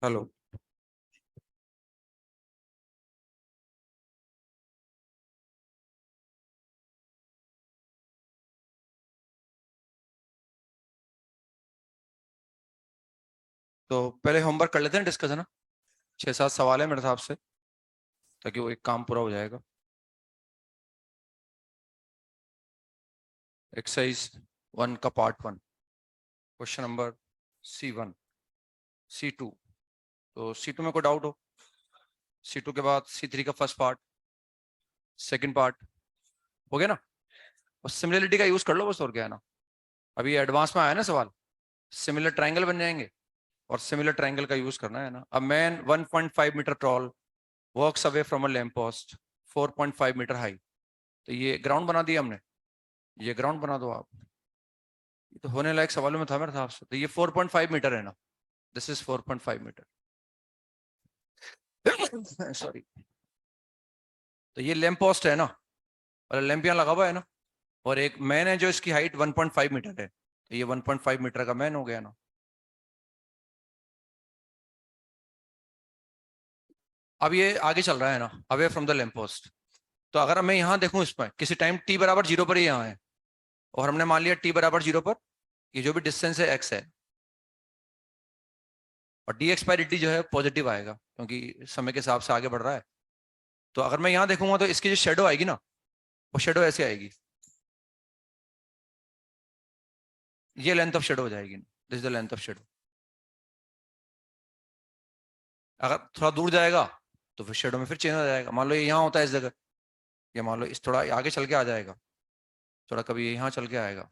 Hello. तो पहले homework कर लेते हैं, डिस्कस, है ना। 6-7 सवाल है मेरे हिसाब से, ताकि वो एक काम पूरा हो जाएगा। एक्सरसाइज 1 का part 1, question number C1, C2। तो C2 में कोई डाउट हो? C2 के बाद C3 का फर्स्ट पार्ट, सेकंड पार्ट हो गया ना। और सिमिलरिटी का यूज कर लो बस, और क्या है ना। अभी एडवांस में आया ना सवाल, सिमिलर ट्रायंगल बन जाएंगे और सिमिलर ट्रायंगल का यूज करना है ना। A man 1.5 metre tall walks away from a lamp post 4.5 metre high. तो ये ग्राउंड बना दिया हमने, ये ग्राउंड बना दो आप। ये तो होने लायक सवालों में था मेरे हिसाब से। तो ये 4.5 मीटर है ना, दिस इज 4.5 मीटर। सॉरी। तो ये लैंप पोस्ट है ना, और लैंप यहाँ लगा हुआ है ना, और एक मैन है जो इसकी हाइट 1.5 मीटर है। तो ये 1.5 मीटर का मैन हो गया ना। अब ये आगे चल रहा है ना, away from the lamp post. तो अगर मैं यहाँ देखूं, इसमें किसी टाइम t बराबर 0 पर ही यहाँ है, और हमने मान लिया t बराबर 0 पर ये जो भी डिस्टेंस है x है, और D x by D T जो है पॉजिटिव आएगा, क्योंकि समय के हिसाब से आगे बढ़ रहा है। तो अगर मैं यहाँ देखूंगा तो इसकी जो शेडो आएगी ना, वो शेडो ऐसे आएगी, ये लेंथ ऑफ शेडो हो जाएगी। This is the length of shadow. अगर थोड़ा दूर जाएगा तो फिर शेडो में फिर चेंज हो जाएगा। मान लो ये यहाँ होता है इस जगह, या मान लो इस थोड़ा आगे चल के आ जाएगा, थोड़ा कभी ये यहाँ चल के आएगा,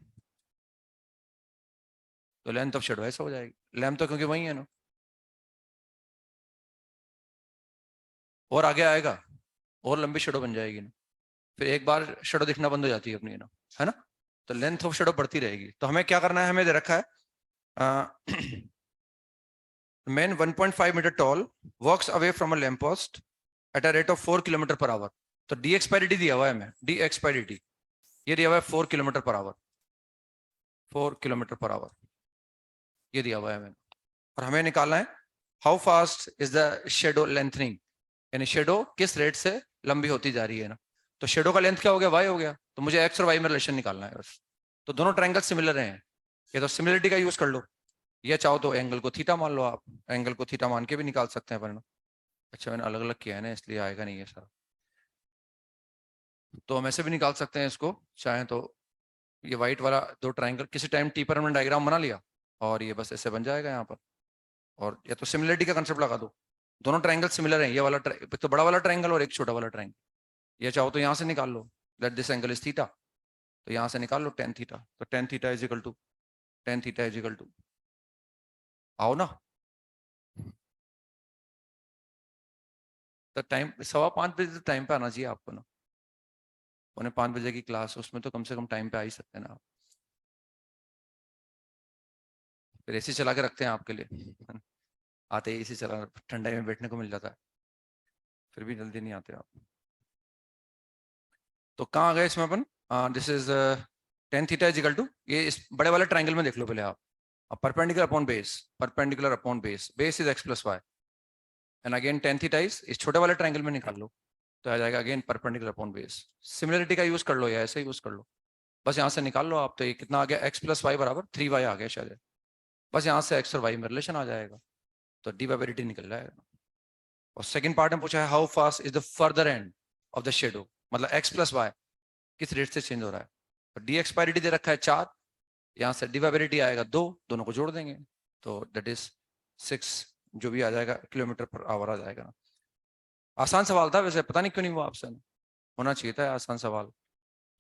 तो लेंथ ऑफ शेडो ऐसा हो जाएगी। लेंथ तो क्योंकि वही है ना, और आगे आएगा और लंबी शेडो बन जाएगी ना। फिर एक बार शेडो दिखना बंद हो जाती है अपनी ना, है ना। तो लेंथ ऑफ शेडो बढ़ती रहेगी। तो हमें क्या करना है, हमें दे रखा है man 1.5 metre tall walks away from a lamp post at a rate of 4 kilometre per hour. तो डी एक्सपायरिटी दिया हुआ है हमें, डी एक्सपायरिटी ये दिया हुआ है 4 kilometre per our, 4 kilometre per our ये दिया हुआ है हमें। और हमें निकालना है how fast is the shadow lengthening, यानी शेडो किस रेट से लंबी होती जा रही है ना। तो शेडो का लेंथ क्या हो गया, वाई हो गया। तो मुझे एक्स और वाई में रिलेशन निकालना है बस। तो दोनों ट्रायंगल सिमिलर हैं, ये तो सिमिलरिटी का यूज कर लो, या चाहो तो एंगल को थीटा मान लो आप, एंगल को थीटा मान के भी निकाल सकते हैं वरना। अच्छा मैंने अलग अलग किया है ना, इसलिए आएगा नहीं है सर। तो हम ऐसे भी निकाल सकते हैं इसको चाहे तो। ये व्हाइट वाला दो ट्रायंगल किसी टाइम टी पर हमने डायग्राम बना लिया, और ये बस ऐसे बन जाएगा यहाँ पर। और या तो सिमिलरिटी का कंसेप्ट लगा दो, दोनों ट्रायंगल सिमिलर हैं, ये वाला एक तो बड़ा वाला ट्रायंगल और एक छोटा वाला ट्रायंगल। ये चाहो तो यहाँ से निकाल लो, that this angle is theta, तो यहाँ से निकाल लो टेन थीटा। तो tan theta is equal to, tan theta is equal to, आओ ना। तो टाइम 5:15 टाइम पे आना चाहिए आपको ना, 4:45 की क्लास, उसमें तो कम से कम टाइम पे आ ही सकते हैं ना आप। फिर एसी चला के रखते हैं आपके लिए, आते ही एसी चला, ठंडाई में बैठने को मिल जाता है, फिर भी जल्दी नहीं आते आप। तो कहाँ आ गए इसमें अपन, this is tan theta is equal to, ये इस बड़े वाले ट्राइंगल में देख लो पहले आप, perpendicular upon base, perpendicular upon base, base is X plus Y, and again tan theta is, इस छोटे वाले ट्राइंगल में निकाल लो, तो आ जाएगा again perpendicular upon base. Similarity का यूज कर लो या ऐसे यूज कर लो, बस यहाँ से निकाल लो आप। तो ये कितना आ गया, एक्स प्लस वाई बराबर 3y आ गया शायद, बस यहाँ से एक्स और वाई में रिलेशन आ जाएगा, तो डी बाई डी निकल जाएगा। और सेकंड पार्ट में पूछा है how fast is the further end of the shadow, मतलब एक्स प्लस वाई किस रेट से चेंज हो रहा है। तो डी एक्सपायरिटी दे रखा है 4, यहाँ से डिवाबिलिटी आएगा 2, दोनों को जोड़ देंगे तो दैट इज 6, जो भी आ जाएगा किलोमीटर पर आवर आ जाएगा। आसान सवाल था वैसे, पता नहीं क्यों नहीं हुआ आपसे, होना चाहिए था आसान सवाल,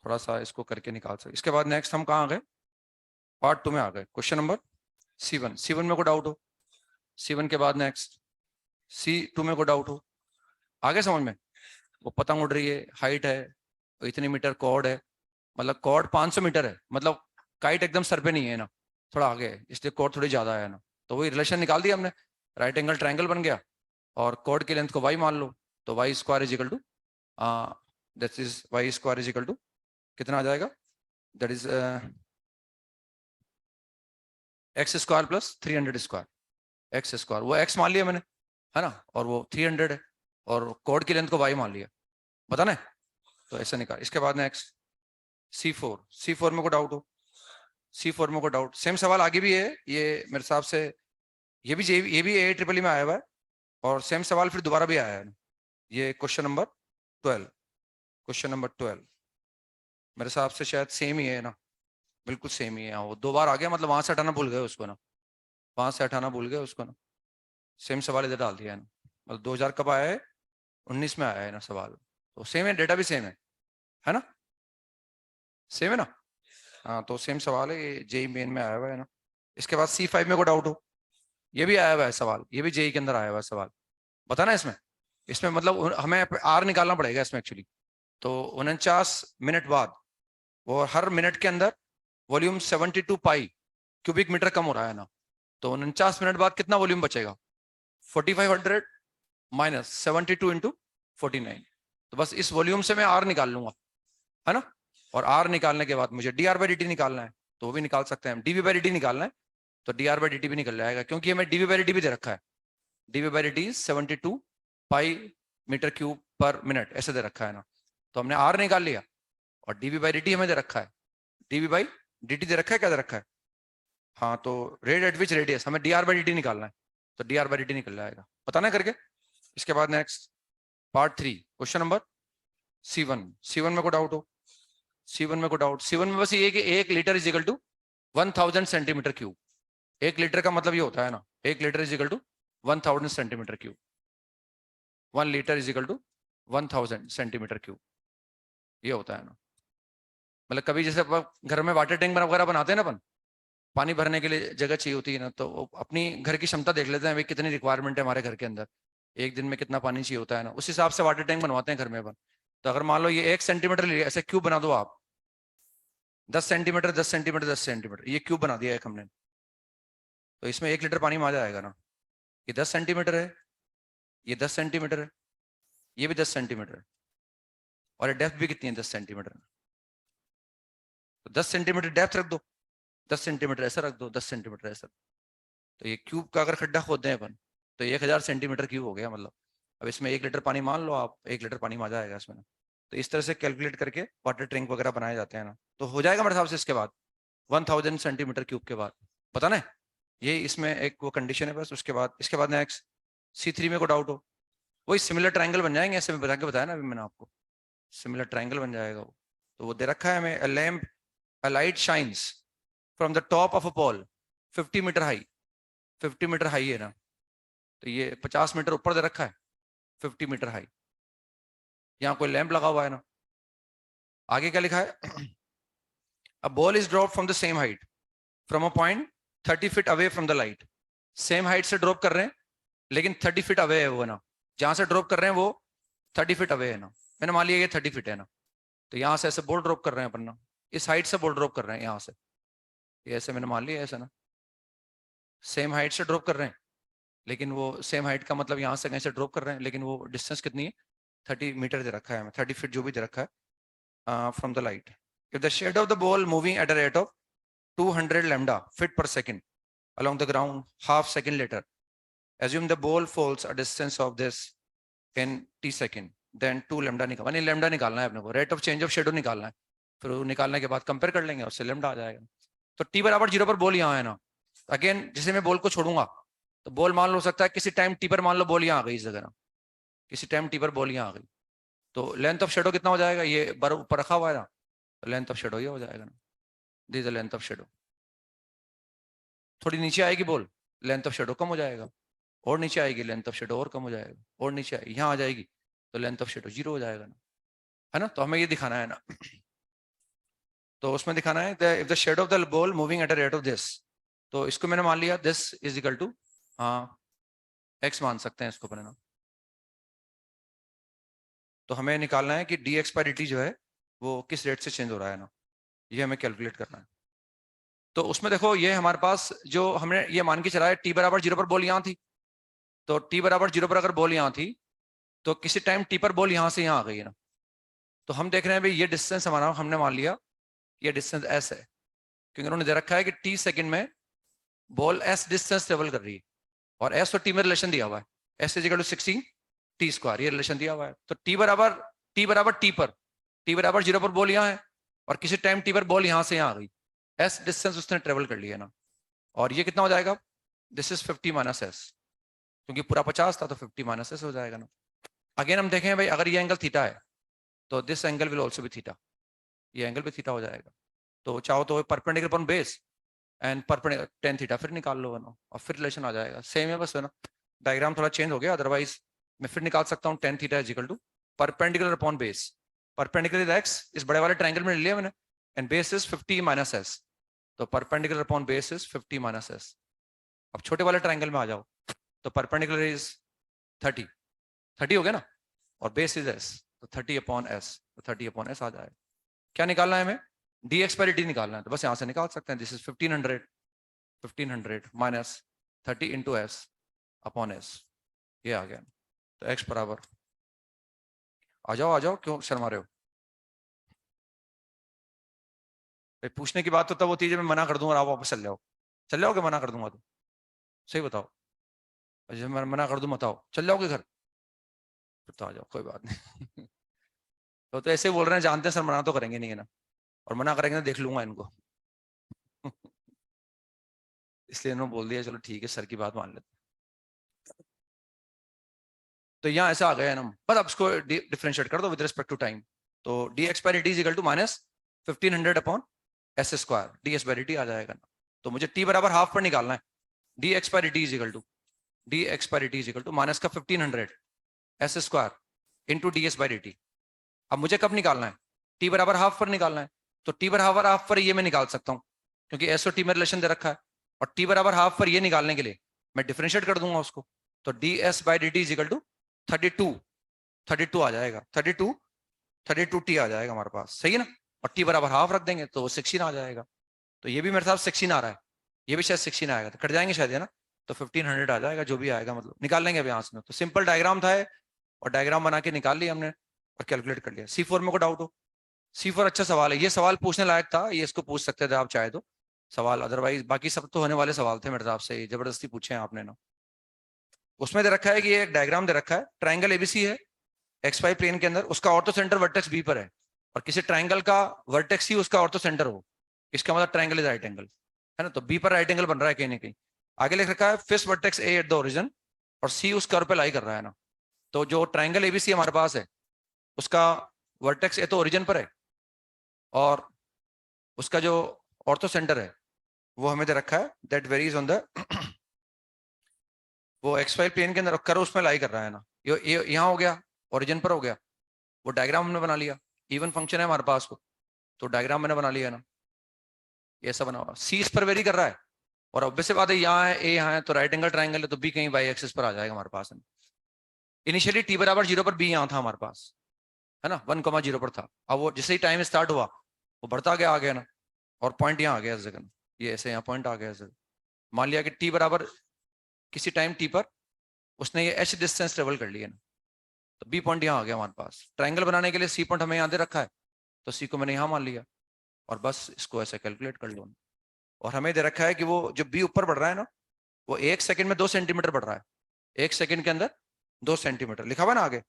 थोड़ा सा इसको करके निकाल सकते। इसके बाद नेक्स्ट हम कहाँ आ गए, पार्ट 2 में आ गए, क्वेश्चन नंबर C1। C1 में को डाउट हो, C1 के बाद नेक्स्ट C2 में को डाउट हो, आगे समझ में। वो पतंग उड़ रही है, हाइट है इतनी मीटर, कॉर्ड है, मतलब कॉर्ड 500 मीटर है, मतलब काइट एकदम सर पे नहीं है ना, थोड़ा आगे है, इसलिए कॉर्ड थोड़ी ज्यादा है ना। तो वही रिलेशन निकाल दिया हमने, राइट एंगल ट्रायंगल बन गया, और कॉर्ड की लेंथ को वाई मान लो, तो Y square is equal to, that is Y square is equal to कितना आ जाएगा, that is X square plus 300 square, X square, वो एक्स मान लिया मैंने, है ना, और वो 300 है, और कोड की लेंथ को वाई मान लिया, पता ना। तो ऐसा निकाल। इसके बाद नेक्स्ट C4 में को डाउट हो, C4 में को डाउट, सेम सवाल आगे भी है ये मेरे हिसाब से, ये भी AEEE में आया हुआ है, और सेम सवाल फिर दोबारा भी आया है, ये क्वेश्चन नंबर 12 मेरे हिसाब से शायद सेम ही है ना, बिल्कुल सेम ही है। वो 2 बार आ गया, मतलब वहां से हटाना भूल गए उसको ना, वहां से हटाना भूल गए उसको ना, सेम सवाल इधर डाल दिया है ना। मतलब 2000 कब आया है, 19 में आया है ना सवाल, तो सेम है, डेटा भी सेम है ना, सेम है ना। हाँ तो सेम सवाल है, ये जेई मेन में आया हुआ है ना। इसके बाद C5 में को डाउट हो, ये भी आया हुआ है सवाल, ये भी जेई के अंदर आया हुआ है सवाल, बताना इसमें। इसमें मतलब हमें आर निकालना पड़ेगा इसमें एक्चुअली। तो 49 मिनट बाद, वो हर मिनट के अंदर वॉल्यूम 72 पाई क्यूबिक मीटर कम हो रहा है ना, तो 49 मिनट बाद कितना वॉल्यूम बचेगा, 4500 माइनस 72 इंटू 49। तो बस इस वॉल्यूम से मैं आर निकाल लूंगा, है ना। और आर निकालने के बाद मुझे D R by D T निकालना है, तो वो भी निकाल सकते हैं। डीवी बाई डी टी निकालना है, तो D R by D T भी निकल जाएगा, क्योंकि हमें डीवी बाई डी टी भी दे रखा है। D V by D T 72 pi metre cube per minute ऐसे दे रखा है ना, तो हमने आर निकाल लिया, और डीवी बाई डी टी हमें दे रखा है, डीवी बाई डी टी दे रखा है, क्या दे रखा है, हाँ तो रेड एट विच रेडियस, हमें D R by D T निकालना है, तो D R by D T निकल जाएगा, पता ना करके। इसके बाद next part 3 question number C1 में को डाउट हो, C1 में बस ये कि 1 litre is equal to 1000 centimetre cube. 1 litre का मतलब ये होता है ना, 1 litre is equal to 1000 centimetre cube, 1 litre is equal to 1000 centimetre cube, ये होता है ना। मतलब कभी जैसे घर में वाटर टैंक वगैरह बनाते हैं ना अपन, पानी भरने के लिए जगह चाहिए होती है ना, तो अपनी घर की क्षमता देख लेते हैं, भाई कितनी रिक्वायरमेंट है हमारे घर के अंदर, एक दिन में कितना पानी चाहिए होता है ना, उस हिसाब से वाटर टैंक बनवाते हैं घर में अपन। तो अगर मान लो ये 1 सेंटीमीटर लिया, ऐसे क्यूब बना दो आप, 10 सेंटीमीटर 10 सेंटीमीटर 10 सेंटीमीटर, ये क्यूब बना दिया एक हमने, तो इसमें 1 लीटर पानी में आ जाएगा ना। ये 10 सेंटीमीटर है, ये 10 सेंटीमीटर है, ये भी 10 सेंटीमीटर है, और डेप्थ भी कितनी है 10 सेंटीमीटर, तो 10 सेंटीमीटर डेप्थ रख दो, 10 सेंटीमीटर ऐसा रख दो, 10 सेंटीमीटर ऐसा। तो ये क्यूब का अगर खड्डा खोदते हैं अपन, तो 1000 सेंटीमीटर क्यूब हो गया मतलब। अब इसमें 1 लीटर पानी मान लो आप, 1 लीटर पानी में आ जाएगा इसमें ना। तो इस तरह से कैलकुलेट करके वाटर टैंक वगैरह बनाए जाते हैं ना, तो हो जाएगा मेरे हिसाब से इसके बाद 1000 सेंटीमीटर क्यूब के बाद, पता ना। ये इसमें एक वो कंडीशन है बस। उसके बाद इसके बाद नेक्स्ट C3 में को डाउट हो, वही सिमिलर ट्रायंगल बन जाएंगे, ऐसे में बता के बताया ना अभी मैंने आपको, सिमिलर ट्रायंगल बन जाएगा वो। तो वो दे रखा है हमें, a lamp, a light shines from the top of a pole 50 metre high, 50 metre high है ना, तो ये 50 मीटर ऊपर दे रखा है, 50 मीटर हाई, यहाँ कोई लैंप लगा हुआ है ना। आगे क्या लिखा है, a ball is drop from the same height from a point 30 feet away from the light. Same height से ड्रॉप कर रहे हैं, लेकिन 30 फीट अवे है वो ना, जहां से ड्रॉप कर रहे हैं वो 30 फीट अवे है ना। मैंने मान लिया ये 30 फीट है ना, तो यहाँ से ऐसे बॉल ड्रॉप कर रहे हैं अपन ना, इस हाइट से बॉल ड्रॉप कर रहे हैं यहाँ से, ये ऐसे मैंने मान लिया ऐसे ना, सेम हाइट से ड्रॉप कर रहे हैं, लेकिन वो सेम हाइट का मतलब यहाँ से कहीं से ड्रॉप कर रहे हैं, लेकिन वो डिस्टेंस कितनी है, 30 मीटर दे रखा है हमें, 30 फीट जो भी दे रखा है from the light. If the shade of the ball moving at a rate of 200 lambda feet per second along the ground half second later, assume the ball falls a distance of this in t second, then 2 lambda निकाल, यानी lambda निकालना है अपने को, rate of change of shadow निकालना है, फिर वो निकालने के बाद कंपेयर कर लेंगे, उससे lambda आ जाएगा। तो t बराबर 0 पर बॉल यहाँ है ना, अगेन जैसे मैं बॉल को छोड़ूंगा, तो बॉल मान लो सकता है किसी टाइम टी पर, मान लो बॉल यहाँ आ गई इस जगह ना, किसी टाइम टी पर बॉल यहाँ आ गई, तो लेंथ ऑफ शेडो कितना हो जाएगा, ये बर्फ ऊपर रखा हुआ है ना, तो लेंथ ऑफ शेडो ये हो जाएगा ना, this is the length of shadow. थोड़ी नीचे आएगी बॉल, लेंथ ऑफ शेडो कम हो जाएगा, और नीचे आएगी लेंथ ऑफ शेडो और कम हो जाएगा, और नीचे आएगी यहाँ आ जाएगी, तो लेंथ ऑफ शेडो 0 हो जाएगा ना, है ना। तो हमें ये दिखाना है ना, तो उसमें दिखाना है if the shadow of the ball moving at a rate of this, तो इसको मैंने मान लिया दिस इज इक्वल टू, हाँ एक्स मान सकते हैं इसको अपने ना। तो हमें निकालना है कि D x by D T जो है वो किस रेट से चेंज हो रहा है ना, ये हमें कैलकुलेट करना है। तो उसमें देखो ये हमारे पास जो हमने ये मान के चला है, टी बराबर 0 पर बॉल यहाँ थी, तो टी बराबर 0 पर अगर बॉल यहाँ थी, तो किसी टाइम टी पर बॉल यहाँ से यहाँ आ गई है ना, तो हम देख रहे हैं भाई ये डिस्टेंस हमारा, हमने मान लिया ये डिस्टेंस एस है, क्योंकि उन्होंने दे रखा है कि टी सेकंड में बॉल एस डिस्टेंस ट्रेवल कर रही है, और एस और टी में रिलेशन दिया हुआ है, S is equal to 16 T square, ये रिलेशन दिया हुआ है। तो टी बराबर टी पर, टी बराबर 0 पर बॉल यहाँ है और किसी टाइम टी पर बॉल यहाँ से यहाँ आ गई, एस डिस्टेंस उसने ट्रेवल कर लिया ना, और ये कितना हो जाएगा, दिस इज 50 माइनस एस, क्योंकि पूरा 50 था तो 50 माइनस एस हो जाएगा ना। अगेन हम देखें भाई, अगर ये एंगल थीटा है तो दिस एंगल विल ऑल्सो भी थीटा, ये एंगल भी थीटा हो जाएगा। तो चाहो तो perpendicular upon base and perpendicular tan theta फिर निकाल लो ना, और फिर रिलेशन आ जाएगा, सेम है बस है ना, डायग्राम थोड़ा चेंज हो गया, अदरवाइज मैं फिर निकाल सकता हूँ tan theta is equal to perpendicular upon base, perpendicular is x, इस बड़े वाले ट्रायंगल में ले लिया मैंने, and base is 50 minus s, तो perpendicular upon base is 50 minus s. अब छोटे वाले ट्रायंगल में आ जाओ, तो परपेंडिकुलर इज 30 हो गया ना, और बेस इज एस, तो 30 अपॉन एस, तो 30 अपॉन एस आ जाएगा। क्या निकालना है हमें, डी एक्स बाई डी निकालना है, तो बस यहाँ से निकाल सकते हैं, this is 1500 minus 30 into S upon S, ये आ गया। तो एक्स बराबर, आ जाओ, क्यों शर्मा रहे हो, पूछने की बात तो तब होती है जब मैं मना कर दूंगा और आप वापस चल जाओगे, मना कर दूंगा तो सही बताओ, जब मैं मना कर दूं बताओ चल जाओगे घर, फिर तो आ जाओ, कोई बात नहीं। तो ऐसे बोल रहे हैं, जानते हैं सर मना तो करेंगे नहीं है ना, और मना करेंगे तो देख लूंगा इनको। इसलिए इन्होंने बोल दिया चलो ठीक है, सर की बात मान लेते। तो यहाँ ऐसा आ गया है ना, बस अब इसको डिफरेंशिएट कर दो विद रिस्पेक्ट टू टाइम, तो d x by D is equal to minus 1500 upon s square, d S by d आ जाएगा ना। तो मुझे टी बराबर हाफ पर निकालना है, D x by D is equal to minus का 1500 S square into D S by D. अब मुझे कब निकालना है, टी बराबर हाफ पर निकालना है, तो टी बराबर हाफ पर ये मैं निकाल सकता हूँ, क्योंकि एस और टी में रिलेशन दे रखा है, और टी बराबर हाफ पर ये निकालने के लिए मैं डिफरेंशिएट कर दूंगा उसको, तो D S by D T is equal to 32 आ जाएगा, 32 टी आ जाएगा हमारे पास, सही है ना, और टी बराबर हाफ रख देंगे तो 16 आ जाएगा। तो ये भी मेरे साथ 16 आ रहा है, ये भी शायद 16 आएगा, तो कट जाएंगे शायद है ना, तो 1500 आ जाएगा, जो भी आएगा मतलब निकाल लेंगे अब यहाँ से। तो सिंपल डायग्राम था और डायग्राम बना के निकाल लिया हमने और कैलकुलेट कर लिया। C4 में को डाउट हो, C4 अच्छा सवाल है, ये सवाल पूछने लायक था, ये इसको पूछ सकते थे आप चाहे तो सवाल, अदरवाइज बाकी सब तो होने वाले सवाल थे मेरे हिसाब से, जबरदस्ती पूछे हैं आपने ना। उसमें दे रखा है कि ये एक डायग्राम दे रखा है, ट्राइंगल एबीसी है XY प्लेन के अंदर, उसका ऑर्थो सेंटर वर्टेक्स बी पर है, और किसी ट्राइंगल का वर्टेक्स ही उसका ऑर्थो सेंटर हो, इसका मतलब ट्राइंगल इज राइट एंगल है ना, तो बी पर राइट एंगल बन रहा है कहीं ना कहीं। आगे लिख रखा है fix vertex A at the origin, और सी उस कर्व पे लाई कर रहा है ना, तो जो ट्राइंगल एबीसी हमारे पास है उसका वर्टेक्स ए तो ओरिजिन पर है, और उसका जो ऑर्थो सेंटर है वो हमें दे रखा है, दैट वेरीज ऑन द वो XY प्लेन के अंदर कर्व उसमें लाई कर रहा है ना, ये यहाँ हो गया, ओरिजिन पर हो गया, वो डायग्राम हमने बना लिया, इवन फंक्शन है हमारे पास को, तो डायग्राम मैंने बना लिया ना, ये ऐसा बना हुआ, सी इस पर वेरी कर रहा है, और ऑब्वियस बात है यहाँ है, ए यहाँ है, तो राइट एंगल ट्राइंगल है, तो बी कहीं वाई एक्सिस पर आ जाएगा हमारे पास। इनिशियली टी बराबर 0 पर बी यहाँ था हमारे पास है ना, 1,0 पर था, अब वो जैसे ही टाइम स्टार्ट हुआ वो बढ़ता गया, आ गया ना, और पॉइंट यहाँ आ गया इस जगह, ये ऐसे यहाँ पॉइंट आ गया इस जगह। मान लिया कि टी बराबर किसी टाइम टी पर उसने ये एच डिस्टेंस ट्रेवल कर लिया ना, तो बी पॉइंट यहाँ आ गया हमारे पास। ट्राइंगल बनाने के लिए सी पॉइंट हमें यहाँ दे रखा है, तो सी को मैंने यहाँ मान लिया, और बस इसको ऐसे कैलकुलेट कर लो। और हमें दे रखा है कि वो जो बी ऊपर बढ़ रहा है ना, वो 1 सेकंड में 2 सेंटीमीटर बढ़ रहा है, 1 सेकंड के अंदर 2 सेंटीमीटर लिखा हुआ ना आगे,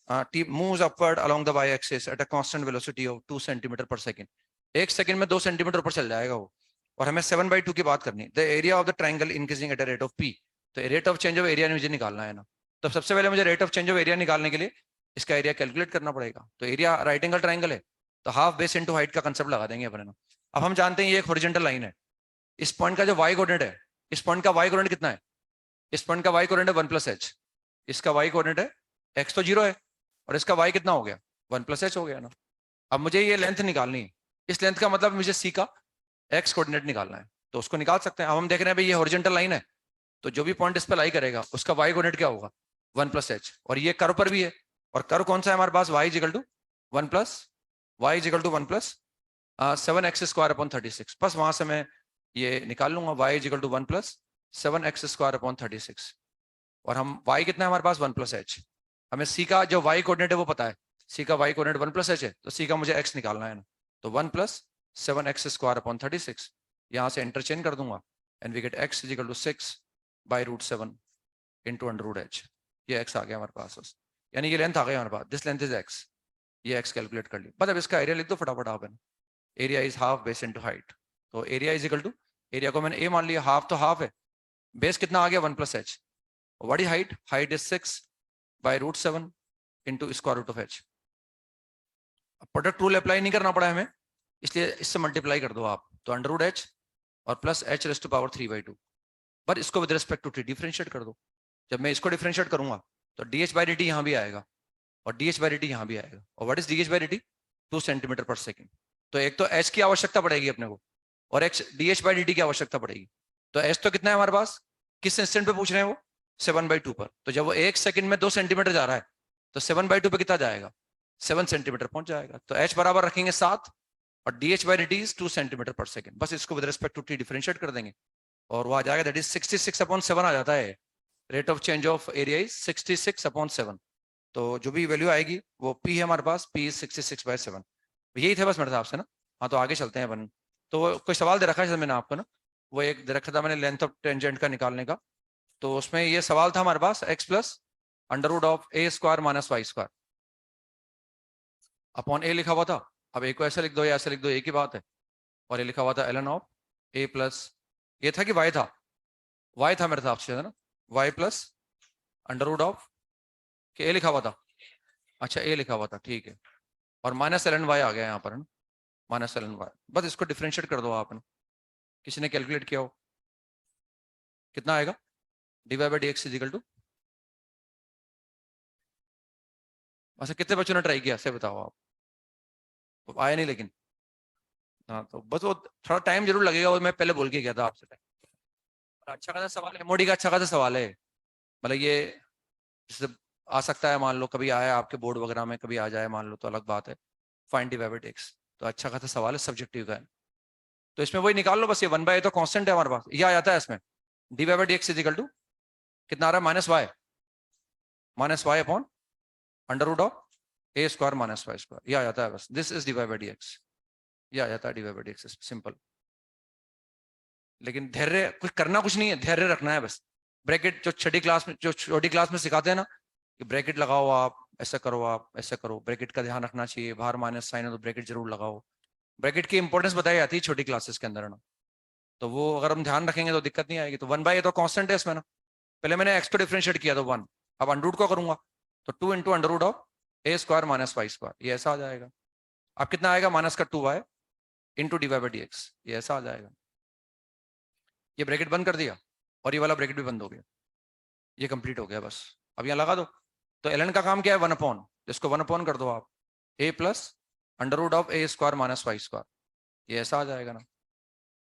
T moves upward along the Y axis at a constant velocity of 2 centimetre per second, 1 second में 2 सेंटीमीटर ऊपर चल जाएगा वो। और हमें 7/2 की बात करनी, the area of the triangle increasing at a rate of p, तो rate of change of area मुझे निकालना है ना, तो सबसे पहले मुझे rate of change of area निकालने के लिए इसका एरिया कैलकुलेट करना पड़ेगा। तो एरिया राइट एंगल ट्राइंगल है, तो हाफ बेस इंटू हाइट का कंसेप्ट लगा देंगे अपने ना। अब हम जानते हैं ये एक हॉरिजॉन्टल लाइन है, इस पॉइंट का जो वाई कोऑर्डिनेट है, इस पॉइंट का वाई कोऑर्डिनेट कितना है, इस पॉइंट का वाई कोऑर्डिनेट है 1+h, इसका वाई कोऑर्डिनेट है x तो 0 है, और इसका वाई कितना हो गया 1+h हो गया ना। अब मुझे ये लेंथ निकालनी है, इस लेंथ का मतलब मुझे सी का x कोऑर्डिनेट निकालना है, तो उसको निकाल सकते हैं। अब हम देख रहे हैं भाई ये हॉरिजॉन्टल लाइन है, तो जो भी पॉइंट इस पर लाई करेगा उसका वाई कोऑर्डिनेट क्या होगा 1+h, और ये कर्व पर भी है, और कर्व कौन सा है हमारे पास, y इक्वल टू 1+7x² 36, बस वहां से मैं ये निकाल लूंगा, y इक्वल टू 1+7x² 36, और हम y कितना है हमारे पास 1+h, हमें c का जो y कोऑर्डिनेट है वो पता है, c का y कोऑर्डिनेट 1+h है, तो c का मुझे x निकालना है ना, तो 1+7x² 36, यहाँ से इंटरचेंज कर दूंगा, and we get x equal to 6/√7, into under root h, ये एक्स आ गया हमारे पास बस, यानी ये लेंथ आ गई हमारे पास, दिस लेंथ इज एक्स, ये एक्स कैलकुलेट कर ली। बस अब इसका एरिया लिख दो फटाफट आप, area is half base into height, तो area is equal to, area को मैंने ए मान लिया, हाफ तो हाफ है, बेस कितना आ गया 1 plus h, what is height, height is 6 by root 7 into square root of h. Product rule apply नहीं करना पड़ा हमें, इसलिए इससे मल्टीप्लाई कर दो आप, तो अंडर रूट एच और plus h raise to power 3/2, पर इसको with respect to t differentiate कर दो। जब मैं इसको डिफरेंशिएट करूंगा तो d h by D t यहाँ भी आएगा और d h by D t यहाँ भी आएगा, और what is d h by D t, 2 centimetre per second. तो एक तो एच की आवश्यकता पड़ेगी अपने को, और x D h by D T की आवश्यकता पड़ेगी। तो एच तो कितना है हमारे पास, किस इंस्टेंट पे पूछ रहे हैं वो, 7/2 पर, तो जब वो 1 सेकंड में 2 सेंटीमीटर जा रहा है तो 7/2 पे कितना जाएगा, 7 सेंटीमीटर पहुंच जाएगा। तो एच बराबर रखेंगे 7 और d h by D T is 2 centimetre per second, बस इसको with respect to t differentiate कर देंगे और वो आ जाएगा, दैट इज 66/7 आ जाता है, rate of change of area is 66/7। तो जो भी वैल्यू आएगी वो पी है हमारे पास, पी इज 66/7। यही थे बस मेरे हिसाब से ना। हाँ तो आगे चलते हैं अपन, तो कोई सवाल दे रखा है मैंने आपको ना, वो एक दे रखा था मैंने लेंथ ऑफ टेंजेंट का निकालने का, तो उसमें ये सवाल था हमारे पास x plus under root of a square minus y square upon a लिखा हुआ था। अब ए को ऐसे लिख दो या ऐसे लिख दो, एक ही बात है, और ये लिखा हुआ था ln ऑफ ए प्लस, ये था कि वाई था, वाई था मेरे हिसाब से है ना, y plus under root of के ए लिखा हुआ था, अच्छा ए लिखा हुआ था ठीक है, और माइनस ln वाई आ गया यहाँ पर है ना, माइनस ln वाई, बस इसको डिफरेंशिएट कर दो आपने, किसी ने कैलकुलेट किया हो कितना आएगा, d y by d x is equal to, अच्छा कितने बच्चों ने ट्राई किया से बताओ आप, तो आया नहीं लेकिन, हाँ तो बस वो थोड़ा टाइम जरूर लगेगा, वो मैं पहले बोल के गया था आपसे। अच्छा खासा सवाल है, मोडी का अच्छा खासा सवाल है, मतलब ये जैसे आ सकता है, मान लो कभी आया आपके बोर्ड वगैरह में, कभी आ जाए मान लो तो अलग बात है, find d y by d x, तो अच्छा खासा सवाल है, सब्जेक्टिव का है, तो इसमें वही निकाल लो बस, ये 1/a तो कांस्टेंट है हमारे पास, ये आ जाता है इसमें, d y by d x is equal to कितना आ रहा है, minus y upon under root of a square minus y square, ये आ जाता है बस, this is d y by d x, ये आ जाता है d y by d x, simple. लेकिन धैर्य, कुछ करना कुछ नहीं है, धैर्य रखना है बस। ब्रैकेट जो छोटी क्लास में सिखाते हैं ना, कि ब्रैकेट लगाओ आप, ऐसा करो आप, ऐसा करो, ब्रैकेट का ध्यान रखना चाहिए, बाहर माइनस साइन है तो ब्रैकेट जरूर लगाओ, ब्रैकेट की इंपॉर्टेंस बताई जाती है छोटी क्लासेस के अंदर ना, तो वो अगर हम ध्यान रखेंगे तो दिक्कत नहीं आएगी। तो 1/a तो कांस्टेंट है इसमें ना, पहले मैंने एक्स को डिफरेंशिएट किया तो 1, अब अंडर रूट को करूंगा तो 2 into under root of a square minus y square, ये ऐसा आ जाएगा। अब कितना आएगा, माइनस का 2y into d y by d x, ये ऐसा आ जाएगा। ये ब्रैकेट बंद कर दिया और ये वाला ब्रैकेट भी बंद हो गया, ये कंप्लीट हो गया बस। अब यहाँ लगा दो, तो ln का काम क्या है, 1/, इसको 1/, कर दो आप, a plus under root of a square minus y square, ये ऐसा आ जाएगा ना।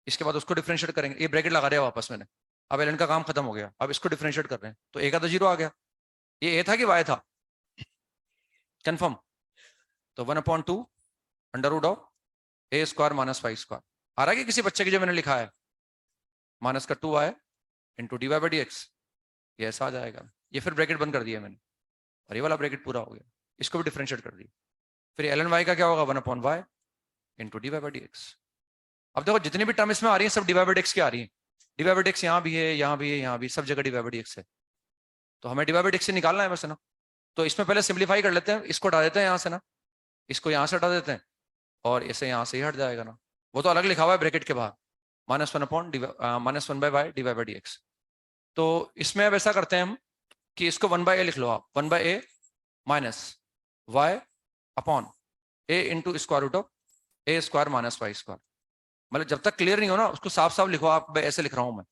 इसके बाद उसको डिफरेंशिएट करेंगे, ये ब्रैकेट लगा रहे हैं वापस मैंने, अब ln का काम खत्म हो गया, अब इसको डिफरेंशिएट कर रहे हैं, तो a का तो 0 आ गया, ये a था कि y था, कंफर्म, तो 1/2 under root of a square minus y square, आ रहा है कि किसी बच्चे की जो मैंने लिखा है, माइनस का 2y into d y by d x, ये ऐसा आ जाएगा। ये फिर ब्रैकेट बंद कर दिया मैंने और ये वाला ब्रैकेट पूरा हो गया, इसको भी डिफरेंशिएट कर दिया, फिर ln y का क्या होगा, 1/y into d y by d x. अब देखो जितनी भी टर्म इसमें आ रही है सब d y by d x की आ रही है, d y by d x यहाँ भी है, यहाँ भी है, यहाँ भी, सब जगह d y by d x है, तो हमें d y by d x से निकालना है बस ना। तो इसमें पहले सिंप्लीफाई कर लेते हैं, इसको हटा देते हैं यहाँ से ना, इसको यहाँ से हटा देते हैं और इसे यहाँ से ही हट जाएगा ना, वो तो अलग लिखा हुआ है ब्रैकेट के बाहर, -1/y d y by d x. तो इसमें अब ऐसा करते हैं हम कि इसको 1/a लिख लो आप, 1/a minus y upon a into square root of a square minus y square. मतलब जब तक क्लियर नहीं हो ना उसको साफ साफ लिखो आप, ऐसे लिख रहा हूं मैं,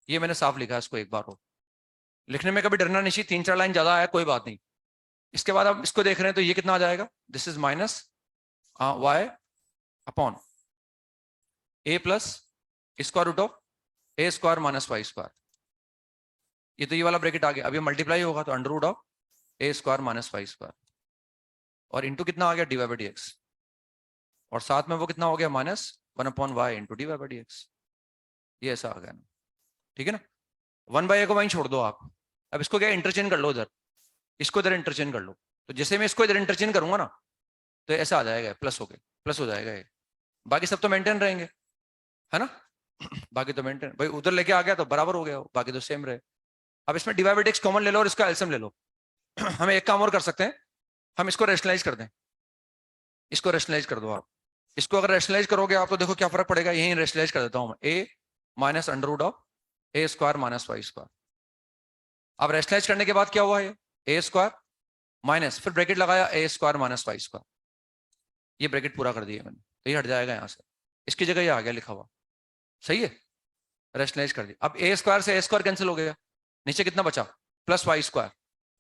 ये मैंने साफ लिखा है इसको, एक बार हो लिखने में कभी डरना नहीं चाहिए, 3-4 लाइन ज्यादा आया कोई बात नहीं। इसके बाद आप इसको देख रहे हैं तो ये कितना आ जाएगा, this is minus y upon a plus square root of a square minus y square, ये तो ये वाला ब्रैकेट आ गया, अब ये मल्टीप्लाई होगा तो under root of a square minus y square, और इंटू कितना आ गया, d y by d x, और साथ में वो कितना हो गया, -1/y into d y by d x, ये ऐसा आ गया ना, ठीक है ना। 1/a को वहीं छोड़ दो आप, अब इसको क्या इंटरचेंज कर लो उधर, इसको इधर इंटरचेंज कर लो, तो जैसे मैं इसको इधर इंटरचेंज करूंगा ना तो ऐसा आ जाएगा, प्लस हो गया, प्लस हो जाएगा ये, बाकी सब तो मेंटेन रहेंगे है ना बाकी तो मेंटेन, भाई उधर लेके आ गया तो बराबर हो गया, बाकी तो सेम रहे। अब इसमें dy by dx कॉमन ले लो और इसका एलसीएम ले लो। हम एक काम और कर सकते हैं, हम इसको रेशनलाइज कर दें, इसको रेशनलाइज कर दो आप। इसको अगर रेशनलाइज करोगे आप तो देखो क्या फर्क पड़ेगा, यही रेशनलाइज कर देता हूं मैं, a minus under root of a square minus y square. अब रेशनलाइज करने के बाद क्या हुआ, है ए स्क्वायर माइनस, फिर ब्रैकेट लगाया a square minus y square, ये ब्रैकेट पूरा कर दिया मैंने, तो ये हट जाएगा यहाँ से, इसकी जगह ये आ गया लिखा हुआ, सही है, रेशनलाइज कर दिया। अब ए स्क्वायर से ए स्क्वायर कैंसिल हो गया, नीचे कितना बचा, प्लस वाई स्क्वायर,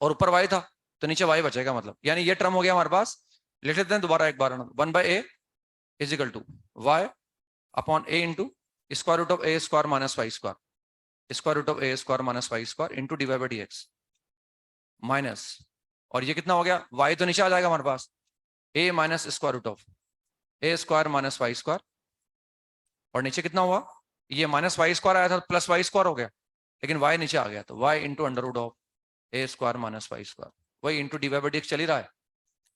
और ऊपर वाई था तो नीचे वाई बचेगा, मतलब यानी ये टर्म हो गया हमारे पास। लिख लेते हैं दोबारा एक बार, 1/a is equal to y upon a into square root of a square minus y square, square root of a square minus y square into d y by d x minus, और ये कितना हो गया, y तो नीचे आ जाएगा हमारे पास, a minus square root of a square minus y square, और नीचे कितना हुआ, ये माइनस वाई स्क्वायर आया था प्लस वाई स्क्वायर हो गया, लेकिन y नीचे आ गया तो y into under root of a square minus y square, वही into d y by d x चल ही रहा है,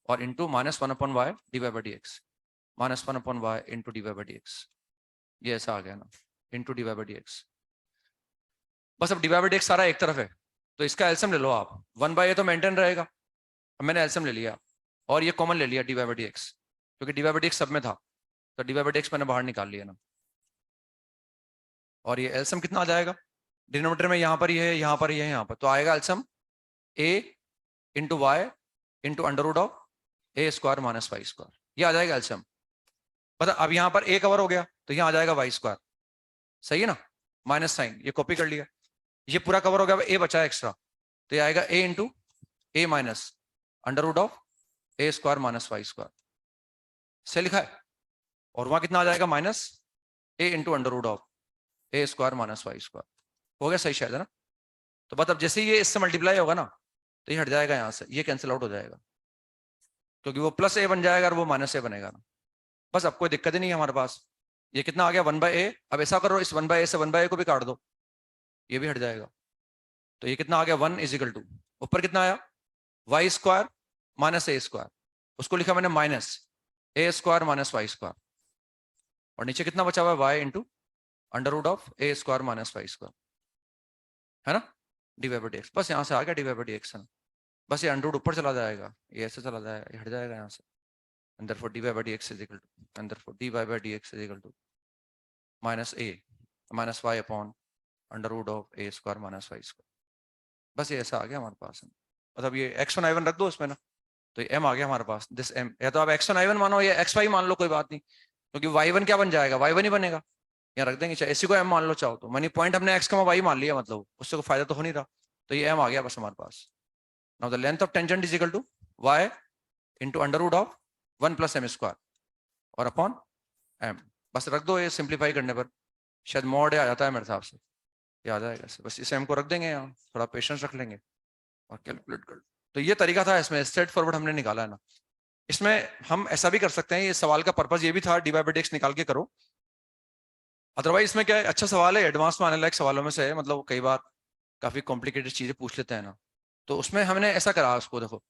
और into minus 1 upon y d y by d x, minus 1 upon y into d y by d x, ये ऐसा आ गया ना, into d y by d x. बस अब d y by d x सारा एक तरफ है, तो इसका एलसीएम ले लो आप, 1/a तो मेंटेन रहेगा, अब मैंने एलसीएम ले लिया और ये कॉमन ले लिया d y by d x, क्योंकि d y by d x सब में था, तो d y by d x मैंने बाहर निकाल लिया ना, और ये एलसीएम कितना आ जाएगा, डिनोमिनेटर में यहाँ पर ये है, यहाँ पर ये है, यहाँ पर, तो आएगा LCM a into y into under root of a square minus y square, ये आ जाएगा एलसीएम। पता अब यहाँ पर a कवर हो गया तो यहाँ आ जाएगा वाई स्क्वायर, सही है ना, माइनस साइन ये कॉपी कर लिया, ये पूरा कवर हो गया, a बचा एक्स्ट्रा, तो ये आएगा a into a minus under root of a square minus y square, से लिखा है, और वहां कितना आ जाएगा, minus a into under root of a square minus y square, हो गया सही शायद है ना। तो बस अब जैसे ही ये इससे मल्टीप्लाई होगा ना तो ये हट जाएगा, यहाँ से ये कैंसिल आउट हो जाएगा, क्योंकि वो प्लस a बन जाएगा और वो माइनस a बनेगा ना, बस अब कोई दिक्कत ही नहीं है हमारे पास। ये कितना आ गया 1/a, अब ऐसा करो इस 1/a से 1/a को भी काट दो, ये भी हट जाएगा, तो ये कितना आ गया 1 इज इक्वल टू, ऊपर कितना आया y square minus a square, उसको लिखा मैंने minus a square minus y square, और नीचे कितना बचा हुआ है y into under root of a square minus y square, है ना, d y by d x, बस यहाँ से आ गया d y by d x है ना, बस ये अंडर रूट ऊपर चला जाएगा, ये ऐसे चला जाएगा, ये हट जाएगा यहाँ से, अंदर for d y by d x is equal to, अंदर for d y by d x is equal to minus a minus y upon under root of a square minus y square, बस ये ऐसा आ गया हमारे पास, मतलब ये x1 i1 रख दो इसमें ना, तो ये m आ गया हमारे पास, दिस m, या तो आप x1 i1 मानो या xy मान लो, कोई बात नहीं, क्योंकि y1 क्या बन जाएगा, y1 ही बनेगा, यहाँ रख देंगे, चाहे इसी को m मान लो चाहो तो, मनी पॉइंट हमने x, y मान लिया, मतलब उससे कोई फायदा तो हो नहीं रहा, तो ये m आ गया बस हमारे पास। Now the length of tangent is equal to y into under root of 1 plus m square और अपॉन m, बस रख दो, ये सिंप्लीफाई करने पर शायद मॉड आ जाता है मेरे हिसाब से, ये आ जाएगा, बस इस m को रख देंगे यहाँ, थोड़ा पेशेंस रख लेंगे और कैलकुलेट कर, तो ये तरीका था, इसमें स्ट्रेट फॉरवर्ड हमने निकाला है ना। इसमें हम ऐसा भी कर सकते हैं, ये सवाल का पर्पस ये भी था d y by d x निकाल के करो, अदरवाइज इसमें क्या है, अच्छा सवाल है, एडवांस में आने लायक सवालों में से है, मतलब कई बार काफी कॉम्प्लिकेटेड चीजें पूछ लेते हैं ना, तो उसमें हमने ऐसा करा, उसको देखो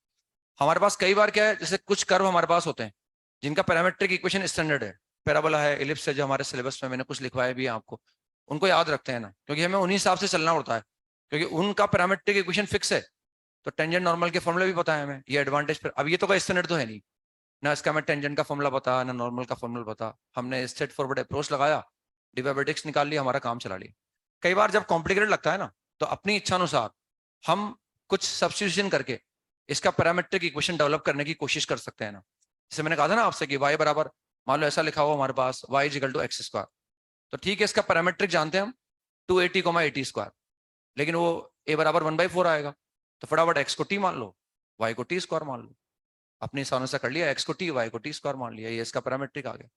हमारे पास कई बार क्या है, जैसे कुछ कर्व हमारे पास होते हैं जिनका पैरामेट्रिक इक्वेशन स्टैंडर्ड है, पैराबोला है, इलिप्स है, जो हमारे सिलेबस में मैंने कुछ लिखवाया भी है आपको, उनको याद रखते हैं ना, क्योंकि हमें उन्हीं हिसाब से चलना पड़ता है, क्योंकि उनका पैरामेट्रिक इक्वेशन फिक्स है, तो टेंजेंट नॉर्मल के फॉर्मूले भी पता है हमें, ये एडवांटेज पर, अब ये तो कोई स्टैंडर्ड तो है नहीं ना, इसका हमें टेंजेंट का फॉर्मूला पता ना नॉर्मल का फॉर्मूला पता, हमने स्ट्रेट फॉरवर्ड अप्रोच लगाया, d y by d x निकाल लिया, हमारा काम चला लिया। कई बार जब कॉम्प्लिकेटेड लगता है ना, तो अपनी इच्छा अनुसार हम कुछ सब्स्टिट्यूशन करके इसका पैरामेट्रिक इक्वेशन डेवलप करने की कोशिश कर सकते हैं ना, जैसे मैंने कहा था ना आपसे कि y बराबर, मान लो ऐसा लिखा हुआ हमारे पास y is equal to x square, तो ठीक है, इसका पैरामेट्रिक जानते हैं हम 280, 80 स्क्वायर, लेकिन वो a बराबर 1/4 आएगा, तो फटाफट x को t मान लो, y को t स्क्वायर मान लो, अपने हिसाब से कर लिया, x को t, y को t स्क्वायर मान लिया, ये इसका पैरामेट्रिक आ गया।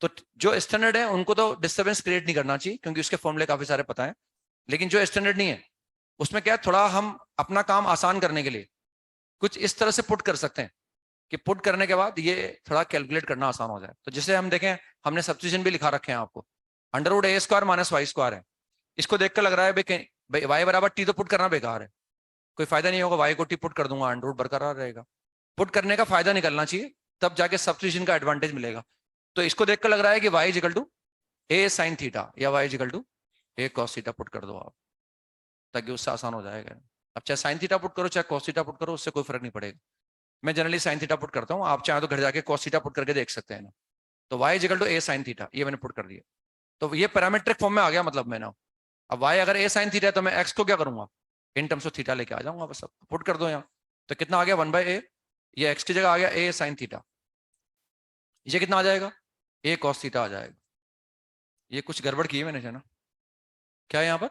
तो जो स्टैंडर्ड है उनको तो डिस्टर्बेंस क्रिएट नहीं करना चाहिए, क्योंकि उसके फॉर्मूले काफी सारे पता है, लेकिन जो स्टैंडर्ड नहीं है उसमें क्या है, थोड़ा हम अपना काम आसान करने के लिए कुछ इस तरह से पुट कर सकते हैं कि पुट करने के बाद ये थोड़ा कैलकुलेट करना आसान हो जाए। तो जैसे हम देखें, हमने सब्स्टिट्यूशन भी लिखा रखे हैं आपको, अंडर रूट ए स्क्वायर माइनस वाई स्क्वायर है, इसको देखकर लग रहा है भाई वाई बराबर टी, तो पुट करना बेकार है, कोई फायदा नहीं होगा, वाई को टी पुट कर दूंगा, अंडर रूट बरकरार रहेगा, पुट करने का फायदा निकलना चाहिए, तब जाके सब्स्टिट्यूशन का एडवांटेज मिलेगा। तो इसको देखकर लग रहा है कि y is equal to a sine theta या y is equal to a cos theta put कर दो आप, ताकि उससे आसान हो जाएगा। अब चाहे साइन थीटा पुट करो चाहे कॉस थीटा पुट करो, उससे कोई फर्क नहीं पड़ेगा। मैं जनरली साइन थीटा पुट करता हूँ, आप चाहे तो घर जाके कॉस थीटा पुट करके देख सकते हैं ना। तो y is equal to a sine theta, ये मैंने पुट कर दिया, तो ये पैरामीट्रिक फॉर्म में आ गया मतलब मैंने। अब y अगर ए साइन थीटा है तो मैं x को क्या करूंगा, इन टर्म्स ऑफ थीटा लेके आ जाऊंगा, बस अब पुट कर दो यहाँ। तो कितना आ गया 1/a, ये x की जगह आ गया a साइन थीटा, ये कितना आ जाएगा a कॉस थीटा आ जाएगा। ये कुछ गड़बड़ की है मैंने है ना, क्या है यहाँ पर,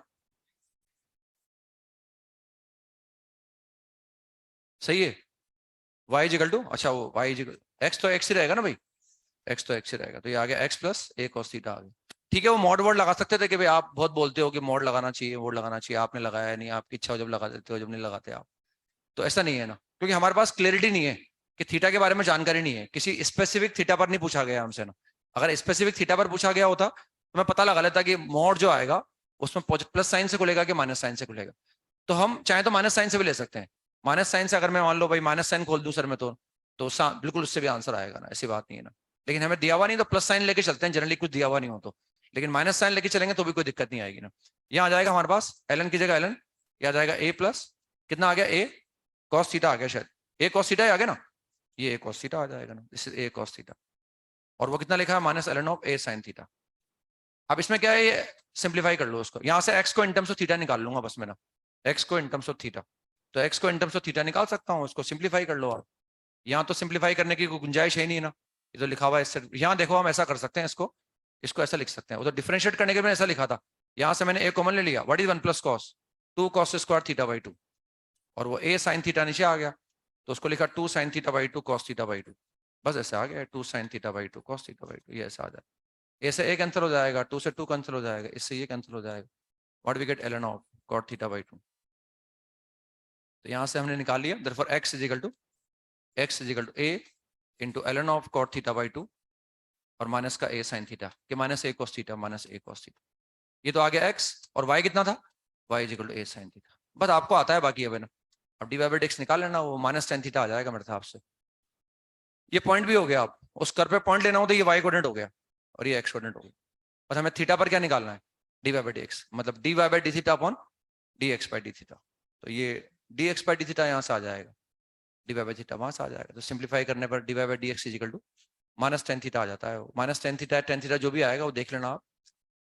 सही है। y इज इक्वल टू, अच्छा वो y इज x तो x ही रहेगा ना भाई, x तो x ही रहेगा, तो ये आ गया x plus a cos theta आ गया। ठीक है, वो मॉड वर्ड लगा सकते थे कि भाई आप बहुत बोलते हो कि मॉड लगाना चाहिए, वोड लगाना चाहिए, आपने लगाया नहीं, आपकी इच्छा हो जब लगा देते हो, जब नहीं लगाते आप। तो ऐसा नहीं है ना, क्योंकि हमारे पास क्लैरिटी नहीं है कि थीटा के बारे में जानकारी नहीं है, किसी स्पेसिफिक थीटा पर नहीं पूछा गया हमसे ना। अगर स्पेसिफिक थीटा पर पूछा गया होता तो मैं पता लगा लेता कि मॉड जो आएगा उसमें प्लस साइन से खुलेगा कि माइनस साइन से खुलेगा। तो हम चाहे तो माइनस साइन से भी ले सकते हैं, माइनस साइन से अगर मैं मान लो भाई माइनस साइन खोल दूं सर में, तो बिल्कुल उससे भी आंसर आएगा ना, ऐसी बात नहीं है ना। लेकिन हमें दिया हुआ नहीं तो प्लस साइन लेके चलते हैं जनरली, कुछ दिया हुआ नहीं हो तो। लेकिन माइनस साइन लेके चलेंगे तो भी कोई दिक्कत नहीं आएगी ना। यहाँ आ जाएगा हमारे पास एलन की जगह एलन, यह आ जाएगा ए प्लस कितना आ गया ए कॉस थीटा आ गया, शायद ए कॉस थीटा आ गया ना, ये ए कॉस थीटा आ जाएगा ना, this is a cos theta. और वो कितना लिखा है minus l n of a sine theta. अब इसमें क्या है, ये सिंप्लीफाई कर लो उसको, यहाँ से एक्स को इन टर्म्स ऑफ थीटा निकाल लूंगा बस मैं ना, एक्स को इन टर्म्स ऑफ थीटा, तो एक्स को इन टर्म्स ऑफ थीटा निकाल सकता हूँ, उसको सिंप्लीफाई कर लो आप। यहाँ तो सिंप्लीफाई करने की कोई गुंजाइश है नहीं ना, ये तो लिखा हुआ है इससे। यहाँ देखो हम ऐसा कर सकते हैं, इसको इसको ऐसा लिख सकते हैं, वो तो डिफरेंशिएट करने के लिए ऐसा लिखा था, यहाँ से मैंने ए कॉमन ले लिया, what is 1 plus cos 2 cos square theta by 2, और वो ए साइन थीटा नीचे आ गया, तो उसको लिखा 2 sine theta by 2 cos theta by 2, बस ऐसे आ गया 2 sine theta by 2 cos theta by 2, ये ऐसा आ जाए। ए से ए कैंसिल हो जाएगा, 2 से 2 कैंसिल हो जाएगा, इससे ये कैंसिल हो जाएगा, what we get ln of cot theta by 2। तो यहाँ से हमने निकाल लिया, therefore x is equal to a into ln of cot theta by 2 और माइनस का a साइन थीटा के minus a cos theta minus a cos theta. ये तो आ गया x, और y कितना था, y is equal to a sine theta. बस आपको आता है बाकी, अब ना अब डी बाई बाई x निकाल लेना, वो माइनस टेन थीटा आ जाएगा मेरे हिसाब से। ये पॉइंट भी हो गया, आप उस कर्व पे पॉइंट लेना हो तो ये y कोऑर्डिनेट हो गया और ये x कोऑर्डिनेट हो गया। बस हमें थीटा पर क्या निकालना है, d y by d x, मतलब d y by d theta upon d x by d theta. तो ये d x by d theta यहाँ से आ जाएगा, डी वाई बाई थीटा वहां से आ जाएगा, तो सिंप्लीफाई करने पर d y by d x is equal to minus tan theta आ जाता है। माइनस टेन थीटा जो भी आएगा वो देख लेना आप,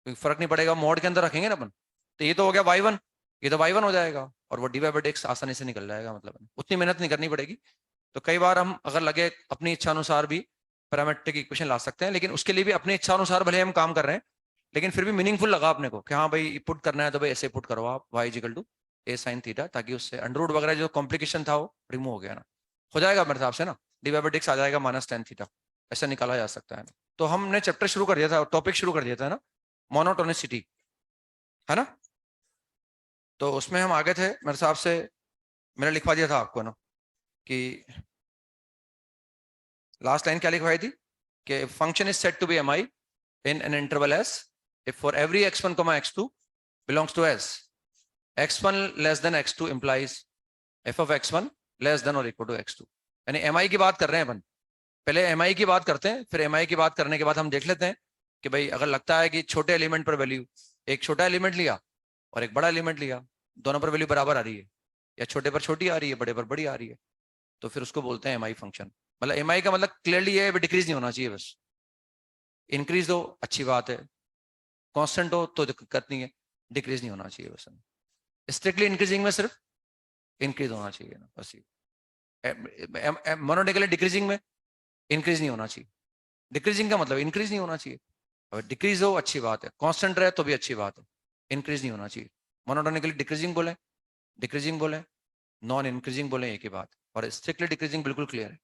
कोई फर्क नहीं पड़ेगा, मोड के अंदर रखेंगे ना अपन। तो ये तो हो गया y1, ये तो y1 हो जाएगा, और वो d y by d x आसानी से निकल जाएगा, मतलब उतनी मेहनत नहीं करनी पड़ेगी। तो कई बार हम अगर लगे अपनी इच्छा अनुसार भी पैरामेट्रिक इक्वेशन ला सकते हैं, लेकिन उसके लिए भी अपनी इच्छा अनुसार भले हम काम कर रहे हैं, लेकिन फिर भी मीनिंगफुल लगा अपने को कि हाँ भाई पुट करना है तो भाई ऐसे पुट करो आप y equal to a sine theta, ताकि उससे अंडररूट वगैरह जो कॉम्प्लिकेशन था वो रिमूव हो गया ना, हो जाएगा मेरे हिसाब से ना, d y by d x आ जाएगा माइनस टेन थीटा, ऐसा निकाला जा सकता है ना। तो हमने चैप्टर शुरू कर दिया था, टॉपिक शुरू कर दिया था ना, मोनोटोनिसिटी, है ना। तो उसमें हम आगे थे मेरे हिसाब से, मैंने लिखवा दिया था आपको ना कि लास्ट लाइन क्या लिखवाई थी कि function is set to be mi in an interval s if for every x1 x2 belongs to s, x1 less than x2 implies f of x1 less than or equal to x2। यानी mi की बात कर रहे हैं अपन, पहले mi की बात करते हैं, फिर mi की बात करने के बाद हम देख लेते हैं कि भाई अगर लगता है कि छोटे एलिमेंट पर वैल्यू, एक छोटा एलिमेंट लिया और एक बड़ा एलिमेंट लिया, दोनों पर वैल्यू बराबर आ रही है, या छोटे पर छोटी आ रही है बड़े पर बड़ी आ रही है, तो फिर उसको बोलते हैं mi फंक्शन। मतलब mi का मतलब क्लियरली ये डिक्रीज नहीं होना चाहिए, बस इंक्रीज हो अच्छी बात है, कांस्टेंट हो तो दिक्कत नहीं है, डिक्रीज नहीं होना चाहिए बस। स्ट्रिक्टली इंक्रीजिंग में सिर्फ इंक्रीज होना चाहिए ना, बस ये मोनोटोनिकली डिक्रीजिंग में इंक्रीज नहीं होना चाहिए, डिक्रीजिंग का मतलब इंक्रीज नहीं होना चाहिए। अगर डिक्रीज हो अच्छी बात है, कांस्टेंट रहे तो भी अच्छी बात है, इंक्रीज नहीं होना चाहिए। मोनोटोनिकली डिक्रीजिंग बोले, नॉन इंक्रीजिंग बोले, एक ही बात। और स्ट्रिक्टली डिक्रीजिंग बिल्कुल क्लियर है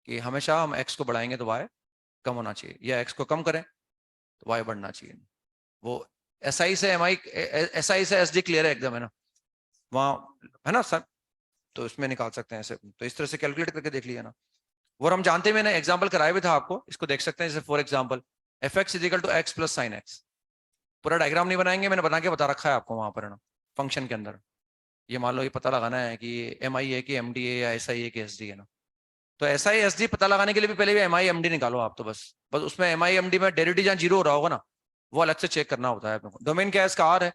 कि हमेशा हम एक्स को बढ़ाएंगे तो वाई कम होना चाहिए, या एक्स को कम करें तो वाई बढ़ना चाहिए। वो एसआई से एमआई, एसआई से एसडी क्लियर है एकदम, है ना, वहाँ है ना सर। तो इसमें निकाल सकते हैं ऐसे, तो इस तरह से कैलकुलेट करके देख लिया ना। वो हम जानते हैं, मैंने एग्जांपल कराया भी था आपको, इसको देख सकते हैं। जैसे for example f x is equal to x plus sine x, पूरा डायग्राम नहीं बनाएंगे, मैंने बना के बता रखा है आपको वहां पर, है ना, फंक्शन के अंदर। ये मान लो ये पता लगाना है कि एम आई है कि एम डी है, या एस आई है कि एस डी है ना। तो एस आई एस डी पता लगाने के लिए भी पहले भी एम आई एम डी निकालो आप, तो बस उसमें एम आई एम डी में डेरिवेटिव जहाँ जीरो हो रहा होगा ना, वो अलग से चेक करना होता है। डोमेन क्या है इसका, आर है,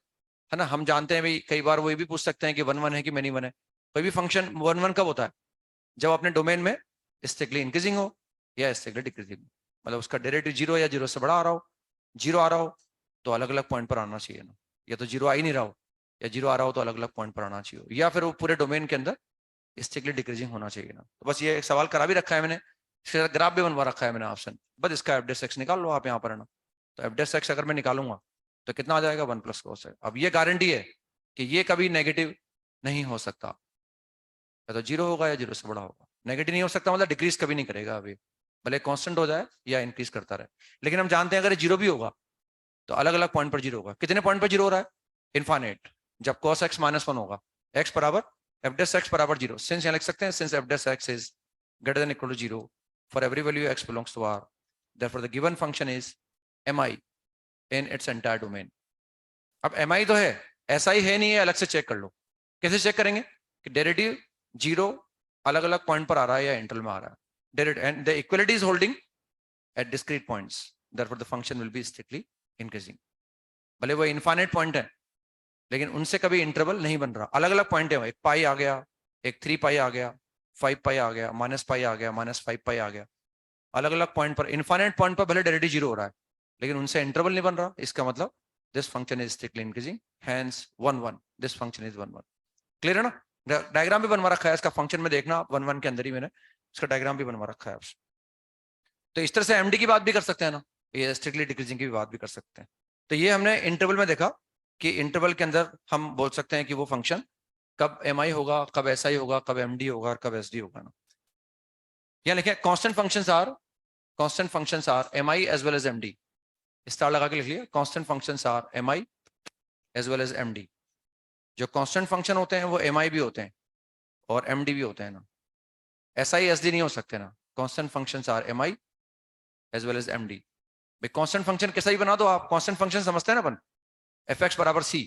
है ना, हम जानते हैं भाई, कई बार वो ये भी पूछ सकते हैं कि 1 1 है कि मैनी 1 है। कोई भी फंक्शन 1 1 कब होता है? जब अपने डोमेन में स्ट्रिक्टली इंक्रीजिंग हो या स्ट्रिक्टली डिक्रीजिंग, मतलब उसका डेरिवेटिव 0 या 0 से बड़ा आ रहा हो। 0 आ रहा हो तो अलग अलग पॉइंट पर आना चाहिए ना, या तो 0 आ ही नहीं रहा हो, या 0 आ रहा हो तो अलग अलग पॉइंट पर आना चाहिए, या फिर वो पूरे डोमेन के अंदर स्ट्रिक्टली डिक्रीजिंग होना चाहिए ना। तो बस ये एक सवाल करा भी रखा है मैंने, इसका ग्राफ भी बनवा रखा है मैंने ऑप्शन, बस इसका एफ डेस एक्स निकाल लो आप यहाँ पर, है ना। तो एफ डेस एक्स अगर मैं निकालूंगा तो कितना आ जाएगा, 1 प्लस कोस है। अब ये गारंटी है कि ये कभी नेगेटिव नहीं हो सकता, या तो 0 होगा या 0 से बड़ा होगा। नेगेटिव नहीं हो सकता मतलब डिक्रीज कभी नहीं करेगा, अभी भले कांस्टेंट हो जाए या इंक्रीज करता रहे। लेकिन हम जानते हैं अगर 0 भी होगा तो अलग अलग पॉइंट पर 0 होगा। कितने पॉइंट पर 0 हो रहा है? इनफाइनाइट। जब cos x -1 होगा, x बराबर f डेस x बराबर 0, सिंस यहाँ लिख सकते हैं since f dash x is greater than equal to 0 for every value x belongs to r, therefore the given function is mi in its entire domain. अब mi तो है, ऐसा ही है नहीं है, अलग से चेक कर लो। कैसे चेक करेंगे कि डेरिवेटिव 0 अलग अलग पॉइंट पर आ रहा है या इंटरवल में आ रहा है, derivative and the equality is holding at discrete points, therefore the function will be strictly increasing. भले वो इनफाइनाइट पॉइंट है लेकिन उनसे कभी इंटरवल नहीं बन रहा, अलग अलग पॉइंट है, एक पाई आ गया, एक 3 पाई आ गया, 5 पाई आ गया, माइनस पाई आ गया, -5 पाई आ गया। अलग अलग पॉइंट पर, इनफाइनाइट पॉइंट पर भले डेरिवेटिव 0 हो रहा है लेकिन उनसे इंटरवल नहीं बन रहा, इसका मतलब this function is strictly increasing, hence 1 1, this function is 1 1। Clear है ना? डायग्राम भी बनवा रखा है इसका, फंक्शन में देखना 1 1 के अंदर ही मैंने इसका डायग्राम भी बनवा रखा है। तो इस तरह से एमडी की बात भी कर सकते हैं ना, ये स्ट्रिक्टली डिक्रीजिंग की भी बात भी कर सकते हैं। तो ये हमने इंटरवल में देखा कि इंटरवल के अंदर हम बोल सकते हैं कि वो फंक्शन कब एम आई होगा, कब एस आई होगा, कब एम डी होगा और कब एस डी होगा ना। यहाँ लिखे constant functions are M I as well as M D, star लगा के लिख लिया, constant functions are M I as well as M D. जो कांस्टेंट फंक्शन होते हैं वो एम आई भी होते हैं और एम डी भी होते हैं ना, एस आई एस डी नहीं हो सकते ना। Constant functions are M I as well as M D. Constant function कैसा ही बना दो आप, कांस्टेंट फंक्शन समझते हैं ना अपन, एफ एक्स बराबर सी,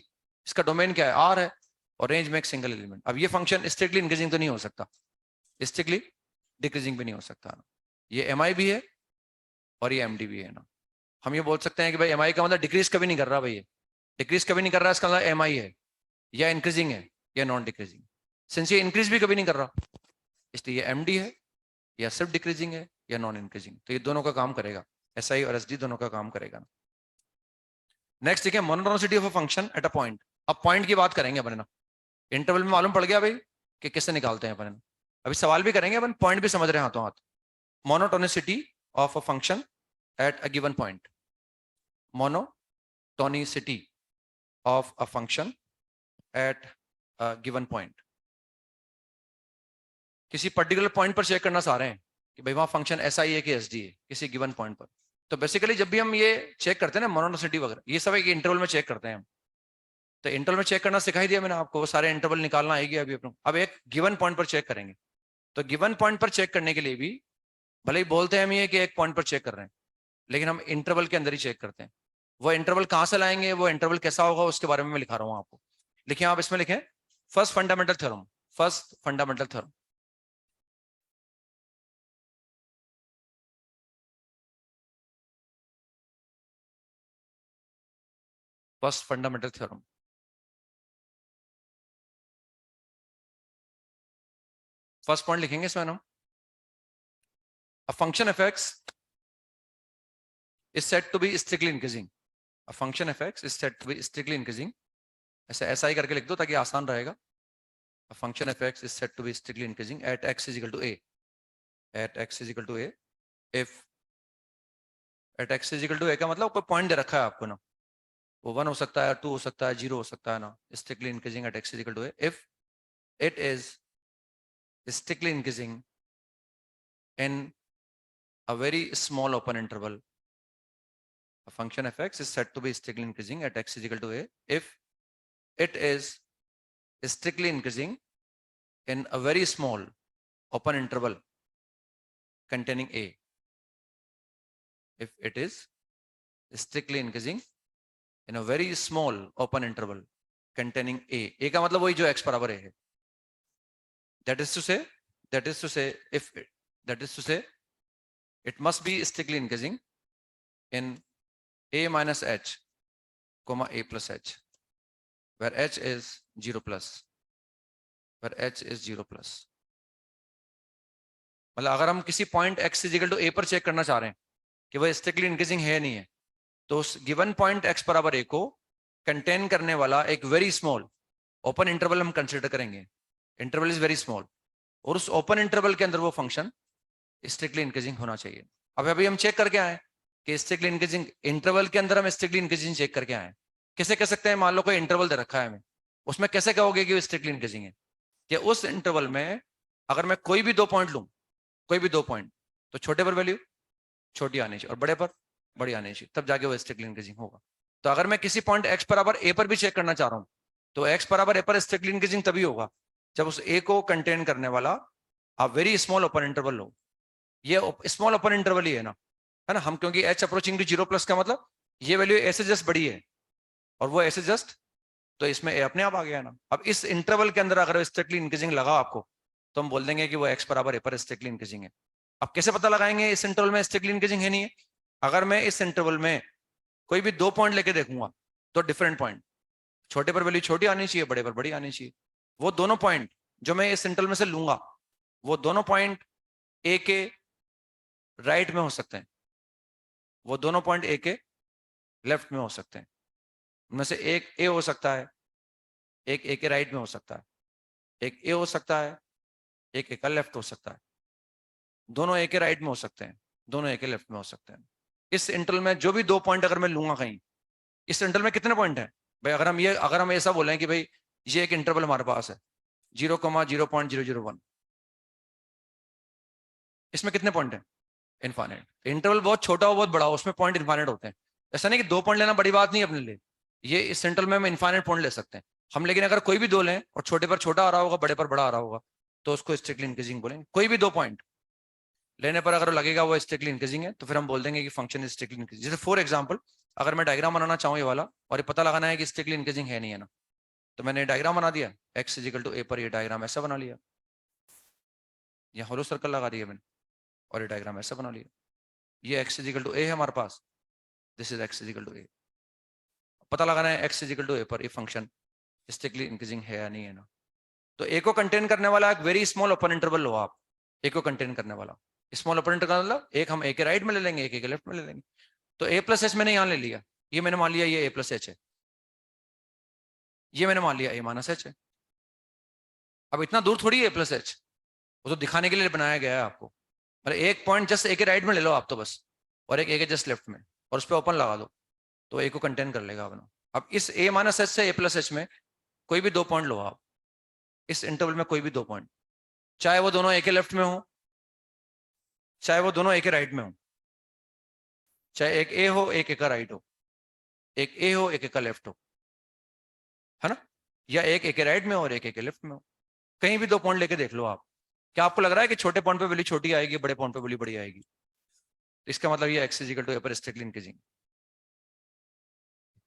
इसका डोमेन क्या है, आर है, और रेंज में एक सिंगल एलिमेंट। अब ये फंक्शन स्ट्रिक्टली इंक्रीजिंग तो नहीं हो सकता, स्ट्रिक्टली डिक्रीजिंग भी नहीं हो सकता ना। ये एम आई भी है और ये एम डी भी है ना। हम ये बोल सकते हैं कि भाई एम आई का मतलब डिक्रीज कभी नहीं कर रहा, भाई डिक्रीज कभी नहीं कर रहा, इसका मतलब एम आई है, या इंक्रीजिंग है या नॉन डिक्रीजिंग। सिंस ये इंक्रीज भी कभी नहीं कर रहा इसलिए ये एम डी है, या सिर्फ डिक्रीजिंग है या नॉन इंक्रीजिंग, तो ये दोनों का काम करेगा, एस आई और एस डी दोनों का काम करेगा। नेक्स्ट देखिए monotonicity of a function at a point. अब पॉइंट की बात करेंगे अपन ना, इंटरवल में मालूम पड़ गया भाई कि किससे निकालते हैं अपन, अभी सवाल भी करेंगे अपन, पॉइंट भी समझ रहे हैं हाथों हाथ। Monotonicity of a function at a given point, monotonicity of a function at a given point. किसी पर्टिकुलर पॉइंट पर चेक करना चाह रहे हैं कि भाई वहां फंक्शन ऐसा ही है कि एस डी है किसी गिवन पॉइंट पर। तो बेसिकली जब भी हम ये चेक करते हैं ना मोनोटोनिसिटी वगैरह, ये सब एक इंटरवल में चेक करते हैं हम। तो इंटरवल में चेक करना सिखाई दिया मैंने आपको, वो सारे इंटरवल निकालना आएगी अभी अपन। अब एक गिवन पॉइंट पर चेक करेंगे, तो गिवन पॉइंट पर चेक करने के लिए भी भले ही बोलते हैं हम ये कि एक पॉइंट पर चेक कर रहे हैं, लेकिन हम इंटरवल के अंदर ही चेक करते हैं। वो इंटरवल कहां से लाएंगे, वो इंटरवल कैसा होगा, उसके बारे में मैं लिखा रहा हूं आपको। लिखिए आप इसमें लिखें first fundamental theorem, first fundamental theorem, first fundamental theorem. First point लिखेंगे इसमें हम, a function fx is said to be strictly increasing, a function fx is said to be strictly increasing, ऐसे ऐसा ही करके लिख दो ताकि आसान रहेगा। a function fx is said to be strictly increasing at x is equal to a, at x is equal to a if at x is equal to a का मतलब कोई पॉइंट दे रखा है आपको ना, वो 1 हो सकता है, 2 हो सकता है, 0 हो सकता है ना, strictly increasing at x is equal to a if it is strictly increasing in a very small open interval, a function fx is said to be strictly increasing at x is equal to a if it is strictly increasing in a very small open interval containing a, if it is strictly increasing in a very small open interval containing a का मतलब वही जो x बराबर a है, that is to say if it, that is to say it must be strictly increasing in a minus h comma a plus h, where h is 0 plus, where h is 0 plus. मतलब अगर हम किसी point x is equal to a पर check करना चाह रहे हैं कि वह स्ट्रिक्टली इंक्रीजिंग है नहीं है, तो उस गिवन पॉइंट x बराबर a को कंटेन करने वाला एक वेरी स्मॉल ओपन इंटरवल हम कंसिडर करेंगे. इंटरवल इज वेरी स्मॉल, और उस ओपन इंटरवल के अंदर वो फंक्शन स्ट्रिक्टली इंक्रीजिंग होना चाहिए. अब अभी हम चेक करके आए कि स्ट्रिक्टली इंक्रीजिंग इंटरवल के अंदर हम स्ट्रिक्टली इंक्रीजिंग चेक करके आए. कैसे कह सकते हैं? मान लो कोई इंटरवल दे रखा है हमें, उसमें कैसे कहोगे कि वो स्ट्रिक्टली इंक्रीजिंग है? कि उस इंटरवल में अगर मैं कोई भी 2 पॉइंट लूं, कोई भी 2 पॉइंट, तो छोटे पर वैल्यू छोटी आनी चाहिए और बड़े पर बड़ी आनी चाहिए, तब जाके वो स्ट्रिक्टली इंक्रीजिंग होगा. तो अगर मैं किसी पॉइंट x बराबर a पर भी चेक करना चाह रहा हूं, तो x बराबर a पर स्ट्रिक्टली इंक्रीजिंग तभी होगा जब उस a को कंटेन करने वाला आप वेरी स्मॉल ओपन इंटरवल लो. ये स्मॉल ओपन इंटरवल ही है ना, है ना. हम क्योंकि h अप्रोचिंग टू 0 प्लस का मतलब ये वैल्यू a से जस्ट बड़ी है और वो a से जस्ट, तो इसमें a अपने आप आ गया ना. अब इस इंटरवल के अंदर अगर स्ट्रिक्टली इंक्रीजिंग लगा आपको, तो हम बोल देंगे कि वो x बराबर a पर स्ट्रिक्टली इंक्रीजिंग है. अब कैसे पता लगाएंगे इस इंटरवल में स्ट्रिक्टली इंक्रीजिंग है नहीं है? अगर मैं इस इंटरवल में कोई भी 2 पॉइंट लेके देखूंगा, तो डिफरेंट पॉइंट, छोटे पर वैल्यू छोटी आनी चाहिए, बड़े पर बड़ी आनी चाहिए. वो दोनों पॉइंट जो मैं इस इंटरवल में से लूंगा, वो दोनों पॉइंट ए के राइट में हो सकते हैं, वो दोनों पॉइंट ए के लेफ्ट में हो सकते हैं. उनमें से एक ए हो सकता है, एक ए के राइट में हो सकता है, एक ए हो सकता है, एक ए का लेफ्ट हो सकता है. दोनों ए के राइट में हो सकते हैं, दोनों ए के लेफ्ट में हो सकते हैं. इस इंटरवल में जो भी 2 पॉइंट अगर मैं लूंगा कहीं, इस इंटरवल में कितने पॉइंट हैं भाई? अगर हम ऐसा बोलें कि भाई ये एक इंटरवल हमारे पास है 0,0.001, इसमें कितने पॉइंट हैं? इनफाइनाइट. इंटरवल बहुत छोटा हो बहुत बड़ा हो, उसमें पॉइंट इनफाइनाइट होते हैं. ऐसा नहीं कि 2 पॉइंट लेना बड़ी बात नहीं है अपने लिए, ये इस इंटरवल में हम इनफाइनाइट पॉइंट ले सकते हैं हम. लेकिन अगर कोई भी 2 लें और छोटे पर छोटा आ रहा होगा, बड़े पर बड़ा आ रहा होगा, तो उसको स्ट्रिक्टली इंक्रीजिंग बोलेंगे. कोई भी 2 पॉइंट लेने पर अगर लगेगा वो स्ट्रिक्टली इंक्रीजिंग है, तो फिर हम बोल देंगे कि फंक्शन इज स्ट्रिक्टली इंक्रीजिंग. जैसे फॉर एग्जांपल, अगर मैं डायग्राम बनाना चाहूँ ये वाला, और ये पता लगाना है कि स्ट्रिक्टली इंक्रीजिंग है नहीं है ना, तो मैंने डायग्राम बना दिया x इजिकल टू a पर, ये डायग्राम ऐसा बना लिया, ये होलो सर्कल लगा दिया मैंने, और ये डायग्राम ऐसा बना लिया. ये x इजिकल टू a है हमारे पास, this is x is equal to a. पता लगाना है x इजिकल टू a पर ये फंक्शन स्ट्रिक्टली इंक्रीजिंग है या नहीं है ना. तो a को कंटेन करने वाला एक वेरी स्मॉल ओपन इंटरवल लो आप, a को कंटेन करने वाला स्मॉल ओपन इंटरवल मतलब एक हम a के राइट में ले लेंगे, एक a के लेफ्ट में ले लेंगे. तो a प्लस एच मैंने यहाँ ले लिया, ये मैंने मान लिया ये a प्लस एच है, ये मैंने मान लिया a माइनस एच है. अब इतना दूर थोड़ी है a प्लस एच, वो तो दिखाने के लिए बनाया गया है आपको. मतलब एक पॉइंट जस्ट ए के राइट में ले लो आप तो बस, और एक ए के जस्ट लेफ्ट में, और उस पर ओपन लगा दो, तो ए को कंटेन कर लेगा अपना. अब इस ए माइनस एच से ए प्लस एच में कोई भी 2 पॉइंट लो आप, इस इंटरवल में कोई भी 2 पॉइंट, चाहे वो दोनों ए के लेफ्ट में हो, चाहे वो दोनों ए के राइट में हो, चाहे एक ए हो एक ए का राइट हो, एक ए हो एक ए का लेफ्ट हो, है ना, या एक ए के राइट में हो और एक ए के लेफ्ट में हो. कहीं भी 2 पॉइंट लेके देख लो आप. क्या आपको लग रहा है कि छोटे पॉइंट पे वैल्यू छोटी आएगी, बड़े पॉइंट पे वैल्यू बड़ी आएगी? इसका मतलब ये x इजिकल टू ए पर स्ट्रिक्टली इंक्रीजिंग.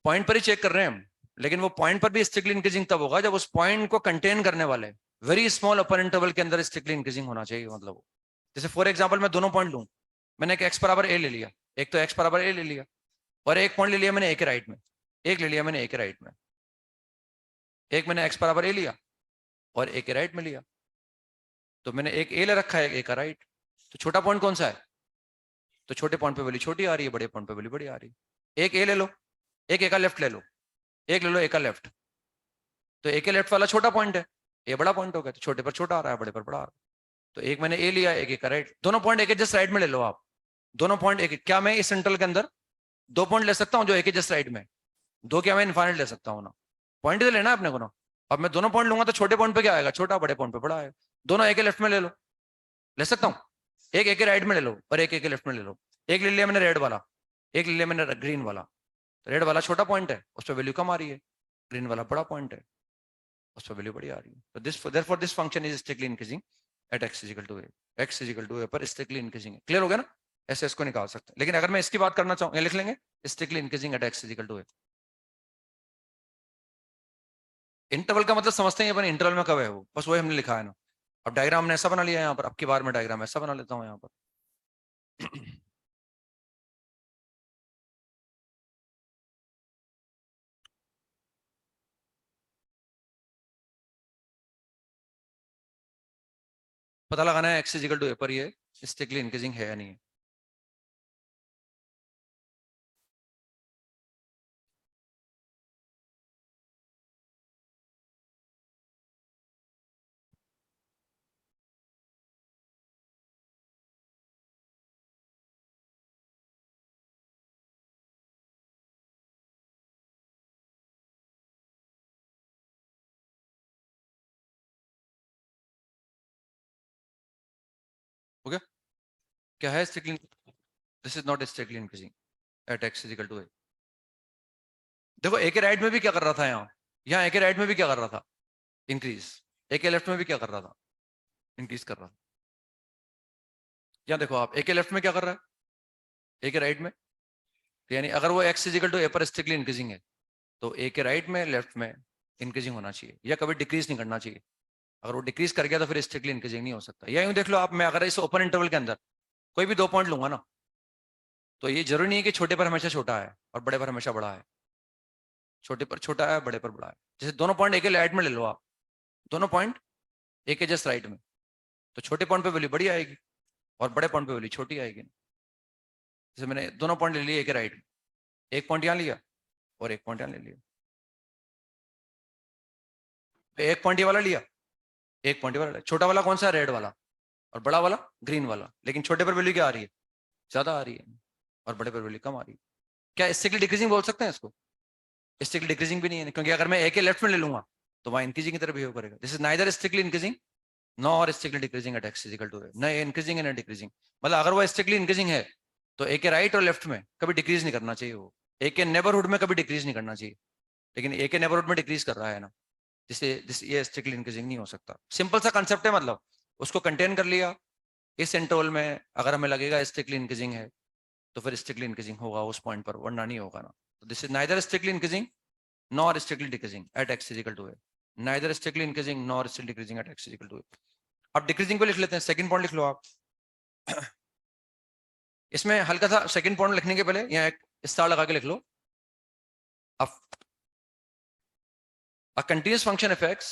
पॉइंट पर ही चेक कर रहे हैं हम, लेकिन वो पॉइंट पर भी स्ट्रिक्टली इंक्रीजिंग तब होगा जब उस पॉइंट को कंटेन करने वाले वेरी स्मॉल अपर इंटरवल के अंदर स्ट्रिक्टली इंक्रीजिंग होना चाहिए. मतलब जैसे फॉर एग्जांपल मैं दोनों पॉइंट लूं, मैंने एक x बराबर a ले लिया, एक तो x बराबर a ले लिया, और एक पॉइंट ले लिया मैंने a के राइट में, एक ले लिया मैंने a के राइट में, एक मैंने x बराबर a लिया और a के राइट में लिया, तो मैंने एक a ले रखा है, a का राइट. तो छोटा पॉइंट कौन सा है? तो छोटे पॉइंट पे वैल्यू छोटी आ रही है, बड़े पॉइंट पे वैल्यू बड़ी आ रही है. एक a ले लो, एक a का लेफ्ट ले लो, एक ले लो a का लेफ्ट, तो a के लेफ्ट वाला छोटा पॉइंट है, a बड़ा पॉइंट हो गया, तो छोटे पर छोटा आ रहा है, बड़े पर बड़ा आ रहा है. तो एक मैंने a लिया, एक का राइट, दोनों पॉइंट एक जस्ट राइट में ले लो आप, दोनों पॉइंट एक. क्या मैं इस इंटरवल के अंदर 2 पॉइंट ले सकता हूँ जो एक जस्ट राइट में? दो क्या मैं इनफाइनाइट ले सकता हूँ ना? पॉइंट तो लेना है अपने को ना. अब मैं दोनों पॉइंट लूंगा तो छोटे पॉइंट पे क्या आएगा? छोटा, बड़े पॉइंट पे बड़ा आएगा. दोनों एक लेफ्ट में ले लो, ले सकता हूँ, एक राइट में ले लो और एक लेफ्ट में ले लो. एक ले लिया मैंने रेड वाला, एक ले लिया मैंने ग्रीन वाला. रेड वाला छोटा पॉइंट है, उस पर वैल्यू कम आ रही है, ग्रीन वाला बड़ा पॉइंट है, उस पर वैल्यू बड़ी आ रही है. तो therefore this function is strictly increasing at x is equal to a. x is equal to a पर स्ट्रिक्टली इंक्रीजिंग है. क्लियर हो गया ना? ऐसे इसको निकाल सकते हैं. लेकिन अगर मैं इसकी बात करना चाहूँ, लिख लेंगे strictly increasing at x is equal to a. Interval का मतलब समझते हैं अपन, इंटरवल में कब है वो, बस वही हमने लिखा है ना. अब डायग्राम ने ऐसा बना लिया यहाँ पर, अब की बार मैं डायग्राम ऐसा बना लेता हूँ यहाँ पर. पता लगाना है x is equal to a पर ये स्ट्रिक्टली इंक्रीजिंग है या नहीं है। हो गया? क्या है strictly? This is not strictly increasing at x is equal to a। देखो a के राइट में भी क्या कर रहा था, यहाँ a के राइट में भी क्या कर रहा था, इंक्रीज। a के लेफ्ट में भी क्या कर रहा था, इंक्रीज कर रहा था। यहाँ देखो आप, a के लेफ्ट में क्या कर रहा है, a के राइट में। तो यानी अगर वो x इजिकल टू a पर स्ट्रिक्टली इंक्रीजिंग है तो a के राइट में लेफ्ट में इंक्रीजिंग होना चाहिए, या कभी डिक्रीज नहीं करना चाहिए। अगर वो डिक्रीज कर गया तो फिर स्ट्रिक्टली इंक्रीजिंग नहीं हो सकता। या यूं देख लो आप, मैं अगर इस ओपन इंटरवल के अंदर कोई भी 2 पॉइंट लूंगा ना, तो ये जरूरी नहीं है कि छोटे पर हमेशा छोटा है और बड़े पर हमेशा बड़ा है। छोटे पर छोटा है, बड़े पर बड़ा है। जैसे दोनों पॉइंट एक राइट में ले लो आप, दोनों पॉइंट एक के जस्ट राइट में, तो छोटे पॉइंट पे वैल्यू बड़ी आएगी और बड़े पॉइंट पे वैल्यू छोटी आएगी। जैसे मैंने दोनों पॉइंट ले लिए एक राइट में, एक पॉइंट यहाँ लिया और एक पॉइंट यहाँ ले लिया, एक पॉइंट ये वाला लिया, एक पॉइंट ये वाला लिया। छोटा वाला कौन सा, रेड वाला, और बड़ा वाला ग्रीन वाला। लेकिन छोटे पर वैल्यू क्या आ रही है, ज्यादा आ रही है, और बड़े पर वैल्यू कम आ रही है। क्या स्टिकली डिक्रीजिंग बोल सकते हैं इसको? स्टिकली डिक्रीजिंग भी नहीं है, क्योंकि अगर मैं ए के लेफ्ट में ले लूंगा तो वहां इंक्रीजिंग की तरह बिहेव करेगा। This is neither strictly increasing nor strictly decreasing at x is equal to a. न इंक्रीजिंग न डिक्रीजिंग। मतलब अगर वो स्टिकली इंक्रीजिंग है तो ए के राइट और लेफ्ट में कभी डिक्रीज नहीं करना चाहिए, वो ए के नेबरहुड में कभी डिक्रीज नहीं करना चाहिए। लेकिन ए के नेबरहुड में डिक्रीज कर रहा है ना, जिससे ये स्टिकली इंक्रीजिंग नहीं हो सकता। सिंपल सा कंसेप्ट है, मतलब उसको कंटेन कर लिया। इस इंटरवल में अगर हमें लगेगा स्ट्रिक्टली इंक्रीजिंग है तो फिर स्ट्रिक्टली इंक्रीजिंग होगा उस पॉइंट पर, वरना नहीं होगा ना। तो this is neither strictly increasing nor strictly decreasing at x is equal to a. Neither strictly increasing nor strictly decreasing at x is equal to a. अब डिक्रीजिंग को लिख लेते हैं, सेकंड पॉइंट लिख लो आप। इसमें हल्का सा सेकंड पॉइंट लिखने के पहले यहाँ एक स्टार लगा के लिख लो। अब अ कंटीन्यूअस फंक्शन एफ एक्स,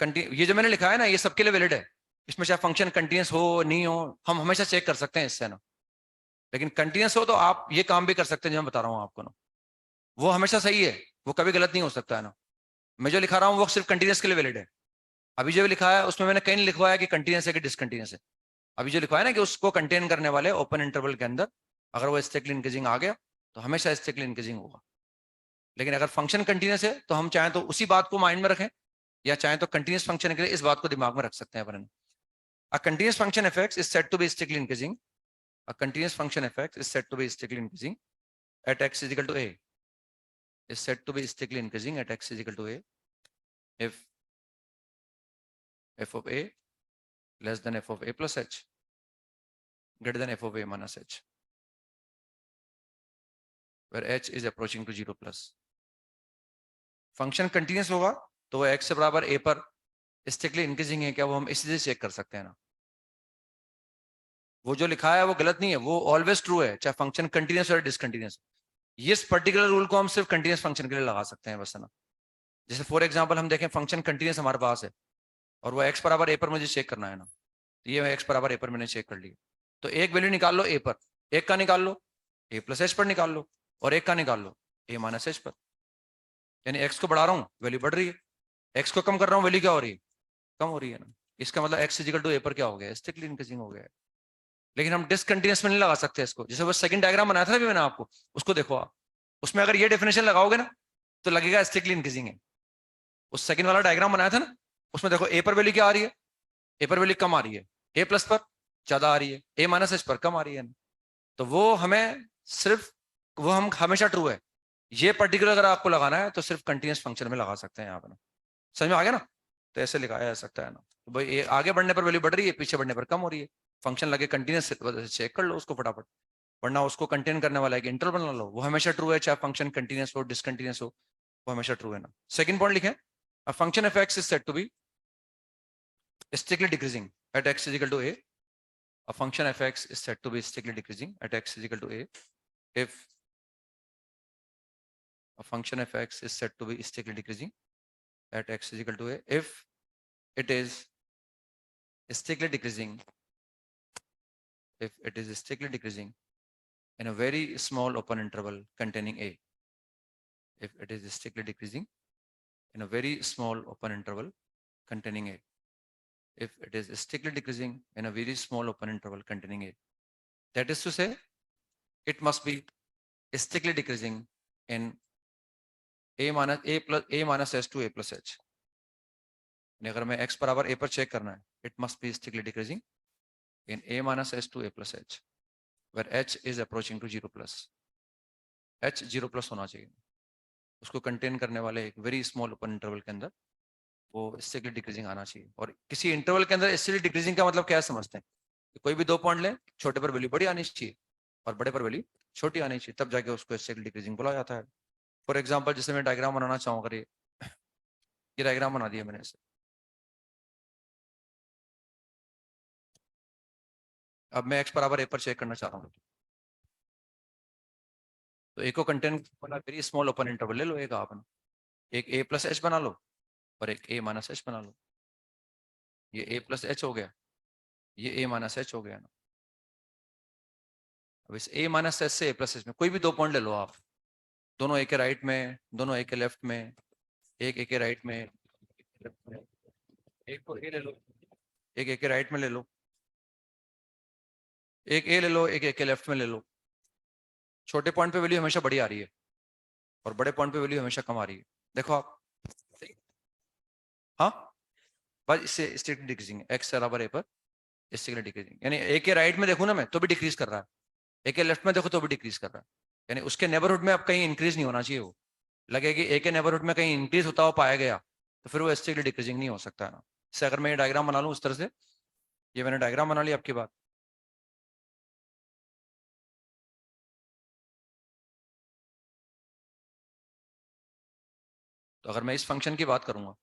ये जो मैंने लिखा है ना, ये सबके लिए वैलिड है। इसमें चाहे फंक्शन कंटीन्यूअस हो नहीं हो, हम हमेशा चेक कर सकते हैं इससे ना। लेकिन कंटीन्यूअस हो तो आप ये काम भी कर सकते हैं जो मैं बता रहा हूँ आपको ना, वो हमेशा सही है, वो कभी गलत नहीं हो सकता है ना। मैं जो लिखा रहा हूँ वो सिर्फ कंटीन्यूअस के लिए वैलिड है। अभी जो लिखा है उसमें मैंने कहीं नहीं लिखवाया कि कंटीन्यूअस है कि डिसकंटीन्यूअस है। अभी जो लिखवाया ना कि उसको कंटेन करने वाले ओपन इंटरवल के अंदर अगर वो स्ट्रिक्टली इंक्रीजिंग आ गया तो हमेशा स्ट्रिक्टली इंक्रीजिंग होगा। लेकिन अगर फंक्शन कंटीन्यूअस है तो हम चाहें तो उसी बात को माइंड में रखें, या चाहें तो कंटीन्यूअस फंक्शन के लिए इस बात को दिमाग में रख सकते हैं अपन। A continuous function f(x) is said to be strictly increasing. A continuous function f(x) is said to be strictly increasing at x is equal to a. Is said to be strictly increasing at x is equal to a if f of a less than f of a plus h greater than f of a minus h, where h is approaching to 0 plus. Function continuous होगा तो वो x से बराबर a पर strictly increasing है क्या, वो हम इसी से चेक कर सकते हैं ना। वो जो लिखा है वो गलत नहीं है, वो ऑलवेज ट्रू है, चाहे फंक्शन कंटिन्यूस और डिसकंटिन्यूस। ये पर्टिकुलर रूल को हम सिर्फ कंटिन्यूस फंक्शन के लिए लगा सकते हैं बस ना। जैसे फॉर एग्जांपल हम देखें फंक्शन कंटिन्यूस हमारे पास है और वो x बराबर a पर मुझे चेक करना है ना, तो ये x बराबर a पर मैंने चेक कर लिया। तो एक वैल्यू निकाल लो a पर, एक का निकाल लो a प्लस एच पर निकाल लो, और एक का निकाल लो a माइनस एच पर। यानी x को बढ़ा रहा हूँ वैल्यू बढ़ रही है, x को कम कर रहा हूँ वैल्यू क्या हो रही है, कम हो रही है ना। इसका मतलब x इजिकल टू a पर क्या हो गया, स्ट्रिक्टली इंक्रीजिंग हो गया है। लेकिन हम डिसकंटिन्यूस में नहीं लगा सकते इसको। जैसे वो सेकंड डायग्राम बनाया था ना मैंने आपको, उसको देखो आप, उसमें अगर ये डेफिनेशन लगाओगे ना तो लगेगा स्ट्रिक्टली इंक्रीजिंग है। उस सेकंड वाला डायग्राम बनाया था ना, उसमें देखो ए पर वैल्यू क्या आ रही है, ए पर वैल्यू कम आ रही है, ए प्लस पर ज्यादा आ रही है, ए माइनस एच पर कम आ रही है। तो वो हमें सिर्फ, वो हम हमेशा ट्रू है। ये पर्टिकुलर अगर आपको लगाना है तो सिर्फ कंटिन्यूस फंक्शन में लगा सकते हैं यहाँ पर। समझ में आ गया ना? तो ऐसे लिखाया जा सकता है ना, तो भाई ये आगे बढ़ने पर वैल्यू बढ़ रही है, पीछे बढ़ने पर कम हो रही है। फंक्शन लगे कंटिन्यूस वजह से चेक कर लो उसको फटाफट, वरना उसको कंटेन करने वाला एक इंटरवल बना लो, वो हमेशा ट्रू है, चाहे फंक्शन कंटिन्यूस हो डिसकंटिन्यूस हो, वो हमेशा ट्रू है ना। सेकंड पॉइंट लिखें, a function of x is said to be strictly decreasing at x is equal to a. A function of x is said to be strictly decreasing at x is equal to a if a function of x is said to be strictly decreasing at x is equal to a if it is strictly decreasing, if it is strictly decreasing in a very small open interval containing A, if it is strictly decreasing in a very small open interval containing A, if it is strictly decreasing in a very small open interval containing A, that is to say, it must be strictly decreasing in a minus s to a plus h. अगर मैं x बराबर a पर check करना है, it must be strictly decreasing in a minus s to a plus h, where h is approaching to 0 plus. h 0 plus होना चाहिए, उसको contain करने वाले एक वेरी स्मॉल ओपन इंटरवल के अंदर वो स्ट्रिक्टली डिक्रीजिंग आना चाहिए. और किसी इंटरवल के अंदर स्ट्रिक्टली डिक्रीजिंग का मतलब क्या समझते हैं? कोई भी 2 पॉइंट ले, छोटे पर वैल्यू बड़ी आनी चाहिए और बड़े पर वैल्यू छोटी आनी चाहिए, तब जाके उसको स्ट्रिक्टली डिक्रीजिंग बोला जाता है. फॉर एग्जाम्पल, जैसे मैं डायग्राम बनाना चाहूँ, अगर ये डायग्राम बना दिया मैंने इसे, अब मैं x बराबर a पर चेक करना चाह रहा हूँ, तो a को कंटेन वाला वेरी स्मॉल ओपन इंटरवल ले लो, एक आपने एक a प्लस h बना लो और एक a माइनस h बना लो. ये a प्लस h हो गया, ये a माइनस h हो गया ना. अब इस a माइनस h से a प्लस h में कोई भी 2 पॉइंट ले लो आप, दोनों a के राइट में, दोनों a के लेफ्ट में, एक a के राइट में, एक को a ले लो, एक a के राइट में ले लो, एक a ले लो, एक a के लेफ्ट में ले लो. छोटे पॉइंट पे वैल्यू हमेशा बड़ी आ रही है और बड़े पॉइंट पे वैल्यू हमेशा कम आ रही है. देखो आप, हाँ, बस इससे स्ट्रिक्टली डिक्रीजिंग है, x बराबर a पर स्ट्रिक्टली डिक्रीजिंग, यानी a के राइट में देखूं ना मैं तो भी डिक्रीज कर रहा है, a के लेफ्ट में देखो तो भी डिक्रीज कर रहा है, यानी उसके नेबरहुड में अब कहीं इंक्रीज नहीं होना चाहिए. वो लगे कि a के नेबरहुड में कहीं इंक्रीज होता हुआ पाया गया तो फिर वो स्ट्रिक्टली डिक्रीजिंग नहीं हो सकता है ना. इससे अगर मैं ये डायग्राम बना लूँ उस तरह से, ये मैंने डायग्राम बना लिया आपकी बात, तो अगर मैं इस फंक्शन की बात करूंगा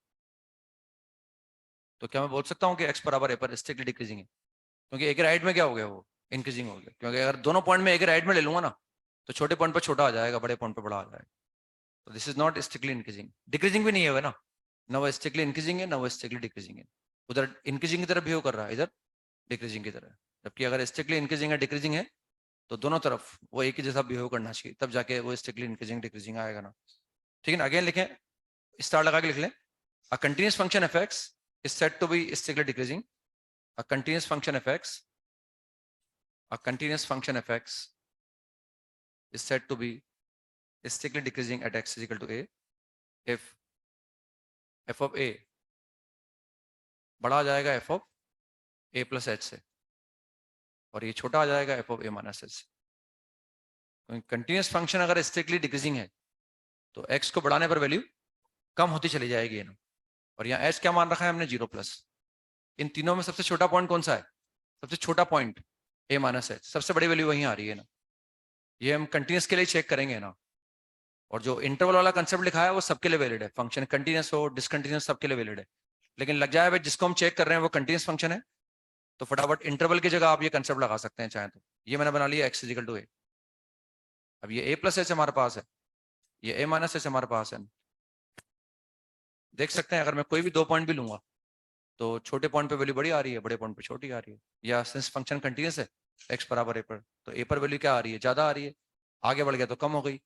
तो क्या मैं बोल सकता हूँ कि x बराबर a पर स्ट्रिक्टली डिक्रीजिंग है? क्योंकि a के राइट में क्या हो गया, वो इंक्रीजिंग हो गया. क्योंकि अगर दोनों पॉइंट में a के राइट में ले लूंगा ना तो छोटे पॉइंट पर छोटा आ जाएगा, बड़े पॉइंट पर बड़ा आ जाएगा. तो this is not strictly increasing. Decreasing भी नहीं है ना, ना वो स्ट्रिक्टली इंक्रीजिंग है ना वो स्ट्रिक्टली डिक्रीजिंग है. उधर इंक्रीजिंग की तरफ बिहेव कर रहा है, इधर डिक्रीजिंग की तरह. जबकि अगर स्ट्रिक्टली इंक्रीजिंग है डिक्रीजिंग है तो दोनों तरफ वो एक ही जैसा बिहेव करना चाहिए, तब जाके वो स्ट्रिक्टली इंक्रीजिंग डिक्रीजिंग आएगा ना. ठीक है ना. अगेन लिखें, स्टार लगा के लिख लें. A continuous function f(x) is said to be strictly decreasing. A continuous function f(x), a continuous function f(x) is said to be strictly decreasing at x is equal to a if f of a बड़ा आ जाएगा f of a plus h से और ये छोटा आ जाएगा f of a minus h से. Continuous function अगर strictly decreasing है तो x को बढ़ाने पर वैल्यू कम होती चली जाएगी ना. और यहाँ h क्या मान रखा है हमने, 0 प्लस. इन तीनों में सबसे छोटा पॉइंट कौन सा है? सबसे छोटा पॉइंट a माइनस h, सबसे बड़ी वैल्यू वहीं आ रही है ना. ये हम कंटिन्यूस के लिए चेक करेंगे ना. और जो इंटरवल वाला कंसेप्ट लिखा है वो सबके लिए वैलिड है, फंक्शन कंटिन्यूस हो डिसकंटिन्यूस सबके लिए वैलिड है. लेकिन लग जाए भाई जिसको हम चेक कर रहे हैं वो कंटिन्यूस फंक्शन है तो फटाफट इंटरवल की जगह आप ये कंसेप्ट लगा सकते हैं चाहे तो. ये मैंने बना लिया x इक्वल टू a. अब ये a प्लस h हमारे पास है, ये a माइनस h हमारे पास है. देख सकते हैं अगर मैं कोई भी 2 पॉइंट भी लूंगा तो छोटे पॉइंट पे वैल्यू बड़ी आ रही है, बड़े पॉइंट पे छोटी आ रही है. या सिंस फंक्शन कंटिन्यूस है x बराबर a पर, तो a पर वैल्यू क्या आ रही है, ज्यादा आ रही है. आगे बढ़ गया तो कम हो गई,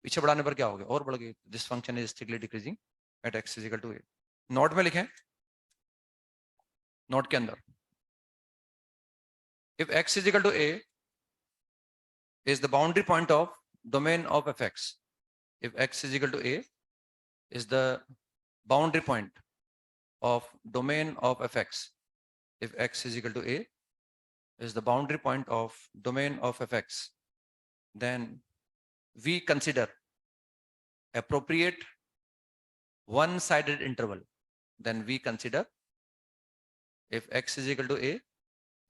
पीछे बढ़ाने पर क्या हो गया, और बढ़ गई. This function is strictly decreasing at x is equal to a. Note में लिखें, नोट के अंदर, if x is equal to a is the boundary point of domain of f(x), if x is equal to a is the boundary point of domain of f(x), if x is equal to a is the boundary point of domain of f(x), then we consider appropriate one-sided interval. Then we consider, if x is equal to a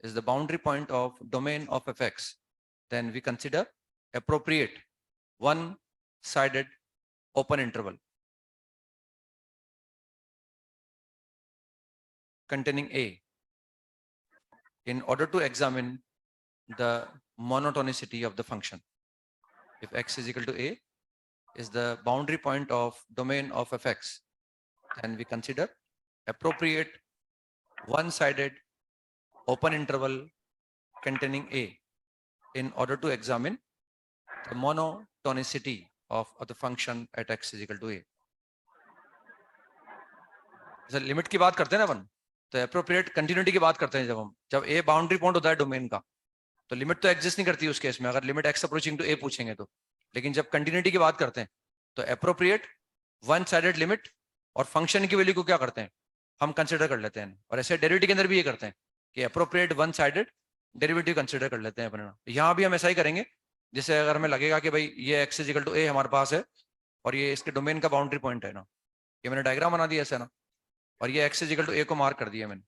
is the boundary point of domain of f(x), then we consider appropriate one-sided open interval containing a in order to examine the monotonicity of the function. If x is equal to a is the boundary point of domain of f(x), then we consider appropriate one-sided open interval containing A in order to examine the monotonicity of the function at x is equal to A. जैसे limit की बात करते हैं ना अपन, तो appropriate continuity की बात करते हैं जब ए बाउंड्री पॉइंट होता है डोमेन का, तो लिमिट तो एग्जिस्ट नहीं करती उस केस में, अगर लिमिट एक्स अप्रोचिंग टू ए पूछेंगे तो। लेकिन जब कंटिन्यूटी की बात करते हैं तो एप्रोप्रिएट वन साइडेड लिमिट और फंक्शन की वैल्यू को क्या करते हैं, हम कंसिडर कर लेते हैं। और ऐसे डेरिवेटिव के अंदर भी ये करते हैं कि appropriate one sided derivative consider कर लेते हैं अपने। यहाँ भी हम ऐसा ही करेंगे, जैसे अगर हमें लगेगा कि भाई ये एक्स इज इक्वल टू ए हमारे पास है और ये इसके डोमेन का बाउंड्री पॉइंट है ना, ये मैंने डायग्राम बना दिया ऐसा ना, और ये एक्स इज इक्वल टू ए को मार्क कर दिया मैंने।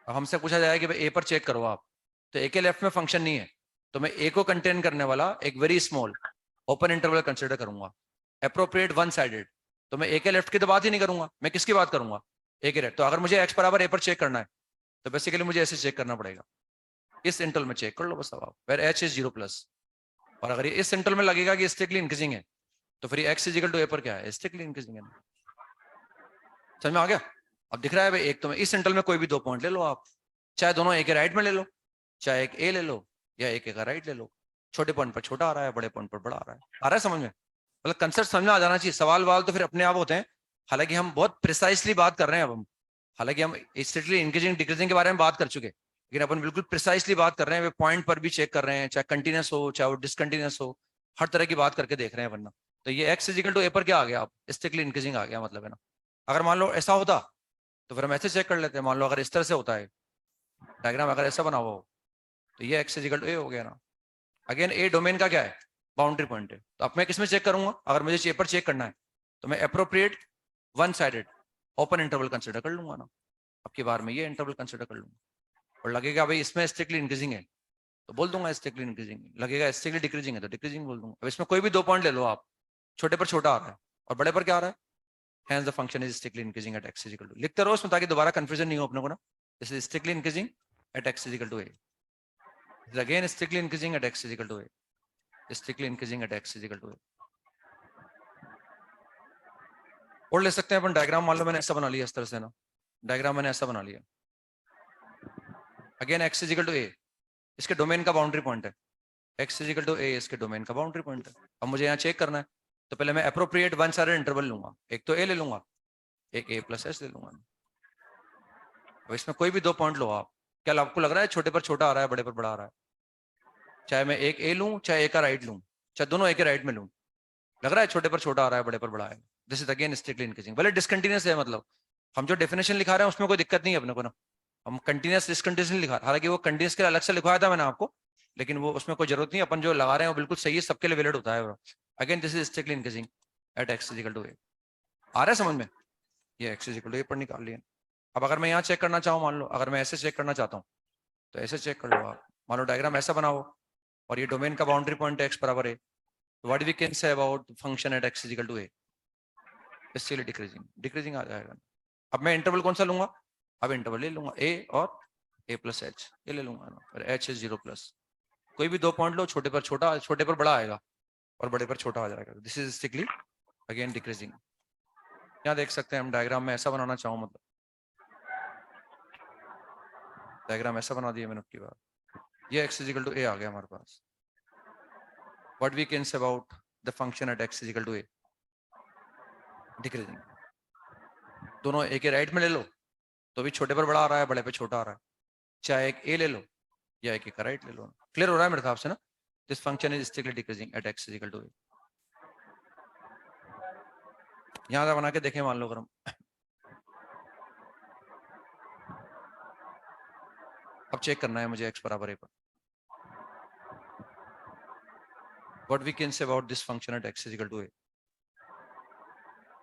अब हमसे पूछा जाए कि भाई ए पर चेक करो आप, तो ए के लेफ्ट में फंक्शन नहीं है, तो मैं ए को कंटेन करने वाला एक very small open interval consider करूंगा, एप्रोप्रिएट वन साइडेड। तो मैं ए के लेफ्ट की तो बात ही नहीं करूंगा, मैं किसकी बात करूंगा, ए के लेफ्ट। तो अगर मुझे एक्स बराबर ए पर चेक करना है तो बेसिकली मुझे ऐसे चेक करना पड़ेगा, इस इंटरवल में चेक कर लो बस अब, वेयर एच इज 0+। और अगर ये इस इंटरवल में लगेगा कि स्ट्रिक्टली इंक्रीजिंग है, तो फिर x is equal to a पर क्या है, स्ट्रिक्टली इंक्रीजिंग है। समझ में आ गया? अब दिख रहा है भाई, एक तो मैं इस इंटरवल में कोई भी दो पॉइंट ले लो आप, चाहे दोनों ए के राइट में ले लो, चाहे एक ए ले लो या एक ए का राइट ले लो। छोटे पॉइंट पर छोटा आ रहा है, बड़े पॉइंट पर बड़ा आ रहा है समझ में? मतलब कंसेप्ट समझ में आ जाना चाहिए, सवाल वाल तो फिर अपने आप होते हैं। हालांकि हम बहुत प्रिसाइसली बात कर रहे हैं अब हम, हालांकि हम स्ट्रिक्टली इंक्रीजिंग डिक्रीजिंग के बारे में बात कर चुके, लेकिन अपन बिल्कुल प्रिसाइसली बात कर रहे हैं, पॉइंट पर भी चेक कर रहे हैं, चाहे कंटिन्यूस हो चाहे वो डिसकंटिन्यूस हो, हर तरह की बात करके देख रहे हैं वरना। तो ये x is equal to a पर क्या आ गया, आप स्ट्रिक्टली इंक्रीजिंग आ गया मतलब है ना। अगर मान लो ऐसा होता तो फिर हम ऐसे चेक कर लेते हैं, मान लो अगर इस तरह से होता है डायग्राम, अगर ऐसा बना हुआ हो तो ये एक्स इज इक्वल टू ए हो गया ना। अगेन ए डोमेन का क्या है, बाउंड्री पॉइंट है। तो अब मैं किसमें चेक करूंगा, अगर मुझे ए पर चेक करना है तो मैं appropriate one sided open interval consider कर लूंगा ना। अब की बार में ये इंटरवल कंसिडर कर लूंगा, और लगेगा भाई इसमें स्ट्रिक्टली इंक्रीजिंग है तो बोल दूंगा स्ट्रिक्टली इंक्रीजिंग, लगेगा स्ट्रिक्टली डिक्रीजिंग है तो डिक्रीजिंग बोल दूंगा। अब इसमें कोई भी दो पॉइंट ले लो आप, छोटे पर छोटा आ रहा है और बड़े पर क्या आ रहा है, hence the function is strictly increasing at x is equal to। लिखते रहो इसमें ताकि दोबारा कंफ्यूजन नहीं हो अपने को ना। this is strictly increasing at x is equal to a, this is again strictly increasing at x is equal to a, strictly increasing at x is equal to a। और ले सकते हैं अपन डायग्राम, मान लो मैंने ऐसा बना लिया इस तरह से ना, डायग्राम मैंने ऐसा बना लिया, again x is equal to a इसके डोमेन का बाउंड्री पॉइंट है, x is equal to a इसके डोमेन का बाउंड्री पॉइंट है। अब मुझे यहाँ चेक करना है तो पहले मैं एप्रोप्रिएट वन साइडेड इंटरवल लूंगा, एक तो a ले लूंगा, एक a+s ले लूंगा। अब इसमें कोई भी दो पॉइंट लो आप, क्या आपको लग रहा है छोटे पर छोटा आ रहा है बड़े पर बड़ा आ रहा है, चाहे मैं एक ए लूं चाहे ए का राइट लूं, चाहे दोनों ए के राइट में लूं, लग रहा है छोटे पर छोटा आ रहा है बड़े पर बड़ा है। This is again strictly increasing, भले डिसकंटिन्यूस है, मतलब हम जो डेफिनेशन लिखा रहे हैं उसमें कोई दिक्कत नहीं है अपने को ना, हम कंटिन्यूस डिसकंटिन्यूस लिखा, हालांकि वो कंटिन्यूस के लिए अलग से लिखवाया था मैंने आपको, लेकिन वो उसमें कोई जरूरत नहीं, अपन जो लगा रहे हैं वो बिल्कुल सही है, सबके लिए वैलिड होता है। Again this is strictly increasing at x is equal to a. आ रहा है समझ में? ये x is equal to a पर निकाल लिया। अब अगर मैं यहाँ चेक करना चाहूँ, मान लो अगर मैं ऐसे चेक करना चाहता हूँ तो ऐसे चेक कर लो आप, मान लो डायग्राम ऐसा बनाओ और ये डोमेन का बाउंड्री पॉइंट एक्स बराबर है, what we can say about function at x is equal to a, इसलिए डिक्रीजिंग डिक्रीजिंग आ जाएगा। अब मैं इंटरवल कौन सा लूंगा, अब इंटरवल ले लूंगा ए और a+h, ये ले लूंगा ना, और h इज 0+। कोई भी दो पॉइंट लो, छोटे पर छोटा, छोटे पर बड़ा आएगा और बड़े पर छोटा आ जाएगा। This is strictly again decreasing. यहाँ देख सकते हैं हम डायग्राम में ऐसा बनाना चाहूँ, मतलब डायग्राम ऐसा बना दिया मैंने, आपकी बात ये x is equal to a आ गया हमारे पास। What we can say about the function at x is equal to a, decreasing. दोनों a के राइट में ले लो तो भी छोटे पर बड़ा आ रहा है बड़े पर छोटा आ रहा है, चाहे एक a ले लो या एक का राइट ले लो। क्लियर हो रहा है मेरे हिसाब से ना? This function is strictly decreasing at x is equal to a। यहाँ बना के देखें, मान लो अगर हम अब चेक करना है मुझे x बराबर a पर, what we can say about this function at x is equal to a,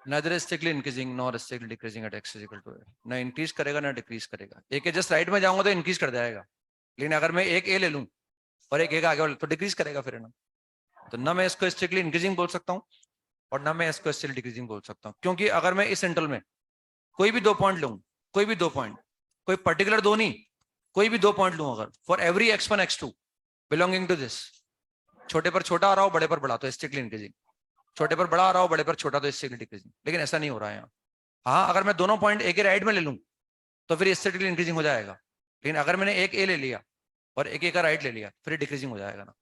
neither is strictly increasing nor strictly decreasing at x is equal to a, ना इंक्रीज करेगा ना डिक्रीज करेगा। एक के जस्ट राइट में जाऊंगा तो इंक्रीज कर जाएगा, लेकिन अगर मैं एक a ले लूं और एक a का आगे वाला तो डिक्रीज करेगा फिर ना। तो ना मैं इसको स्ट्रिक्टली इंक्रीजिंग बोल सकता हूँ और ना मैं इसको स्ट्रिक्टली डिक्रीजिंग बोल सकता हूँ, क्योंकि अगर मैं इस इंटरवल में कोई भी दो पॉइंट लूं, कोई भी दो पॉइंट, कोई पर्टिकुलर दो नहीं, कोई भी दो पॉइंट लूं अगर, for every x1 x2 belonging to this, छोटे पर छोटा आ रहा हो बड़े पर बड़ा तो स्ट्रिक्टली इंक्रीजिंग, छोटे पर बड़ा आ रहा हो बड़े पर छोटा तो स्ट्रिक्टली डिक्रीजिंग। लेकिन ऐसा नहीं हो रहा है यहाँ। हाँ, अगर मैं दोनों पॉइंट ए के राइट में ले लूं तो फिर स्ट्रिक्टली इंक्रीजिंग हो जाएगा, लेकिन अगर मैंने एक ए ले लिया और एक ए का राइट ले लिया फिर डिक्रीजिंग हो जाएगा ना।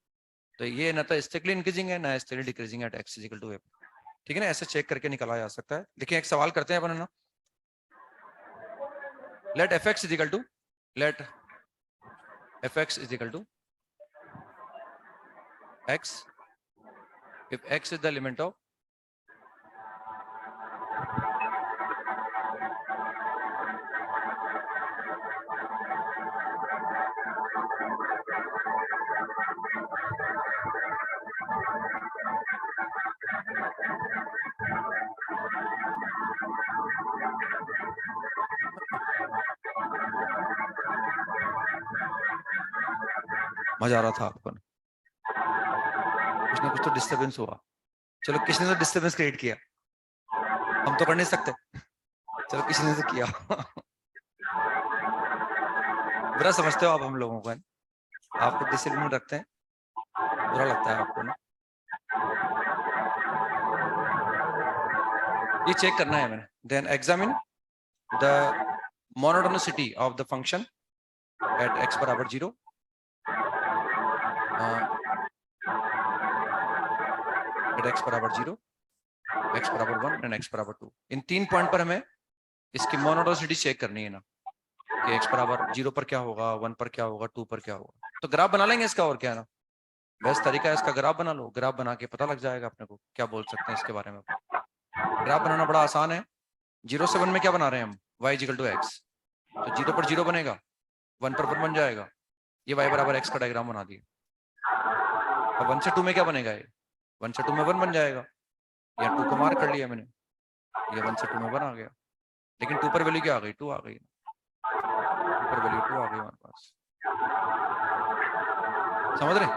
तो ये ना तो स्टिकली इंक्रीजिंग है ना strictly decreasing at x is equal to a. ठीक है ना, ऐसे चेक करके निकाला जा सकता है। देखिए एक सवाल करते हैं अपन ना, let f x is equal to let f x is equal to x if x is the limit of मजा आ रहा था आपको, कुछ ना कुछ तो डिस्टरबेंस हुआ। चलो किसने तो डिस्टरबेंस क्रिएट किया, हम तो कर नहीं सकते, चलो किसी ने तो किया। बुरा समझते हो आप हम लोगों को, है? आपको डिसिप्लिन रखते हैं, बुरा लगता है आपको ना। ये चेक करना है मैंने। Then examine the monotonicity of the function at x बराबर 0 एट x बराबर 0 x बराबर 1 एंड x बराबर 2। इन 3 पॉइंट पर हमें इसकी मोनोटोनिसिटी चेक करनी है ना, कि x बराबर 0 पर क्या होगा, 1 पर क्या होगा, 2 पर क्या होगा। तो ग्राफ बना लेंगे इसका, और क्या है ना, बेस्ट तरीका है इसका। ग्राफ बना लो, ग्राफ बना के पता लग जाएगा अपने को क्या बोल सकते हैं इसके बारे में। ग्राफ बनाना बड़ा आसान है। 0 से 1 में क्या बना रहे हैं हम, y इक्वल टू x। तो 0 पर 0 बनेगा, 1 पर 1 बन जाएगा, ये y बराबर x का डायग्राम बना दिया। अब 1 से 2 में क्या बनेगा, ये 1 से 2 में 1 बन जाएगा, या 2 को मार्क कर लिया मैंने, ये 1 से 2 में 1 आ गया। लेकिन 2 पर वैल्यू क्या आ गई, 2 आ गई, 2 पर वैल्यू 2 आ गई हमारे पास। समझ रहे?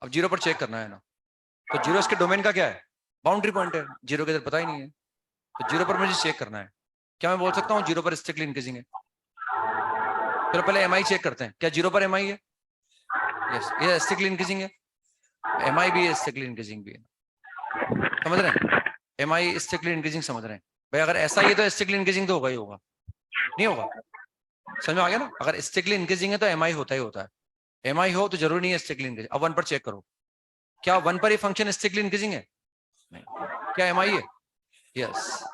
अब 0 पर चेक करना है ना, तो 0 इसके डोमेन का क्या है, बाउंड्री पॉइंट है। 0 के इधर पता ही नहीं है, तो 0 पर मुझे चेक करना है। क्या मैं बोल सकता हूँ 0 पर स्ट्रिक्टली इंक्रीजिंग है? चलो पहले एम आई चेक करते हैं, क्या 0 पर एम आई है? यस, ये स्ट्रिक्टली इंक्रीजिंग है। एम आई भी है, स्ट्रिक्टली इंक्रीजिंग भी है। समझ रहे हैं? एम आई स्ट्रिक्टली इंक्रीजिंग समझ रहे हैं भाई? अगर ऐसा ही है तो स्ट्रिक्टली इंक्रीजिंग तो होगा ही होगा, नहीं होगा? समझ में आ गया ना? अगर स्ट्रिक्टली इंक्रीजिंग है तो एम आई होता ही होता है। एम आई हो तो जरूरी नहीं है स्ट्रिक्टली इंक्रीजिंग। अब 1 पर चेक करो, क्या 1 पर ये फंक्शन स्ट्रिक्टली इंक्रीजिंग है? नहीं। क्या एम आई है? यस,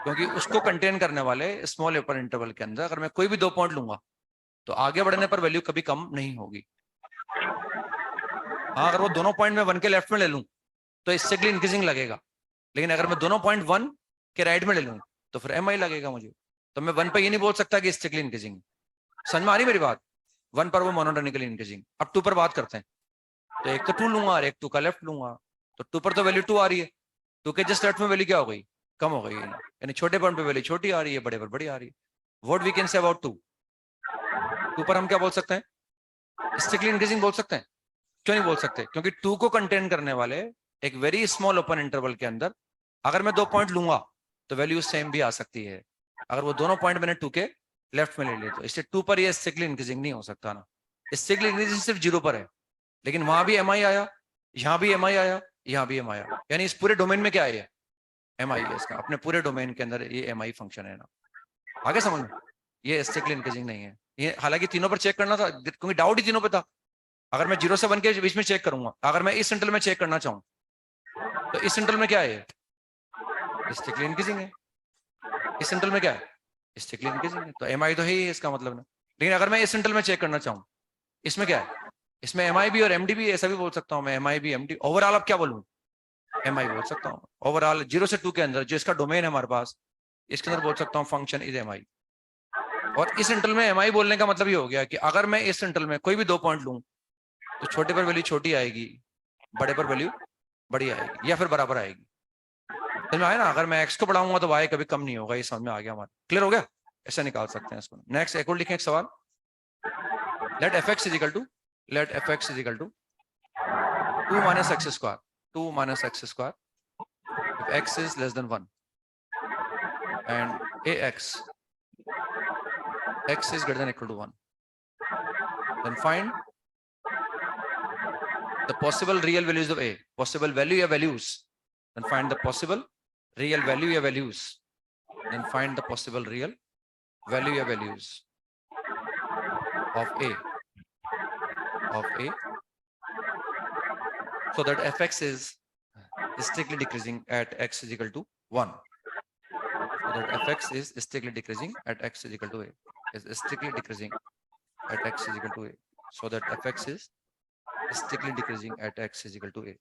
क्योंकि उसको कंटेन करने वाले स्मॉल अपर इंटरवल के अंदर अगर मैं कोई भी 2 पॉइंट लूंगा तो आगे बढ़ने पर वैल्यू कभी कम नहीं होगी। हाँ, अगर वो दोनों पॉइंट में 1 के लेफ्ट में ले लूं तो स्ट्रिक्टली इंक्रीजिंग लगेगा, लेकिन अगर मैं दोनों पॉइंट 1 के राइट में ले लूं तो फिर एम आई लगेगा मुझे। तो मैं 1 पर ये नहीं बोल सकता कि स्ट्रिक्टली इंक्रीजिंग। समझ में आ रही मेरी बात? 1 पर वो मोनोटोनिकली इंक्रीजिंग। अब 2 पर बात करते हैं, तो एक तो 2 लूंगा और एक 2 का लेफ्ट लूंगा। तो 2 पर तो वैल्यू 2 आ रही है, 2 के जस्ट लेफ्ट में वैल्यू क्या हो गई, कम हो गई, यानी छोटे पॉइंट पे वैल्यू छोटी आ रही है, बड़े पर बड़ी आ रही है। What we can say about 2? 2 पर हम क्या बोल सकते हैं, स्ट्रिक्टली इंक्रीजिंग बोल सकते हैं। क्यों नहीं बोल सकते? क्योंकि 2 को कंटेन करने वाले एक वेरी स्मॉल ओपन इंटरवल के अंदर अगर मैं 2 पॉइंट लूंगा तो वैल्यू सेम भी आ सकती है, अगर वो दोनों पॉइंट मैंने 2 के लेफ्ट में ले लिए। तो इससे 2 पर ये स्ट्रिक्टली इंक्रीजिंग नहीं हो सकता ना। स्ट्रिक्टली इंक्रीजिंग सिर्फ 0 पर है, लेकिन वहां भी एम आई आया, यहाँ भी एम आई आया, यहाँ भी एम आई आया, यानी इस पूरे डोमेन में क्या है, एम आई है इसका। अपने पूरे डोमेन के अंदर ये एम आई फंक्शन है ना। आगे समझ में? ये स्ट्रिक्टली इंक्रीजिंग नहीं है। ये हालांकि तीनों पर चेक करना था क्योंकि डाउट ही तीनों पे था। अगर मैं 0 से 1 के बीच में चेक करूंगा, अगर मैं इस इंटरवल में चेक करना चाहूँ तो इस इंटरवल में क्या है, स्ट्रिक्टली इंक्रीजिंग है। इस इंटरवल में क्या है, स्ट्रिक्टली इंक्रीजिंग है, तो एम आई तो है ही इसका मतलब ना। लेकिन अगर मैं इस इंटरवल में चेक करना चाहूँ, इसमें क्या है, इसमें एम आई भी और एम डी भी, ऐसा भी बोल सकता हूँ मैं, एम आई भी एम डी। ओवरऑल अब क्या बोलूँ, एम आई बोल सकता हूँ। ओवरऑल 0 से 2 के अंदर जो इसका डोमेन है हमारे पास, इसके अंदर बोल सकता हूँ फंक्शन इज एम आई। और इस इंटरवल में एम आई बोलने का मतलब ये हो गया कि अगर मैं इस इंटरवल में कोई भी 2 पॉइंट लूं तो छोटे पर वैल्यू छोटी आएगी, बड़े पर वैल्यू बड़ी आएगी, या फिर बराबर आएगी। समझ में आया ना? अगर मैं एक्स को बढ़ाऊंगा तो वाई कभी कम नहीं होगा। ये समझ में आ गया हमारा? क्लियर हो गया? ऐसा निकाल सकते हैं इसको। नेक्स्ट एक और लिखें, एक सवाल। Let f x is equal to, let f x is equal to 2 minus x square, 2 minus x square if x is less than 1 and ax x is greater than equal to 1, then find the possible real values of a, possible value या values, then find the possible real value या values, then find the possible real value या values। of A so that fx is strictly decreasing at x is equal to 1. So that fx is strictly decreasing at x is equal to A. Is strictly decreasing at x is equal to A. So that fx is strictly decreasing at x is equal to A.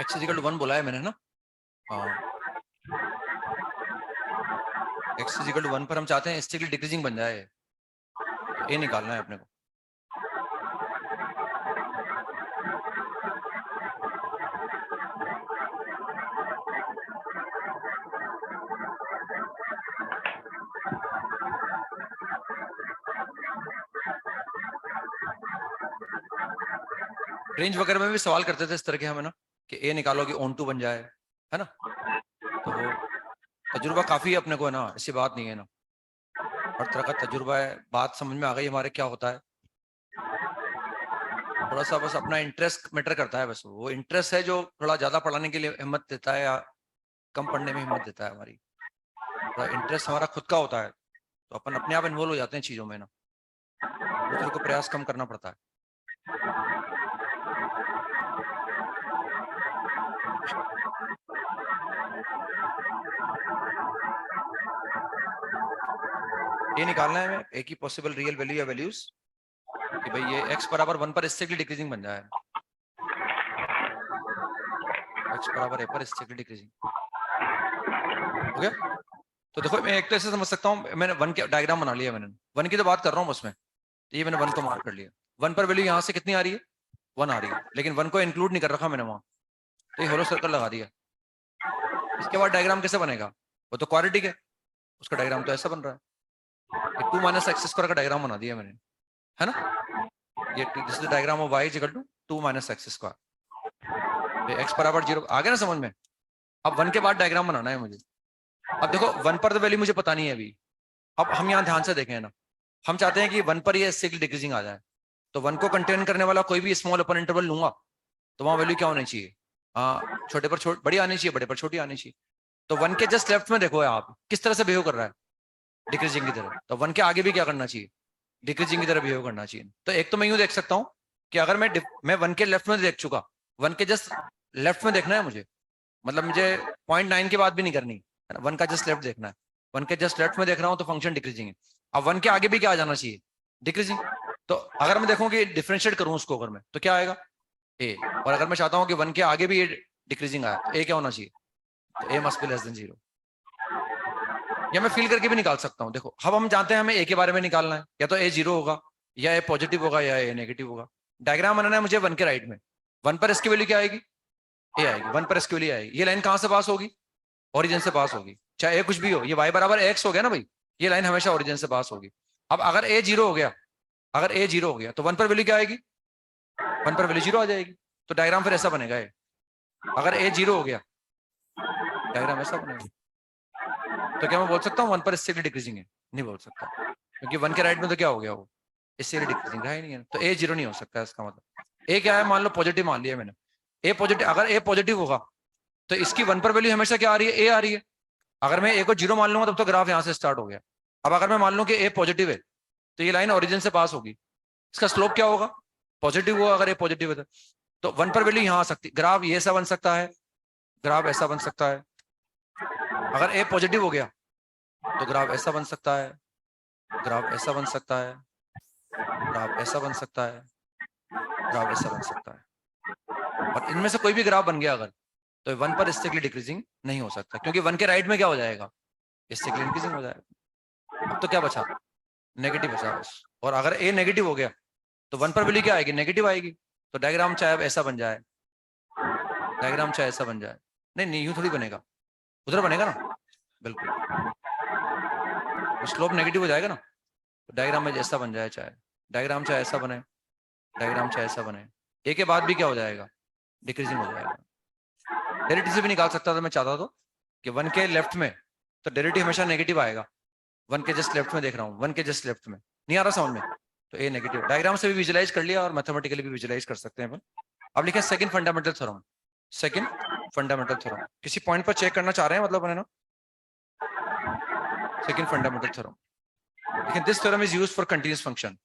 x is equal to 1 बोला है मैंने ना. x is equal to 1 पर हम चाहते हैं strictly decreasing बन जाए. तो a निकालना है अपने को. रेंज वगैरह में भी सवाल करते थे इस तरह के हमें ना कि ए निकालो कि ऑन टू बन जाए, है ना. तो वो तजुर्बा काफी है अपने को, है ना, ऐसी बात नहीं है ना. हर तरह का तजुर्बा है. बात समझ में आ गई हमारे क्या होता है. थोड़ा सा बस अपना इंटरेस्ट मैटर करता है. बस वो इंटरेस्ट है जो थोड़ा ज्यादा पढ़ाने के लिए हिम्मत देता है या कम पढ़ने में हिम्मत देता है. हमारी थोड़ा इंटरेस्ट हमारा खुद का होता है तो अपन अपने आप इन्वॉल्व हो जाते हैं चीजों में ना. दूसरे को प्रयास कम करना पड़ता है. ये निकालना है हमें ए की पॉसिबल रियल वैल्यू या वैल्यूज कि भाई ये x बराबर 1 पर स्ट्रिक्टली डिक्रीजिंग बन जाए. x बराबर a पर स्ट्रिक्टली डिक्रीजिंग हो गया. तो देखो मैं एक तो ऐसे समझ सकता हूँ, मैंने 1 के डायग्राम बना लिया. मैंने 1 की तो बात कर रहा हूँ उसमें. तो ये मैंने 1 को मार्क कर लिया. 1 पर वैल्यू यहाँ से कितनी आ रही है, 1 आ रही है, लेकिन 1 को इंक्लूड नहीं कर रखा मैंने वहां. तो ये होलो सर्कल लगा दिया. इसके बाद डायग्राम कैसे बनेगा, वो तो क्वाड्रेटिक है, उसका डायग्राम तो ऐसा बन रहा है. 2 माइनस एक्स स्क्वायर का डायग्राम बना दिया मैंने, है ना. ये this is the diagram of y is equal to 2 minus x square. x बराबर 0 आ गया ना समझ में. अब 1 के बाद डायग्राम बनाना है मुझे. अब देखो 1 पर तो वैल्यू मुझे पता नहीं है अभी. अब हम यहाँ ध्यान से देखें ना, हम चाहते हैं कि 1 पर ये स्ट्रिक्टली डिक्रीजिंग आ जाए. तो 1 को कंटेन करने वाला कोई भी स्मॉल ओपन इंटरवल लूंगा तो वहां वैल्यू क्या होनी चाहिए, छोटे पर बड़ी आनी चाहिए, बड़े पर छोटी आनी चाहिए. तो 1 के जस्ट लेफ्ट में देखो आप किस तरह से बिहेव कर रहा है, डिक्रीजिंग की तरह. तो 1 के आगे भी क्या करना चाहिए, डिक्रीजिंग की तरह बिहेव करना चाहिए. तो एक तो मैं यूं देख सकता हूं कि अगर मैं 1 के लेफ्ट में देख चुका, 1 के जस्ट लेफ्ट में देखना है मुझे, मतलब मुझे 0.9 के बाद भी नहीं करनी, 1 का जस्ट लेफ्ट देखना है. 1 के जस्ट लेफ्ट में देख रहा हूं तो फंक्शन डिक्रीजिंग है. अब 1 के आगे भी क्या आ जाना चाहिए, डिक्रीजिंग. तो अगर मैं देखूं कि डिफरेंशिएट करूं उसको अगर मैं, तो क्या आएगा ए. और अगर मैं चाहता हूं कि 1 के आगे भी ये डिक्रीजिंग आए तो ए क्या होना चाहिए, तो ए मस्ट बी लेस देन 0. या मैं फील करके भी निकाल सकता हूं. देखो अब हम जानते हैं हमें ए के बारे में निकालना है, या तो ए 0 होगा, या ए पॉजिटिव होगा, या ए नेगेटिव होगा. डायग्राम बनाना है मुझे 1 के राइट में. 1 पर इसकी वैल्यू क्या आएगी, ए आएगी. 1 पर इसकी वैल्यू आएगी. ये लाइन कहां से पास होगी, ओरिजिन से पास होगी. चाहे ए कुछ भी हो, ये y बराबर x हो गया ना भाई, ये लाइन हमेशा ओरिजिन से पास होगी. अब अगर a 0 हो गया, अगर a 0 हो गया तो 1 पर वैल्यू क्या आएगी, 1 पर वैल्यू 0 आ जाएगी. तो डायग्राम फिर ऐसा बनेगा. अगर a 0 हो गया, डायग्राम ऐसा बनेगा. तो क्या मैं बोल सकता हूँ 1 पर स्ट्रिक्टली डिक्रीजिंग है, नहीं बोल सकता, क्योंकि 1 के राइट में तो क्या हो गया, वो स्ट्रिक्टली डिक्रीजिंग रहा ही नहीं है. तो a 0 नहीं हो सकता. इसका मतलब a क्या है, मान लो पॉजिटिव मान लिया मैंने. a पॉजिटिव, अगर a पॉजिटिव होगा तो इसकी 1 पर वैल्यू हमेशा क्या आ रही है, a आ रही है. अगर मैं a को 0 मान लूंगा तब तो ग्राफ यहाँ से स्टार्ट हो गया. अब अगर मैं मान लूं कि a पॉजिटिव है तो ये लाइन ओरिजिन से पास होगी. इसका स्लोप क्या होगा, पॉजिटिव होगा. अगर a पॉजिटिव है तो 1 पर वैल्यू यहाँ आ सकती. ग्राफ ये ऐसा बन सकता है, ग्राफ ऐसा बन सकता है. अगर a पॉजिटिव हो गया तो ग्राफ ऐसा बन सकता है, ग्राफ ऐसा बन सकता है, ग्राफ ऐसा बन सकता है, ग्राफ ऐसा बन सकता है. और इनमें से कोई भी ग्राफ बन गया अगर, तो 1 पर स्ट्रिक्टली डिक्रीजिंग नहीं हो सकता, क्योंकि 1 के राइट में क्या हो जाएगा, स्ट्रिक्टली इंक्रीजिंग हो जाएगा. अब तो क्या बचा, नेगेटिव बचा बस. और अगर a नेगेटिव हो गया तो 1 पर वैल्यू क्या आएगी, नेगेटिव आएगी. तो डायग्राम चाहे अब ऐसा बन जाए, डायग्राम चाहे ऐसा बन जाए, नहीं नहीं यूं थोड़ी बनेगा, उधर बनेगा ना, बिल्कुल स्लोप नेगेटिव हो जाएगा ना. तो डायग्राम में जैसा बन जाए, चाहे डायग्राम चाहे ऐसा बने, डायग्राम चाहे ऐसा बने, ए के बाद भी क्या हो जाएगा, डिक्रीजिंग हो जाएगा. डेरिवेटिव से भी निकाल सकता था मैं चाहता तो कि 1 के लेफ्ट में तो डेरिवेटिव हमेशा नेगेटिव आएगा। 1 के जस्ट लेफ्ट में देख रहा हूँ, 1 के जस्ट लेफ्ट में नहीं आ रहा साउंड में, तो ए नेगेटिव। डायग्राम से भी विजुलाइज कर लिया और मैथमेटिकली भी विजुलाइज कर सकते हैं अपन। अब लिखे second fundamental theorem. Second fundamental theorem किसी पॉइंट पर चेक करना चाह रहे हैं मतलब अपने ना। सेकंड फंडामेंटल थ्योरम, लेकिन this theorem is used for continuous function.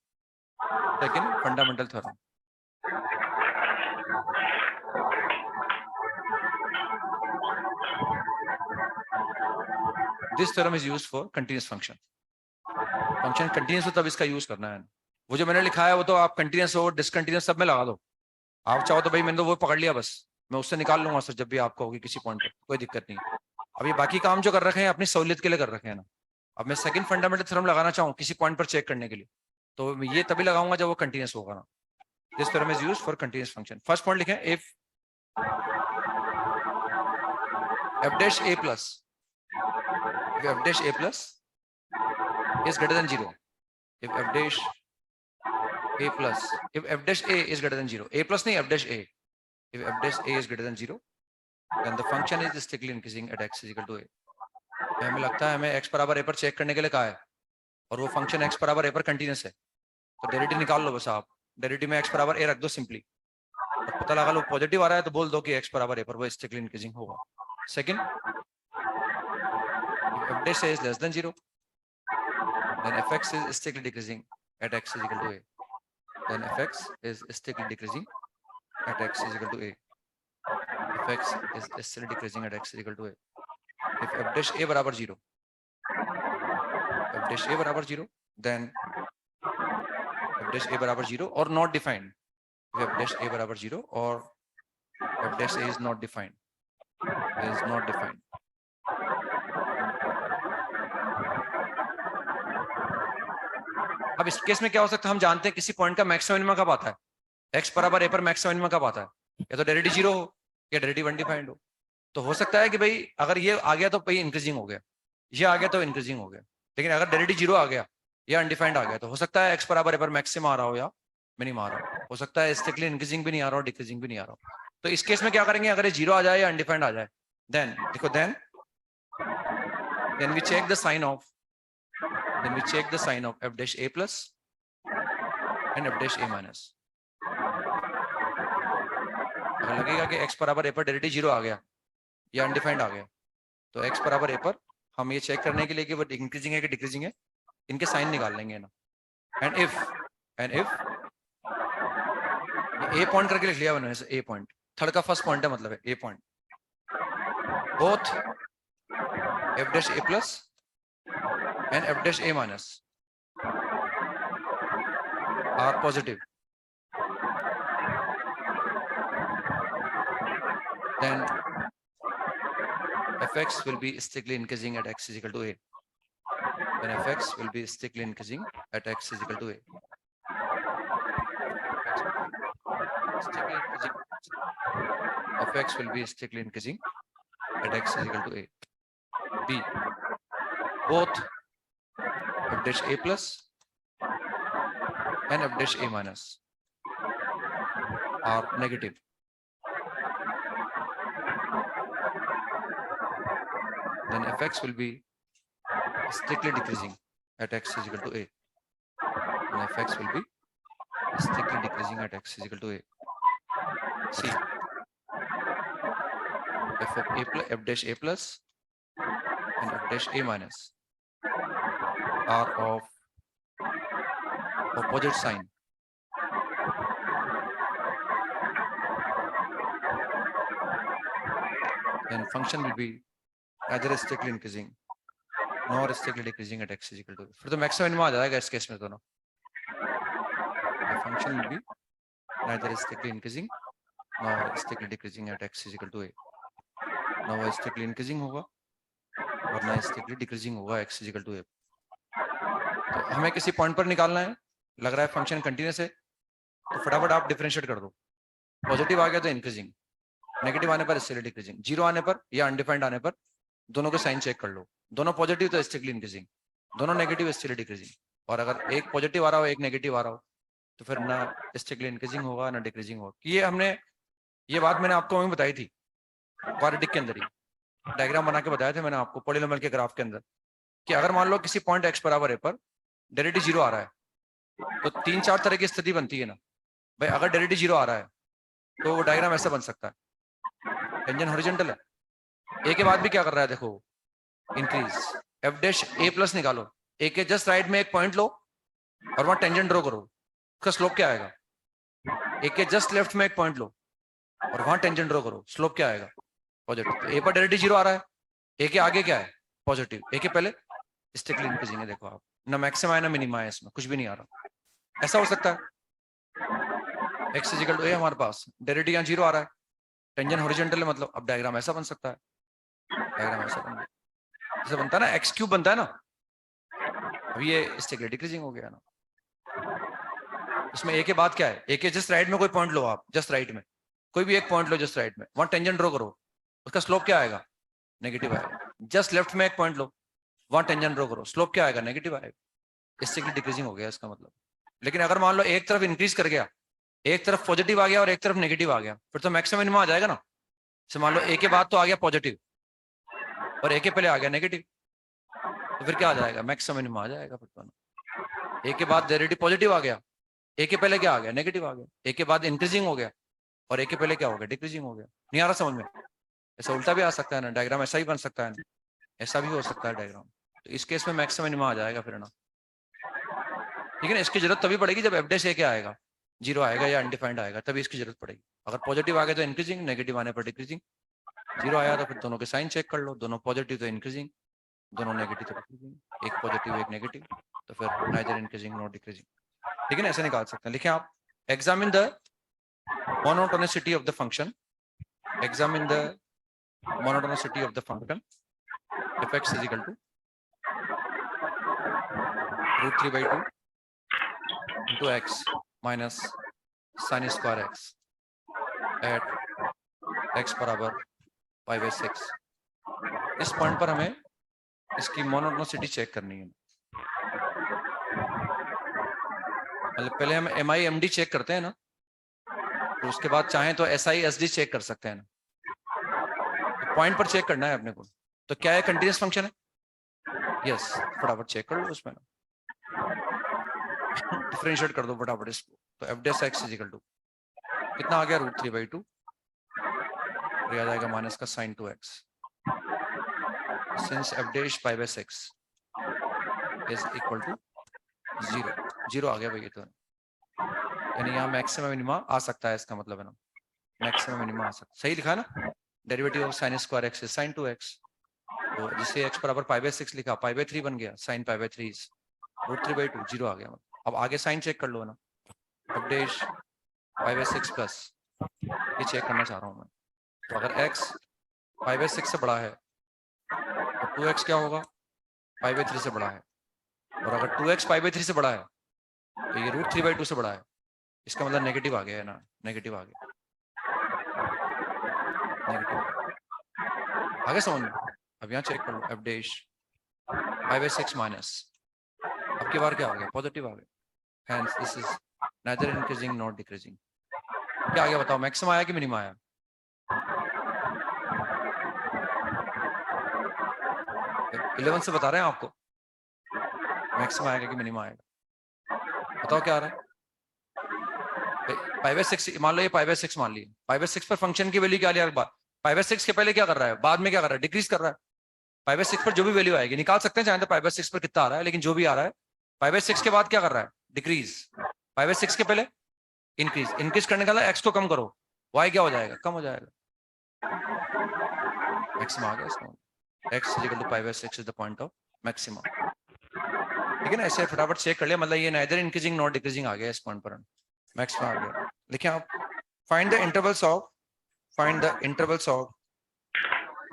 Second fundamental theorem, this theorem is used for continuous function. Function continuous हो तब इसका यूज करना है। वो जो मैंने लिखा है वो तो आप कंटीन्यूअस हो डिसकंटीन्यूअस सब में लगा दो। आप चाहो तो भाई मैंने तो वो पकड़ लिया, बस मैं उससे निकाल लूंगा सर जब भी आपको होगी किसी पॉइंट पर, कोई दिक्कत नहीं। अब ये बाकी काम जो कर रखे हैं अपनी सहूलियत के लिए कर रखे हैं ना। अब मैं सेकंड फंडामेंटल थ्योरम लगाना चाहूँ किसी पॉइंट पर चेक करने के लिए तो ये तभी लगाऊंगा जब वो कंटीन्यूअस होगा ना। This theorem is used for continuous function. First point लिखें, if f dash a plus, if f dash a plus is greater than 0, if f dash a plus, if f dash a is greater than 0, a plus नहीं f dash a, if f dash a is greater than 0, then the function is strictly increasing at x is equal to a. हमें लगता है हमें x बराबर a पर check करने के लिए कहा है और वो फंक्शन x बराबर a पर कंटीन्यूअस है, तो डेरिवेटिव निकाल लो बस आप। डेरिवेटिव में x बराबर a रख दो सिंपली, और पता लगा लो पॉजिटिव आ रहा है तो बोल दो कि x बराबर a पर वो स्ट्रिक्टली इंक्रीजिंग होगा। Second, if f dash a is less than 0, then fx is strictly decreasing at x is equal to a. Then fx is strictly decreasing at x is equal to a. fx is still decreasing at x is equal to a. If f dash a बराबर 0, f dash a बराबर 0, then f dash a बराबर 0 or not defined. If f dash a बराबर 0 or f dash a is not defined, is not defined. अब इस case में क्या हो सकता है, हम जानते हैं किसी पॉइंट का मैक्सिमम मिनिमम कब आता है, x बराबर a पर मैक्सिमम मिनिमम कब आता है, या तो डेरिवेटिव 0 हो या डेरिवेटिव अनडिफाइंड हो। तो हो सकता है कि भाई अगर ये आ गया तो भाई इंक्रीजिंग हो गया, ये आ गया तो इंक्रीजिंग हो गया, लेकिन अगर डेरिवेटिव 0 आ गया या अनडिफाइंड आ गया तो हो सकता है x बराबर a पर मैक्सिमम आ रहा हो या मिनिमम आ रहा हो सकता है स्ट्रिक्टली इंक्रीजिंग भी नहीं आ रहा हो, डिक्रीजिंग भी नहीं आ रहा हो। तो इस केस में क्या करेंगे, अगर ये 0 आ जाए या अनडिफाइंड आ जाए, देन देखो then we check the sign of, then we check the sign of f dash a plus and f dash a minus. अगर लगेगा कि x बराबर a पर डेरिवेटिव 0 आ गया या अनडिफाइंड आ गया तो x बराबर a पर हम ये चेक करने के लिए कि वो इंक्रीजिंग है कि डिक्रीजिंग है, इनके साइन निकाल लेंगे ना। एंड इफ ए पॉइंट करके लिख लिया मैंने, ए पॉइंट थर्ड का फर्स्ट पॉइंट है मतलब है a point, both f dash a plus and f dash a minus are positive, then fx will be strictly increasing at x is equal to a. Then fx will be strictly increasing at x is equal to a. fx will be strictly increasing at x is equal to a. B, both f dash a plus and f dash a minus are negative. Then fx will be strictly decreasing at x is equal to a. And fx will be strictly decreasing at x is equal to a. C, f of a plus, f dash a plus and f dash a minus are of opposite sign. Then function will be either strictly increasing nor strictly decreasing at x is equal to a. फिर तो maximum minimum आ जाएगा इस case में दोनों। The function will be neither strictly increasing nor strictly decreasing at x is equal to a. ना वो strictly increasing होगा और ना strictly decreasing होगा x is equal to a. तो हमें किसी पॉइंट पर निकालना है, लग रहा है फंक्शन कंटिन्यूअस है तो फटाफट आप डिफरेंशिएट कर दो। पॉजिटिव आ गया तो इंक्रीजिंग, नेगेटिव आने पर स्टिल डिक्रीजिंग, 0 आने पर या अनडिफाइंड आने पर दोनों के साइन चेक कर लो, दोनों पॉजिटिव तो स्ट्रिक्टली इंक्रीजिंग, दोनों नेगेटिव स्टिल डिक्रीजिंग, और अगर एक पॉजिटिव आ रहा हो एक नेगेटिव आ रहा हो तो फिर ना स्ट्रिक्टली इंक्रीजिंग होगा ना डिक्रीजिंग होगा। ये बात मैंने आपको वहीं बताई थी क्वाड्रेटिक के अंदर ही डायग्राम बना के बताया था मैंने आपको पॉलिनोमियल के ग्राफ के अंदर कि अगर मान लो किसी पॉइंट x बराबर है पर डेरिवेटिव 0 आ रहा है तो 3-4 तरह की स्थिति बनती है ना भाई। अगर डेरिवेटिव 0 आ रहा है तो वो डायग्राम ऐसा बन सकता है, टेंजेंट हॉरिजॉन्टल है, ए के बाद भी क्या कर रहा है देखो, इंक्रीज, एफ डैश ए प्लस निकालो, ए के जस्ट राइट में एक पॉइंट लो और वहां टेंजेंट ड्रॉ करो, उसका स्लोप क्या आएगा? ए के जस्ट लेफ्ट में एक पॉइंट लो और वहां टेंजेंट ड्रॉ करो, स्लोप क्या आएगा? पॉजिटिव। तो ए पर डेरिवेटिव 0 आ रहा है, ए के आगे क्या है? पॉजिटिव। ए के पहले स्टिकली इंक्रीजिंग है, देखो आप, ना मैक्सिमम है ना मिनिमा है, इसमें कुछ भी नहीं आ रहा। ऐसा हो सकता है x इज इक्वल टू ए, हमारे पास डेरिवेटिव यहाँ 0 आ रहा है, टेंजेंट हॉरिजॉन्टल है, मतलब अब डायग्राम ऐसा बन सकता है, डायग्राम ऐसा बन गया, जैसे बनता है ना एक्स क्यूब बनता है ना, अब ये स्टिकली डिक्रीजिंग हो गया ना। इसमें ए के बाद क्या है? ए के जस्ट राइट में कोई पॉइंट लो आप, जस्ट राइट में कोई भी एक पॉइंट लो जस्ट राइट में, वहां टेंजेंट ड्रॉ करो, उसका स्लोप क्या आएगा? नेगेटिव आएगा। जस्ट लेफ्ट में एक पॉइंट लो, वहां टेंजेंट ड्रॉ करो, स्लोप क्या आएगा? नेगेटिव आएगा। स्टिकली डिक्रीजिंग हो गया इसका मतलब। लेकिन अगर मान लो एक तरफ इंक्रीज कर गया, एक तरफ पॉजिटिव आ गया और एक तरफ नेगेटिव आ गया, फिर तो मैक्सिमम मिनिमम आ जाएगा ना। जैसे मान लो ए के बाद तो आ गया पॉजिटिव और ए के पहले आ गया नेगेटिव, तो फिर क्या आ जाएगा? मैक्सिमम मिनिमम आ जाएगा फिर तो। ए के बाद डेरिवेटिव पॉजिटिव आ गया, ए के पहले क्या आ गया? नेगेटिव आ गया, ए के बाद इंक्रीजिंग हो गया और ए के पहले क्या हो गया? डिक्रीजिंग हो गया। नहीं आ रहा समझ में? ऐसा उल्टा भी आ सकता है ना, डायग्राम ऐसा ही बन सकता है ना, ऐसा भी हो सकता है डायग्राम। तो इस केस में मैक्सिमम मिनिमम आ जाएगा फिर ना, ठीक है ना। इसकी जरूरत तभी पड़ेगी जब एफ डैश ए क्या आएगा? 0 आएगा या अनडिफाइंड आएगा, तभी इसकी जरूरत पड़ेगी। अगर पॉजिटिव आ गया तो इंक्रीजिंग, नेगेटिव आने पर डिक्रीजिंग। 0 आया तो फिर दोनों के साइन चेक कर लो, दोनों पॉजिटिव तो इंक्रीजिंग, दोनों नेगेटिव तो डिक्रीजिंग, एक पॉजिटिव एक नेगेटिव, तो फिर नाइदर इंक्रीजिंग नॉट डिक्रीजिंग, ठीक है ना। ऐसे निकाल सकते हैं। लिखें आप, examine the monotonicity of the function, examine the monotonicity of the function f(x) is equal to √3/2 into x minus sin square x at x बराबर π/6। इस पॉइंट पर हमें इसकी मोनोटोनिसिटी चेक करनी है। मतलब पहले हम MI MD चेक करते हैं ना, तो उसके बाद चाहें तो SI SD चेक कर सकते हैं ना। तो पॉइंट पर चेक करना है अपने को। तो क्या है? कंटीन्यूअस फंक्शन है, यस, फटाफट चेक कर लो उसमें, डिफरेंशिएट कर दो फटाफट इसको। तो f dash x is equal to कितना आ गया? √3/2, और याद आएगा माइनस का sin 2x, since f dash π/6 is equal to 0, 0 आ गया भैया। तो यानी यहाँ मैक्सिमम मिनिमा आ सकता है, इसका मतलब है ना, मैक्सिमम मिनिमा आ सकता है। सही लिखा है ना, derivative of sin square x is sin 2x, तो जिसे x बराबर π/6 लिखा, π/3 बन गया, sin π/3 इज √3/2, 0 आ गया। अब आगे साइन चेक कर लो ना, एफ डैश π/6 प्लस, ये चेक करना चाह रहा हूँ मैं। तो अगर x π/6 से बड़ा है तो 2x क्या होगा? π/3 से बड़ा है, और अगर 2x π/3 से बड़ा है तो ये √3/2 से बड़ा है, इसका मतलब नेगेटिव आ गया है ना, नेगेटिव आ गया, नेगेटिव आगे समझ में। अब यहाँ चेक कर लो, एफ डैश π/6 माइनस, अब की बार क्या आ गया? पॉजिटिव आ गया, hence this is neither increasing not decreasing. क्या आ गया बताओ? मैक्सिमम आया कि मिनिमम आया? तो 11 से बता रहे हैं आपको मैक्सिमम आएगा कि मिनिमम आएगा, बताओ क्या आ रहा है? π/6 मान लो, ये π/6 मान ली, π/6 पर फंक्शन की वैल्यू क्या लिया? π/6 के पहले क्या कर रहा है, बाद में क्या कर रहा है? डिक्रीज कर रहा है। π/6 पर जो भी वैल्यू आएगी निकाल सकते हैं चाहे तो, π/6 पर कितना आ रहा है, लेकिन जो भी आ रहा है π/6 के बाद क्या कर रहा है? डिक्रीज। π/6 के पहले इंक्रीज, इंक्रीज करने का एक्स को कम करो, y क्या हो जाएगा? कम हो जाएगा, मैक्सिमम आ गया इसका, x is equal to π/6 is the point of maximum, ठीक है ना। ऐसे फटाफट चेक कर लिया, मतलब ये नाइदर इंक्रीजिंग नॉट डिक्रीजिंग आ गया इस पॉइंट पर, मैक्सिमम आ गया। लिखें आप, find the intervals of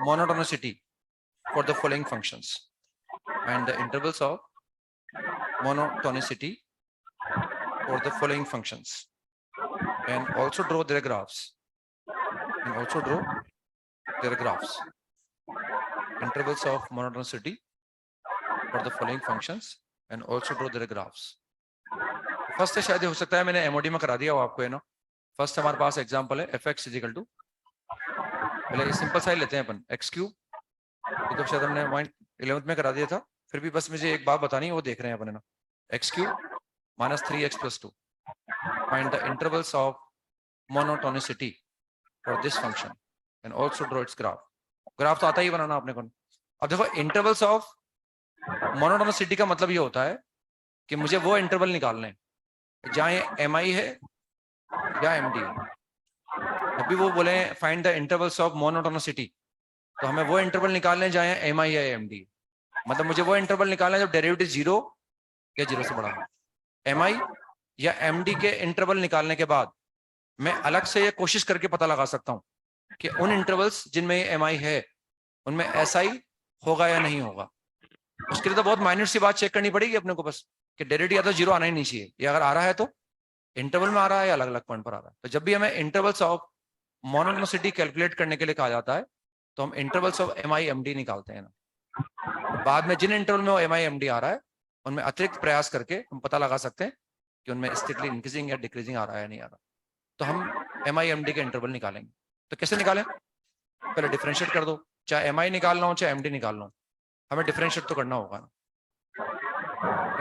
monotonicity for the following functions, find the intervals of monotonicity for the following functions, and also draw their graphs, intervals of monotonicity for the following functions and also draw their graphs। First शायद हो सकता है मैंने MOD में करा दिया हो आपको, है ना। फर्स्ट हमारे पास एग्जांपल है fx इज इक्वल टू पहले सिंपल सा ही लेते हैं अपन, एक्स क्यूब, ये तो शायद हमने 11th में करा दिया था, फिर भी बस मुझे एक बात बतानी है, वो देख रहे हैं अपन है ना, x cube minus 3x+2, find the intervals of monotonicity for this function and also draw it's graph. Graph तो आता ही बनाना आपने को। अब देखो इंटरवल्स ऑफ मोनोटोनिसिटी का मतलब ये होता है कि मुझे वो इंटरवल निकालने हैं जहां ये एम आई है या एम डी है। जब भी वो बोले find the intervals of monotonicity, तो हमें वो इंटरवल निकालने जाए एम आई या एम डी, मतलब मुझे वो इंटरवल निकालना है जब डेरिवेटिव 0 या 0 से बड़ा हो। एम आई या एम डी के इंटरवल निकालने के बाद मैं अलग से ये कोशिश करके पता लगा सकता हूँ कि उन इंटरवल्स जिनमें एम आई है उनमें एस आई होगा या नहीं होगा। उसके लिए तो बहुत माइनर सी बात चेक करनी पड़ेगी अपने को, बस कि डेरिवेटिव या तो 0 आना ही नहीं चाहिए, या अगर आ रहा है तो इंटरवल में आ रहा है या अलग अलग पॉइंट पर आ रहा है। तो जब भी हमें इंटरवल्स ऑफ मोनोटोनिसिटी कैलकुलेट करने के लिए कहा जाता है तो हम intervals of M I M D निकालते हैं ना। बाद में जिन इंटरवल में वो एम आई एम डी आ रहा है उनमें अतिरिक्त प्रयास करके हम पता लगा सकते हैं कि उनमें स्ट्रिक्टली इंक्रीजिंग या डिक्रीजिंग आ रहा है या नहीं आ रहा। तो हम एम आई एम डी के इंटरवल निकालेंगे। तो कैसे निकालें? पहले डिफरेंशिएट कर दो, चाहे एम आई निकालना हो चाहे एम डी निकालना हो, हमें डिफरेंशिएट तो करना होगा ना।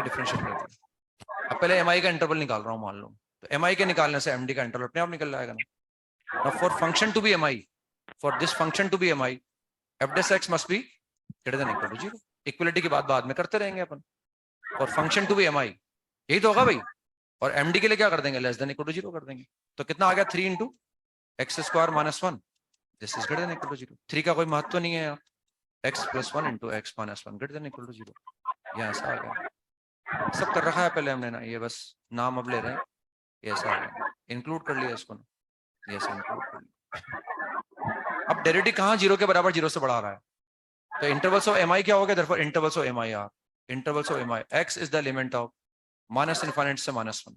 डिफरेंशिएट करते हैं। अब पहले एम आई का इंटरवल निकाल रहा हूँ मान लो, तो एम आई के निकालने से एम डी का इंटरवल अपने आप निकल जाएगा ना। Now for function to be mi, for this function to be mi, f dash x must be greater than equal to 0। Equality की बात बाद में करते रहेंगे अपन। और फंक्शन टू बी mi, यही तो होगा भाई। और md के लिए क्या कर देंगे, लेस देन इक्वल टू 0 कर देंगे। तो कितना आ गया 3 into x square minus 1, this is greater than equal to 0। 3 का कोई महत्व नहीं है यहाँ, x plus 1 into x minus 1 greater than equal to 0, यहाँ ऐसा आ गया। सब कर रखा है पहले हमने ना, ये बस नाम अब ले रहे हैं, ये ऐसा आ गया, इंक्लूड कर लिया इसको ना, ये ऐसे इंक्लूड कर लिया। अब डेरिवेटिव कहाँ 0 के बराबर 0 से बढ़ा रहा है, तो इंटरवल्स ऑफ mi क्या हो गया, therefore intervals of mi are intervals of mi, x is the element of minus infinite से minus 1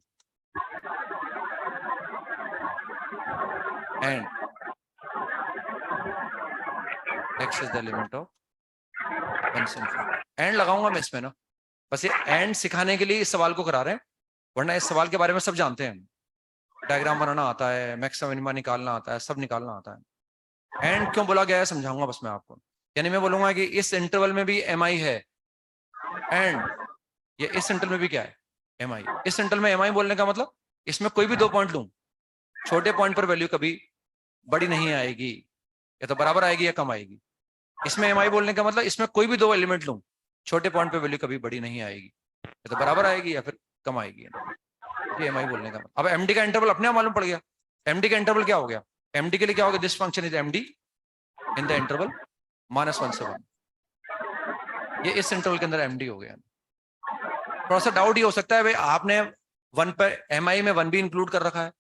and x is the element of 1 से इनफाइनाइट। एंड लगाऊंगा मैं इसमें ना, बस ये एंड सिखाने के लिए इस सवाल को करा रहे हैं, वरना इस सवाल के बारे में सब जानते हैं। डायग्राम बनाना आता है, मैक्सिमम मिनिमा निकालना आता है, सब निकालना आता है। एंड क्यों बोला गया है समझाऊंगा बस मैं आपको। यानी मैं बोलूंगा कि इस इंटरवल में भी एम आई है, एंड ये इस इंटरवल में भी क्या है, एम आई। इस इंटरवल में एम आई बोलने का मतलब इसमें कोई भी 2 पॉइंट लूं, छोटे पॉइंट पर वैल्यू कभी बड़ी नहीं आएगी, या तो बराबर आएगी या कम आएगी। इसमें एम आई बोलने का मतलब इसमें कोई भी 2 एलिमेंट लूं, छोटे पॉइंट पर वैल्यू कभी बड़ी नहीं आएगी, या तो बराबर आएगी या फिर कम आएगी। ये एम आई बोलने का। अब एमडी का इंटरवल अपने आप मालूम पड़ गया। एमडी का इंटरवल क्या हो गया, एमडी के लिए क्या हो गया, this function is MD in the interval -1 से 1। ये इस इंटरवल के अंदर एमडी हो गया। थोड़ा सा डाउट ये हो सकता है भाई आपने 1 पर एम आई में 1 भी इंक्लूड कर रखा है,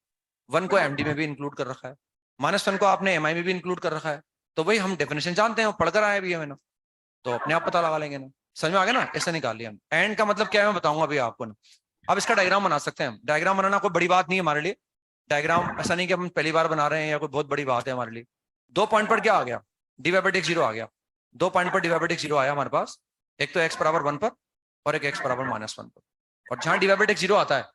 1 को एमडी में भी इंक्लूड कर रखा है, -1 को आपने एम आई में भी इंक्लूड कर रखा है, तो भाई हम डेफिनेशन जानते हैं, पढ़कर आए भी हमें ना, तो अपने आप पता लगा लेंगे ना। समझ में आ गया ना, ऐसे निकाल लिया हम। एंड का मतलब क्या है मैं बताऊंगा अभी आपको ना। अब इसका डायग्राम बना सकते हैं हम। डायग्राम बनाना कोई बड़ी बात नहीं है हमारे लिए। डायग्राम ऐसा नहीं कि हम पहली बार बना रहे हैं या कोई बहुत बड़ी बात है हमारे लिए। 2 पॉइंट पर क्या आ गया, डिवाइडेड 0 आ गया। 2 पॉइंट पर डिवाइडेड 0 आया हमारे पास, एक तो x बराबर 1 पर और एक x बराबर -1 पर। और जहां डिवाइडेड 0 आता है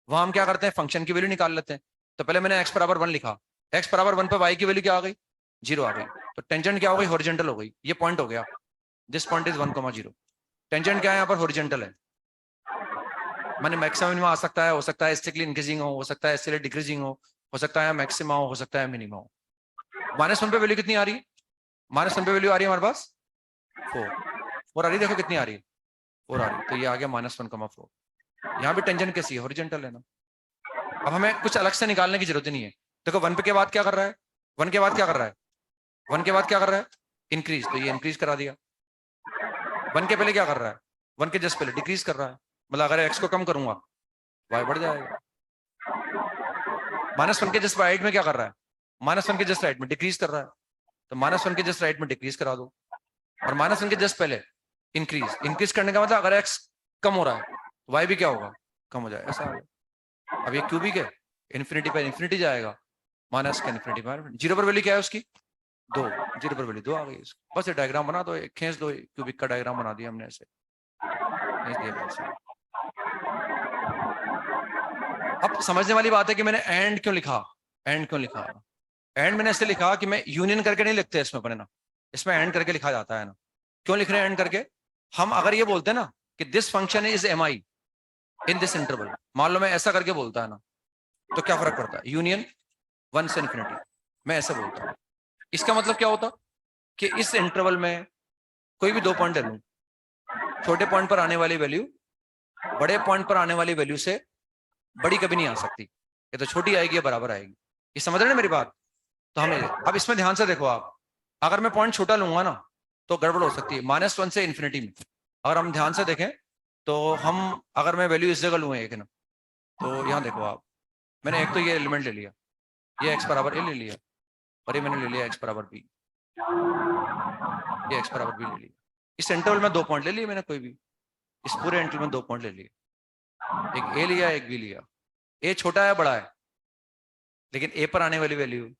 वहां हम क्या करते हैं, फंक्शन की वैल्यू निकाल लेते हैं। तो पहले मैंने x बराबर 1 लिखा, x बराबर 1 पर y की वैल्यू क्या आ गई, 0 आ गई। तो टेंजेंट क्या हो गई, हॉरिजॉन्टल हो गई। ये पॉइंट हो गया, दिस पॉइंट इज 1,0। टेंजेंट क्या है यहाँ पर, हॉरिजॉन्टल है। माने मैक्सिमम मिनिमा आ सकता है, हो सकता है स्ट्रिक्टली इंक्रीजिंग हो सकता है स्ट्रिक्टली डिक्रीजिंग हो सकता है मैक्सिमा हो सकता है मिनिमा हो। -1 पे वैल्यू कितनी आ रही है, -1 पे वैल्यू आ रही है हमारे पास 4 आ रही है। देखो कितनी आ रही है, 4 आ रही है। तो ये आ गया -1,4। यहाँ भी टेंजेंट कैसी है, हॉरिजॉन्टल है ना। अब हमें कुछ अलग से निकालने की जरूरत ही नहीं है। देखो 1 पे के बाद क्या कर रहा है, 1 के बाद क्या कर रहा है, 1 के बाद क्या कर रहा है, इंक्रीज, तो ये इंक्रीज करा दिया। 1 के पहले क्या कर रहा है, 1 के जस्ट पहले डिक्रीज कर रहा है। मतलब अगर x को कम करूंगा y बढ़ जाएगा। -1 के जस्ट राइट में क्या कर रहा है, -1 के जस्ट राइट में डिक्रीज कर रहा है। तो -1 के जस्ट राइट में डिक्रीज करा दो, और -1 के जस्ट पहले इंक्रीज। इंक्रीज करने का मतलब अगर x कम हो रहा है तो y भी क्या होगा, कम हो जाएगा। ऐसा आ गया। अब ये क्यूबिक है, इन्फिनिटी पर इन्फिनिटी जाएगा, माइनस के इन्फिनिटी पर 0 पर वैल्यू क्या है उसकी 2, 0 पर वैल्यू 2 आ गई। बस ये डायग्राम बना दो, खींच दो, क्यूबिक का डायग्राम बना दिया हमने ऐसे, खींच दिया। अब समझने वाली बात है कि मैंने एंड क्यों लिखा, एंड क्यों लिखा। एंड मैंने इसलिए लिखा कि मैं यूनियन करके नहीं लिखते इसमें अपने ना, इसमें एंड करके लिखा जाता है ना। क्यों लिख रहे हैं एंड करके? हम अगर ये बोलते हैं ना कि this function is M I in this interval, मान लो मैं ऐसा करके बोलता है ना, तो क्या फर्क पड़ता है? यूनियन 1 से इन्फिनिटी, मैं ऐसे बोलता हूँ। इसका मतलब क्या होता कि इस इंटरवल में कोई भी 2 पॉइंट ले लूं, छोटे पॉइंट पर आने वाली वैल्यू बड़े पॉइंट पर आने वाली वैल्यू से बड़ी कभी नहीं आ सकती, ये तो छोटी आएगी या बराबर आएगी। ये समझ रहे हैं मेरी बात? तो हमें अब इसमें ध्यान से देखो आप, अगर मैं पॉइंट छोटा लूंगा ना तो गड़बड़ हो सकती है, -1 से इन्फिनिटी में। अगर हम ध्यान से देखें तो हम, अगर मैं वैल्यू इस जगह लूँ एक ना, तो यहाँ देखो आप, मैंने एक तो ये एलिमेंट ले लिया, ये x बराबर a ले लिया, और ये मैंने ले लिया x बराबर b, ये x बराबर b ले लिया। इस इंटरवल में 2 पॉइंट ले लिए मैंने, कोई भी इस पूरे इंटरवल में 2 पॉइंट ले लिए, एक a लिया एक b लिया। a छोटा है बड़ा है, लेकिन a पर आने वाली वैल्यू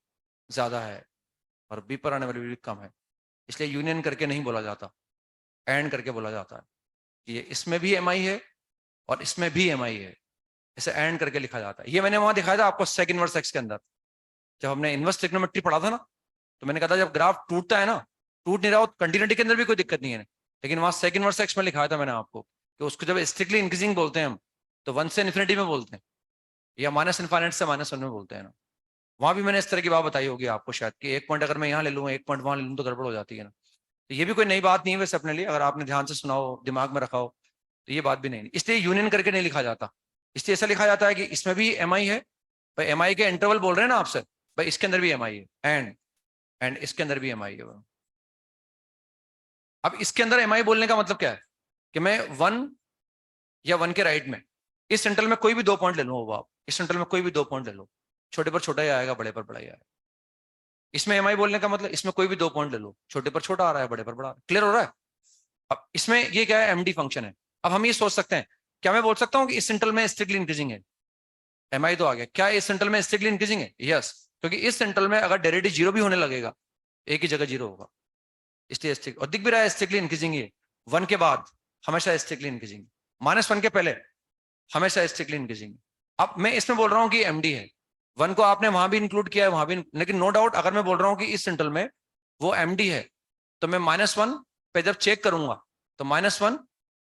ज्यादा है और b पर आने वाली वैल्यू कम है, इसलिए यूनियन करके नहीं बोला जाता, एंड करके बोला जाता है कि ये इसमें भी mi है और इसमें भी mi है, इसे एंड करके लिखा जाता है। ये मैंने वहां दिखाया था आपको सेक इनवर्स एक्स के अंदर, जब हमने इनवर्स ट्रिग्नोमेट्री पढ़ा था ना, तो मैंने कहा था जब ग्राफ टूटता है ना, टूट नहीं रहा हो, कंटिन्यूटी के अंदर भी कोई दिक्कत नहीं है, लेकिन वहां सेक इनवर्स एक्स में लिखाया था मैंने आपको कि उसको जब स्ट्रिक्टली इंक्रीजिंग बोलते हैं हम, तो 1 से इन्फिनिटी में बोलते हैं, या -∞ से -1 में बोलते हैं ना। वहां भी मैंने इस तरह की बात बताई होगी आपको शायद, कि एक पॉइंट अगर मैं यहाँ ले लूँ एक पॉइंट वहां ले लूँ तो गड़बड़ हो जाती है ना। तो ये भी कोई नई बात नहीं है वैसे अपने लिए, अगर आपने ध्यान से सुना हो, दिमाग में रखा हो, तो ये बात भी नहीं, इसलिए यूनियन करके नहीं लिखा जाता। इसलिए ऐसा लिखा जाता है कि इसमें भी एम आई है, भाई एम आई के इंटरवल बोल रहे हैं ना आपसे, भाई इसके अंदर भी एम आई है, एंड इसके अंदर भी एम आई है। अब इसके अंदर एम आई बोलने का मतलब क्या है कि मैं 1 या 1 के राइट में इस इंटरवल में कोई भी 2 पॉइंट ले लूँ, आप इस इंटरवल में कोई भी 2 पॉइंट ले लो, छोटे पर छोटा ही आएगा, बड़े पर बड़ा ही आएगा। इसमें एम आई बोलने का मतलब इसमें कोई भी 2 पॉइंट ले लो, छोटे पर छोटा आ रहा है, बड़े पर बड़ा, क्लियर हो रहा है? अब इसमें ये क्या है, एमडी फंक्शन है। अब हम ये सोच सकते हैं, क्या मैं बोल सकता हूँ कि इस इंटरवल में स्ट्रिक्टली इंक्रीजिंग है? एम आई तो आ गया, क्या इस इंटरवल में स्ट्रिक्टली इंक्रीजिंग है? यस, क्योंकि इस इंटरवल में अगर डेरिवेटिव 0 भी होने लगेगा, एक ही जगह 0 होगा, इसलिए स्ट्रिक्ट, और दिख भी रहा है स्ट्रिक्टली इंक्रीजिंग है। 1 के बाद हमेशा स्ट्रिक्टली इंक्रीजिंग, -1 के पहले हमेशा स्ट्रिक्टली इंक्रीजिंग। अब मैं इसमें बोल रहा हूँ कि एमडी है, 1 को आपने वहां भी इंक्लूड किया है, वहां भी, लेकिन नो डाउट अगर मैं बोल रहा हूँ कि इस इंटरवल में वो एमडी है, तो मैं -1 पे जब चेक करूंगा तो -1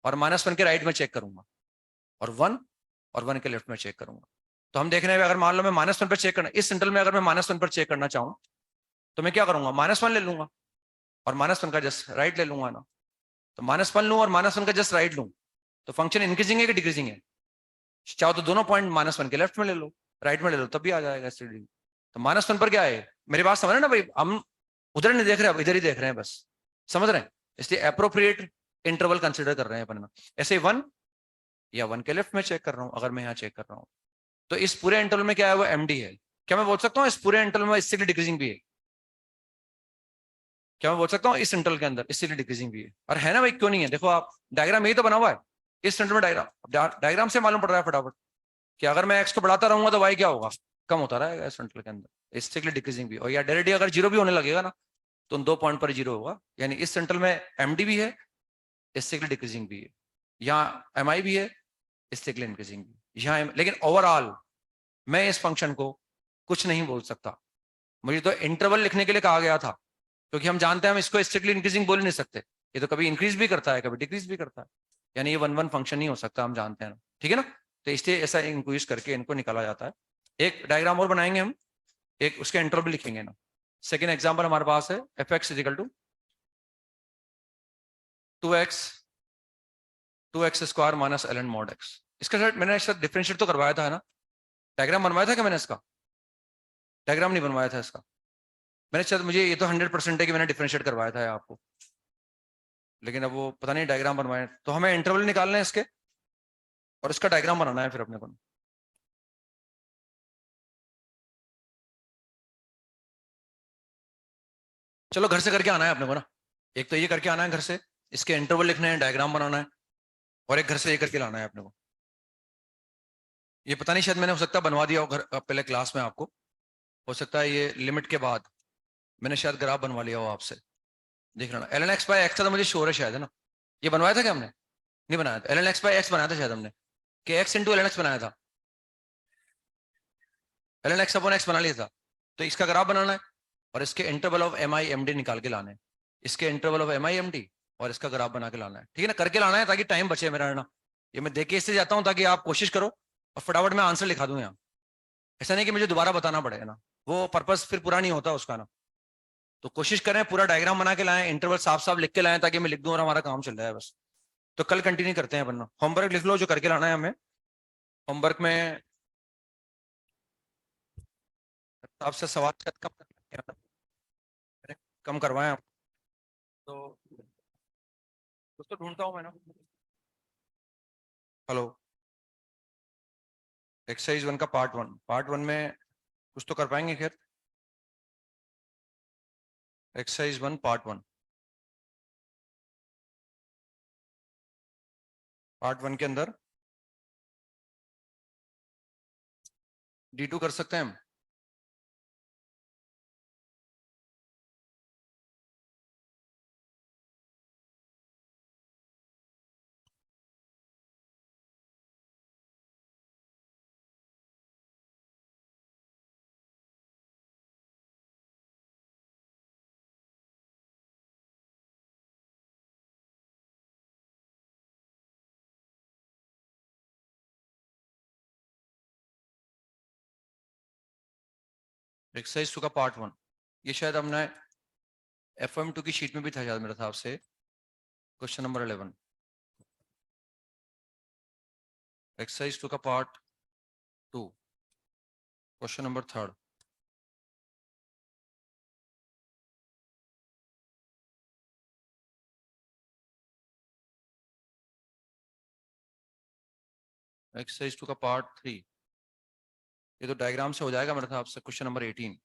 और -1 के राइट में चेक करूंगा, और 1 और 1 के लेफ्ट में चेक करूंगा। तो हम देख रहे हैं, अगर मान लो मैं -1 पर चेक करना, इस इंटरवल में अगर मैं -1 पर चेक करना चाहूँ तो मैं क्या करूंगा, -1 ले लूंगा और -1 का जस्ट राइट ले लूंगा ना। तो -1 लूं और -1 का जस्ट राइट लूं, तो फंक्शन इंक्रीजिंग है कि डिक्रीजिंग है? चाहो तो दोनों पॉइंट -1 के लेफ्ट में ले लो, राइट में ले लो, तब भी आ जाएगा स्टडी। तो -1 पर क्या है, मेरी बात समझ रहे ना भाई, हम उधर नहीं देख रहे, अब इधर ही देख रहे हैं बस, समझ रहे हैं? इसलिए अप्रोप्रिएट इंटरवल कंसिडर कर रहे हैं अपन, ऐसे 1 या 1 के लेफ्ट में चेक कर रहा हूं, अगर मैं यहाँ चेक कर रहा हूँ तो इस पूरे इंटरवल में क्या है, वो एमडी है। क्या मैं बोल सकता हूँ इस पूरे इंटरवल में इससे डिक्रीजिंग भी है? क्या मैं बोल सकता हूँ इस इंटरवल के अंदर इससे डिक्रीजिंग भी है? और है ना भाई, क्यों नहीं है? देखो आप, डायग्राम यही तो बना हुआ है, इस इंटरवल में डायग्राम से मालूम पड़ रहा है फटाफट कि अगर मैं एक्स को बढ़ाता रहूंगा तो वाई क्या होगा, कम होता रहेगा इस इंटरवल के अंदर, स्ट्रिक्टली डिक्रीजिंग भी। और या डेरिवेटिव अगर 0 भी होने लगेगा ना, तो उन 2 पॉइंट पर 0 होगा, यानी इस इंटरवल में एमडी भी है, स्ट्रिक्टली डिक्रीजिंग भी है, यहाँ एम आई भी है, स्ट्रिक्टली इंक्रीजिंग भी यहाँ, लेकिन ओवरऑल मैं इस फंक्शन को कुछ नहीं बोल सकता। मुझे तो इंटरवल लिखने के लिए कहा गया था, क्योंकि हम जानते हैं हम इसको स्ट्रिक्टली इंक्रीजिंग बोल नहीं सकते, ये तो कभी इंक्रीज भी करता है कभी डिक्रीज भी करता है, यानी ये 1 1 फंक्शन नहीं हो सकता, हम जानते हैं, ठीक है ना। तो इसलिए ऐसा इंक्रीज करके इनको निकाला जाता है। एक डायग्राम और बनाएंगे हम, एक उसके इंटरवल लिखेंगे ना। सेकेंड एग्जाम्पल हमारे पास है f(x) = 2x square minus ln mod x। इसका शायद मैंने शायद डिफरेंशिएट तो करवाया था ना, डायग्राम बनवाया था क्या मैंने? इसका डायग्राम नहीं बनवाया था इसका मैंने, शायद मुझे ये तो 100% है कि मैंने डिफरेंशिएट करवाया था आपको, लेकिन अब वो पता नहीं डायग्राम बनवाए। तो हमें इंटरवल निकालने हैं इसके, और इसका डायग्राम बनाना है फिर अपने को। चलो घर से करके आना है अपने को ना, एक तो ये करके आना है घर से, इसके इंटरवल लिखने हैं, डायग्राम बनाना है, और एक घर से ये करके लाना है अपने को। ये पता नहीं शायद मैंने हो सकता है बनवा दिया हो घर पहले क्लास में आपको, हो सकता है ये लिमिट के बाद मैंने शायद ग्राफ बनवा लिया हो आपसे, देख लेना। ln x बाय x था तो मुझे श्योर है शायद, है ना? ये बनवाया था क्या हमने? नहीं बनाया था, ln x बाय x बनाया था शायद हमने, कि x इंटू ln x बनाया था, ln x अपॉन x बना लिया था। तो इसका ग्राफ बनाना है और इसके interval of M I M D निकाल के लाने हैं, इसके interval of M I M D और इसका ग्राफ बना के लाना है, ठीक है ना, करके लाना है ताकि टाइम बचे मेरा ना। ये मैं देख के इससे जाता हूँ ताकि आप कोशिश करो और फटाफट मैं आंसर लिखा दूं यहाँ। ऐसा नहीं कि मुझे दोबारा बताना पड़ेगा ना, वो पर्पस फिर पूरा नहीं होता उसका ना। तो कोशिश करें पूरा डायग्राम बना के लाएं, इंटरवल साफ साफ लिख के लाएं ताकि मैं लिख दूं और हमारा काम चल रहा है बस। तो कल कंटिन्यू करते हैं वरना होमवर्क लिख लो जो करके लाना है हमें। होमवर्क में आपसे सवाल कम करवाएं आप। तो कुछ तो ढूंढता हूँ मैं ना। हेलो, एक्सरसाइज 1 का पार्ट वन में कुछ तो कर पाएंगे खैर। एक्सरसाइज 1 पार्ट 1 के अंदर D2 कर सकते हैं हम। एक्सरसाइज 2 का पार्ट 1, ये शायद हमने FM2 की शीट में भी था शायद मेरे हिसाब से। क्वेश्चन नंबर 11, एक्सरसाइज 2 का पार्ट 2, क्वेश्चन नंबर 3। एक्सरसाइज 2 का पार्ट 3, ये तो डायग्राम से हो जाएगा मेरे हिसाब से। क्वेश्चन नंबर 18,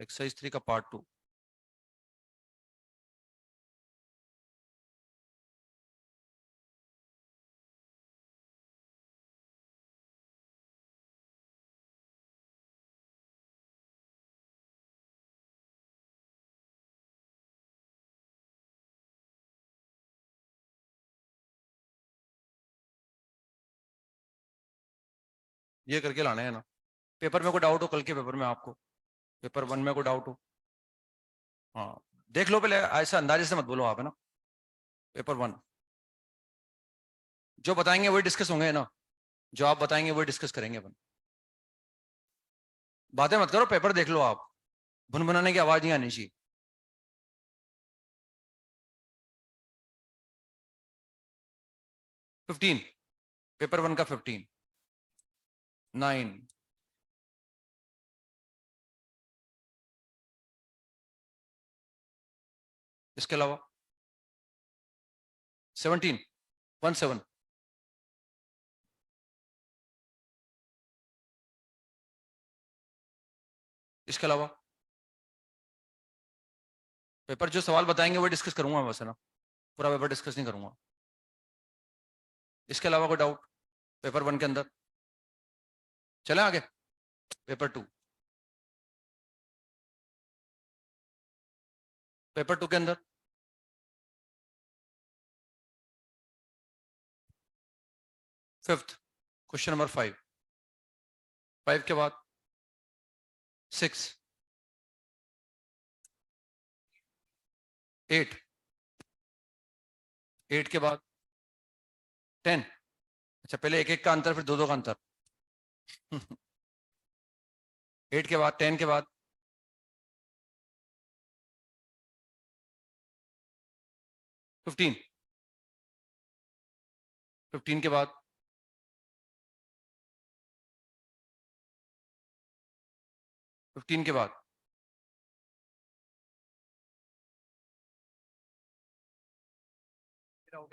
एक्सरसाइज 3 का पार्ट 2। ये करके लाने हैं ना। पेपर में कोई डाउट हो कल के पेपर में, आपको पेपर 1 में कोई डाउट हो, हाँ देख लो पहले, ऐसा अंदाजे से मत बोलो आप, है ना। पेपर 1 जो बताएंगे वही डिस्कस होंगे ना, जो आप बताएंगे वही डिस्कस करेंगे अपन। बातें मत करो, पेपर देख लो आप, भुन भुनाने की आवाज नहीं आनी चाहिए। पेपर 1 का 15, 9, इसके अलावा 17, 17, इसके अलावा पेपर जो सवाल बताएंगे वो डिस्कस करूंगा बस, है ना, पूरा पेपर डिस्कस नहीं करूंगा। इसके अलावा कोई डाउट पेपर 1 के अंदर? चलें आगे, पेपर 2। पेपर 2 के अंदर फिफ्थ, क्वेश्चन नंबर 5 के बाद 6, 8 के बाद 10। अच्छा पहले एक एक का अंतर फिर दो दो का अंतर। 8 के बाद 10 के बाद 15, 15 के बाद 15 के बाद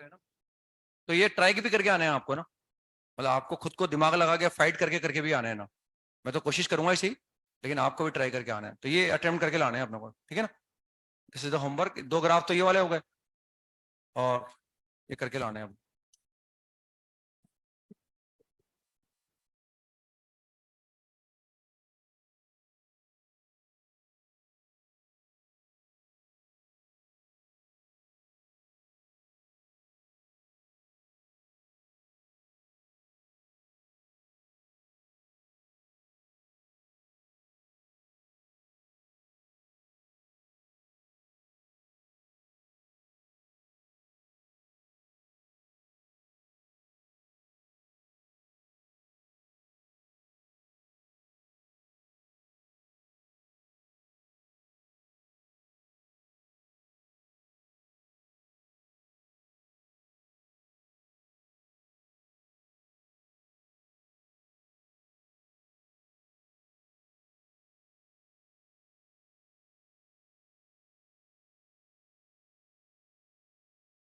ना। तो ये ट्राई भी करके आने हैं आपको ना, मतलब आपको खुद को दिमाग लगा के फाइट करके भी आने हैं ना। मैं तो कोशिश करूंगा इसी, लेकिन आपको भी ट्राई करके आना है, तो ये अटेम्प्ट करके लाने हैं अपने को, ठीक है ना। This is the homework. 2 graph तो ये वाले हो गए और ये करके लाने हैं अब।